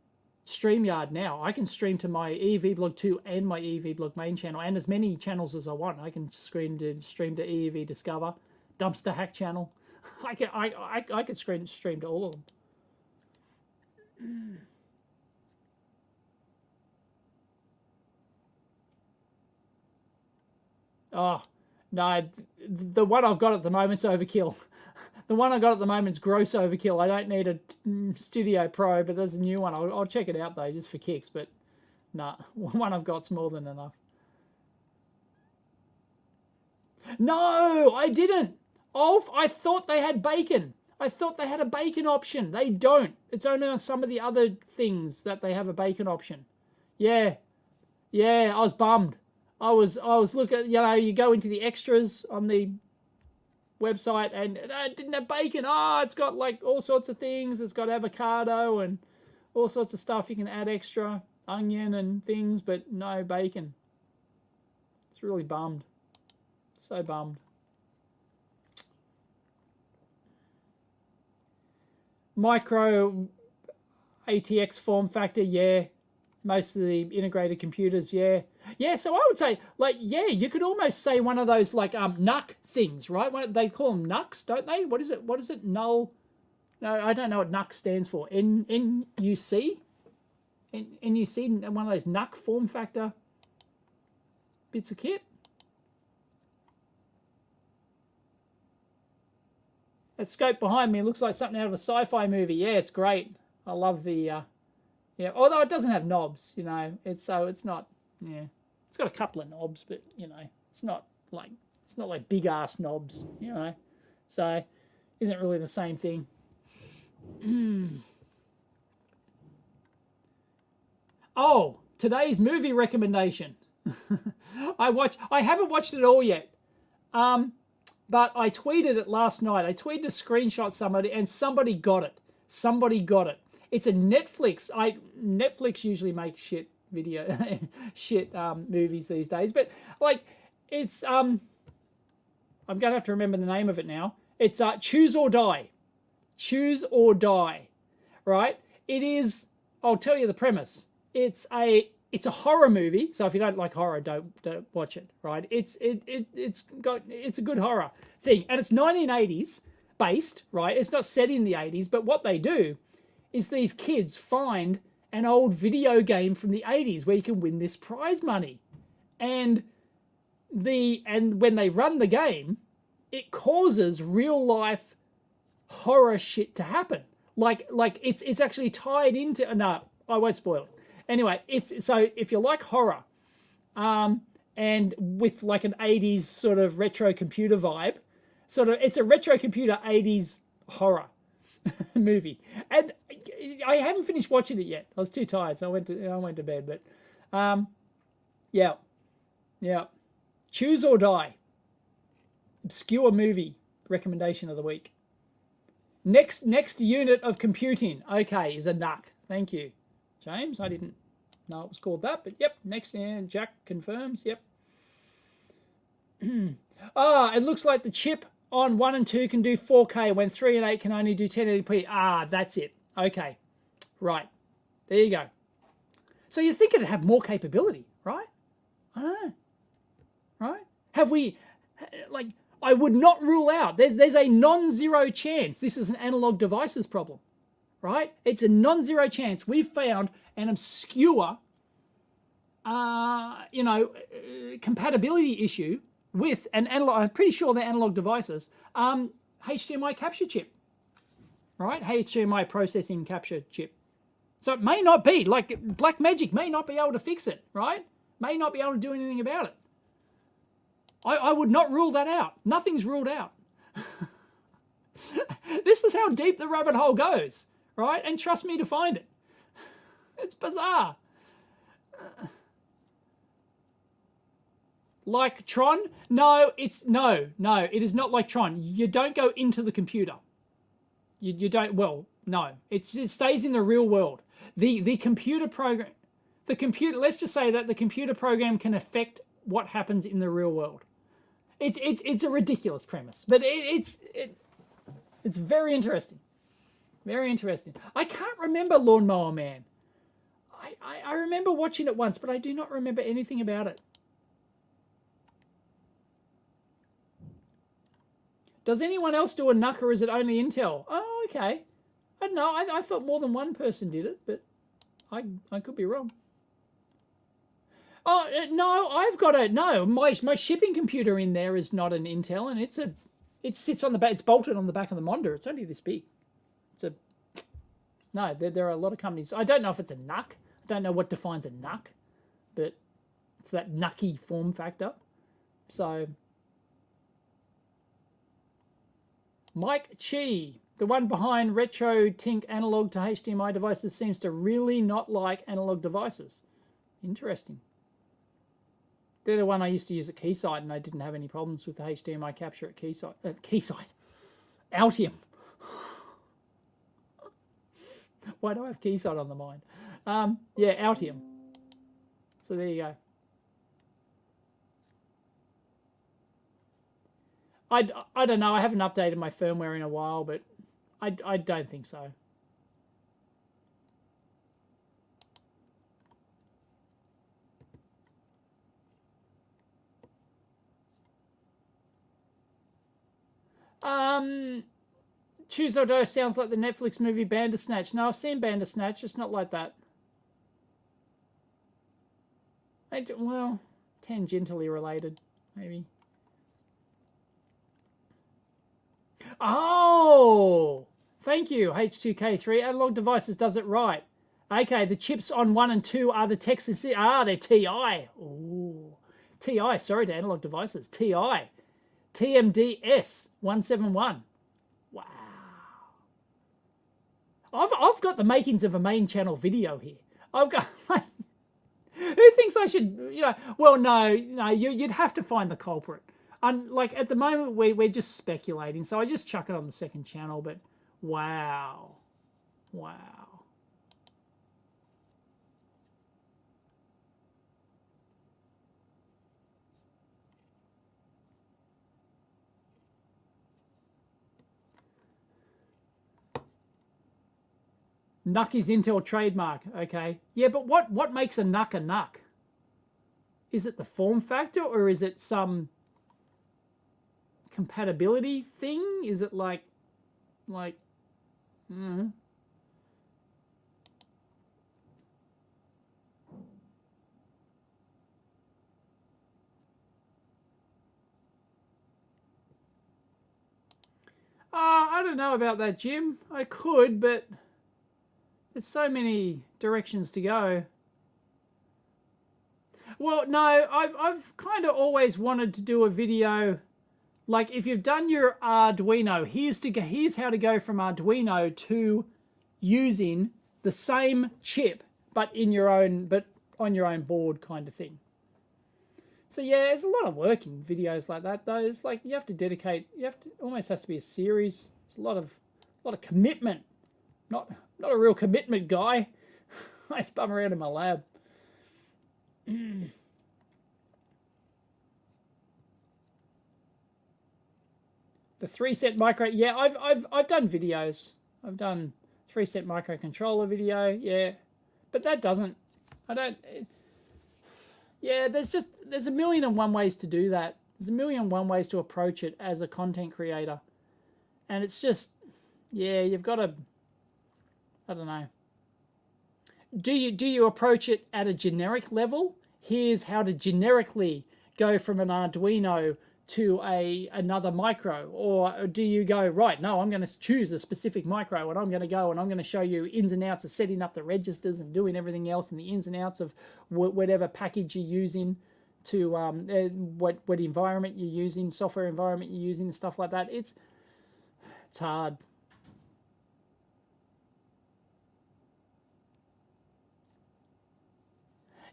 StreamYard now. I can stream to my EEVblog 2 and my EEVblog main channel, and as many channels as I want. I can stream to EEV Discover, Dumpster Hack channel. I could stream to all of them. Oh, no, the one I've got at the moment's overkill. The one I got at the moment's gross overkill. I don't need a Studio Pro, but there's a new one. I'll check it out, though, just for kicks. But, nah, one I've got's more than enough. No, I didn't. I thought they had bacon. I thought they had a bacon option. They don't. It's only on some of the other things that they have a bacon option. Yeah, I was bummed. I was looking, you go into the extras on the website and it didn't have bacon. It's got like all sorts of things. It's got avocado and all sorts of stuff. You can add extra onion and things, but no bacon. It's really bummed. So bummed. Micro ATX form factor, yeah. Most of the integrated computers, yeah. Yeah, so I would say, like, yeah, you could almost say one of those, like, NUC things, right? They call them NUCs, don't they? What is it? Null? No, I don't know what NUC stands for. NUC? NUC, one of those NUC form factor bits of kit? That scope behind me looks like something out of a sci-fi movie. Yeah, it's great. I love the, yeah, although it doesn't have knobs, you know, it's not, yeah. It's got a couple of knobs, but, you know, it's not like big-ass knobs, you know. So, isn't really the same thing. Oh, today's movie recommendation. I haven't watched it all yet. But I tweeted it last night. I tweeted a screenshot somebody, and somebody got it. Somebody got it. It's a Netflix. Netflix usually makes shit video, shit movies these days. But like, it's I'm gonna have to remember the name of it now. It's Choose or Die. Choose or Die. Right? It is. I'll tell you the premise. It's a horror movie, so if you don't like horror, don't watch it. Right? It's a good horror thing, and it's 1980s based. Right? It's not set in the 80s, but what they do is these kids find an old video game from the 80s where you can win this prize money, and when they run the game, it causes real life horror shit to happen. Like it's actually tied into. No, I won't spoil it. Anyway, so if you like horror, and with like an 80s sort of retro computer vibe, it's a retro computer 80s horror movie. And I haven't finished watching it yet. I was too tired, so I went to bed. But yeah. Choose or Die. Obscure movie recommendation of the week. Next unit of computing. Okay, is a NUC. Thank you, James. I didn't know it was called that, but yep. Next, Jack confirms. Yep. It looks like the chip on 1 and 2 can do 4K when 3 and 8 can only do 1080p. That's it. Okay. Right. There you go. So you'd think it'd have more capability, right? I don't know. Right? Have we, like, I would not rule out, there's a non-zero chance this is an analog devices problem, right? It's a non-zero chance we've found an obscure, compatibility issue with an analog, I'm pretty sure they're analog devices, HDMI capture chip, right? HDMI processing capture chip. So it may not be, like Black Magic may not be able to fix it, right? May not be able to do anything about it. I would not rule that out. Nothing's ruled out. This is how deep the rabbit hole goes, right? And trust me to find it. It's bizarre. Like Tron? No, it is not like Tron. You don't go into the computer. You don't, well, no. It stays in the real world. The computer program, let's just say that the computer program can affect what happens in the real world. It's a ridiculous premise, but it's very interesting. Very interesting. I can't remember Lawnmower Man. I remember watching it once, but I do not remember anything about it. Does anyone else do a NUC, or is it only Intel? Oh, okay. I don't know. I thought more than one person did it, but I could be wrong. Oh, no, I've got a, no, my shipping computer in there is not an Intel, and it sits on the back, it's bolted on the back of the monitor. It's only this big. No, there are a lot of companies. I don't know if it's a NUC. I don't know what defines a NUC, but it's that NUC-y form factor. So, Mike Chi, the one behind Retro Tink analog to HDMI devices, seems to really not like analog devices. Interesting. They're the one I used to use at Keysight, and I didn't have any problems with the HDMI capture at Keysight. Altium. Why do I have Keysight on the mind? Yeah, Altium. So there you go. I don't know. I haven't updated my firmware in a while, but I don't think so. Choose or Die sounds like the Netflix movie Bandersnatch. No, I've seen Bandersnatch. It's not like that. Well, tangentially related, maybe. Oh, thank you, H2K3. Analog Devices does it right. Okay, the chips on 1 and 2 are the Texas. Ah, they're TI. Ooh. TI, sorry to Analog Devices. TI. TMDS 171. Wow. I've got the makings of a main channel video here. I've got, like, who thinks I should, you know, well, no, you'd have to find the culprit. Like, at the moment, we're just speculating, so I just chuck it on the second channel, but wow. Wow. Nuck is Intel trademark, okay. Yeah, but what makes a nuck a nuck? Is it the form factor, or is it some compatibility thing? Is it like I don't know about that, Jim. I could, but there's so many directions to go. Well, no, I've kind of always wanted to do a video, like, if you've done your Arduino, here's how to go from Arduino to using the same chip but on your own board kind of thing. So yeah, there's a lot of work in videos like that though. It's like you have to almost has to be a series. It's a lot of commitment. Not a real commitment guy. I just bum around in my lab. The 3-set micro, yeah, I've done videos. I've done 3-set microcontroller video, yeah. But that doesn't, yeah, there's a million and one ways to do that. There's a million and one ways to approach it as a content creator. And it's just, yeah, you've got to, I don't know. Do you approach it at a generic level? Here's how to generically go from an Arduino to another micro, or do you go, right, no, I'm going to choose a specific micro and I'm going to go and I'm going to show you ins and outs of setting up the registers and doing everything else and the ins and outs of whatever package you're using to what environment you're using, software environment you're using and stuff like that. It's hard.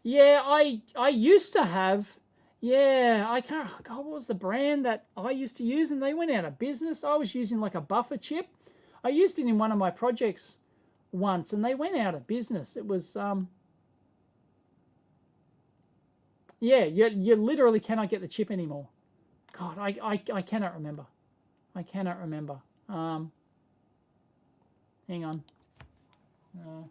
Yeah, I used to have, yeah, I can't, God, what was the brand that I used to use? And they went out of business. I was using like a buffer chip. I used it in one of my projects once and they went out of business. It was, yeah, you literally cannot get the chip anymore. God, I cannot remember. I cannot remember. Hang on. No.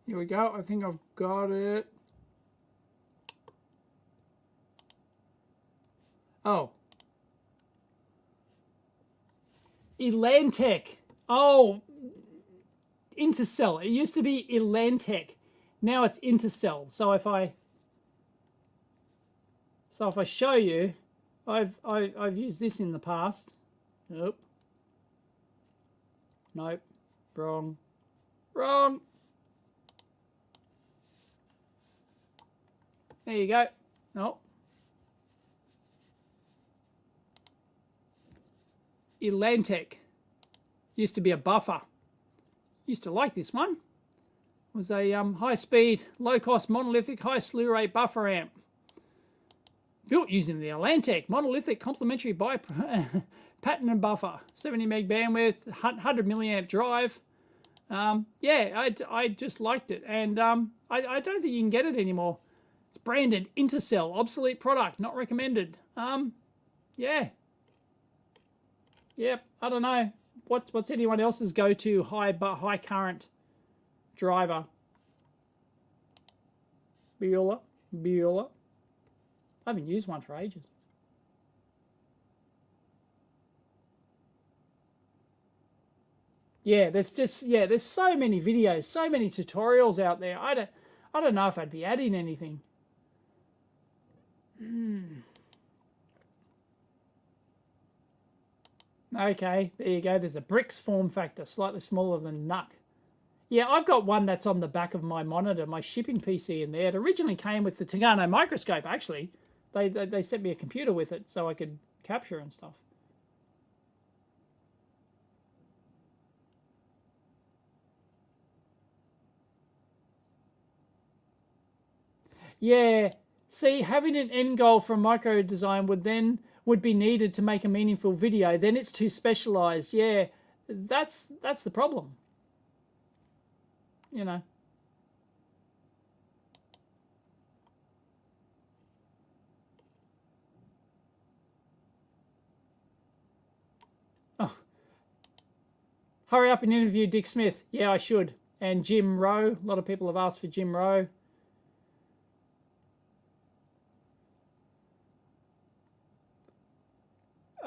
Here we go. I think I've got it. Oh. Elantec. Oh, Intercell. It used to be Elantec. Now it's Intercell. So if I show you, I've used this in the past. Nope. Nope. Wrong. Wrong. There you go. Oh. Elantec. Used to be a buffer. Used to like this one. It was a high-speed, low-cost, monolithic, high slew rate buffer amp. Built using the Elantec monolithic complementary package pattern and buffer, 70 meg bandwidth, 100 milliamp drive. Yeah, I just liked it, and I don't think you can get it anymore. It's branded Intercell, obsolete product, not recommended. Yeah. Yep, I don't know. What's anyone else's go-to high current driver? Bueller. I haven't used one for ages. Yeah, there's so many videos, so many tutorials out there. I don't know if I'd be adding anything. Okay, there you go. There's a bricks form factor, slightly smaller than NUC. Yeah, I've got one that's on the back of my monitor, my shipping PC in there. It originally came with the Tegano microscope, actually. They sent me a computer with it so I could capture and stuff. Yeah, see, having an end goal from micro design would be needed to make a meaningful video. Then it's too specialized. Yeah, that's the problem. You know. Oh. Hurry up and interview Dick Smith. Yeah, I should. And Jim Rowe. A lot of people have asked for Jim Rowe.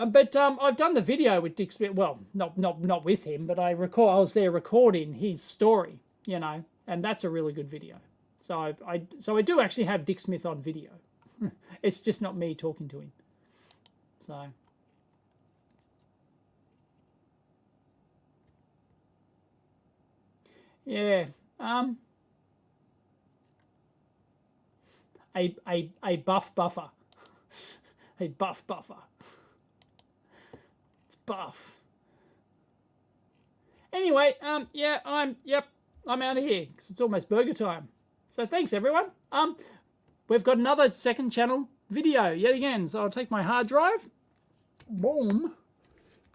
But I've done the video with Dick Smith. Well, not with him, but I was there recording his story, you know, and that's a really good video. So I do actually have Dick Smith on video. It's just not me talking to him. So yeah, a buff buffer, a buff buffer. Buff. Anyway, yeah, I'm out of here because it's almost burger time. So thanks everyone. We've got another second channel video yet again. So I'll take my hard drive, boom,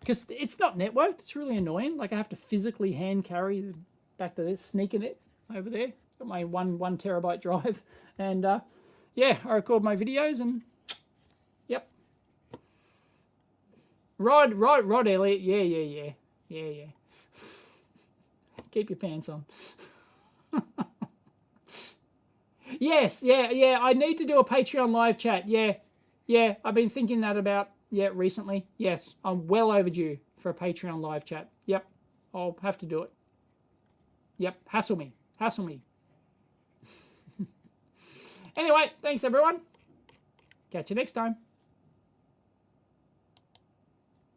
because it's not networked. It's really annoying. Like I have to physically hand carry back to this, sneaking it over there. Got my one terabyte drive, and yeah, I record my videos and yep. Rod Elliott, yeah. Keep your pants on. Yes, yeah. I need to do a Patreon live chat. Yeah. I've been thinking that about recently. Yes, I'm well overdue for a Patreon live chat. Yep, I'll have to do it. Yep, hassle me. Anyway, thanks everyone. Catch you next time.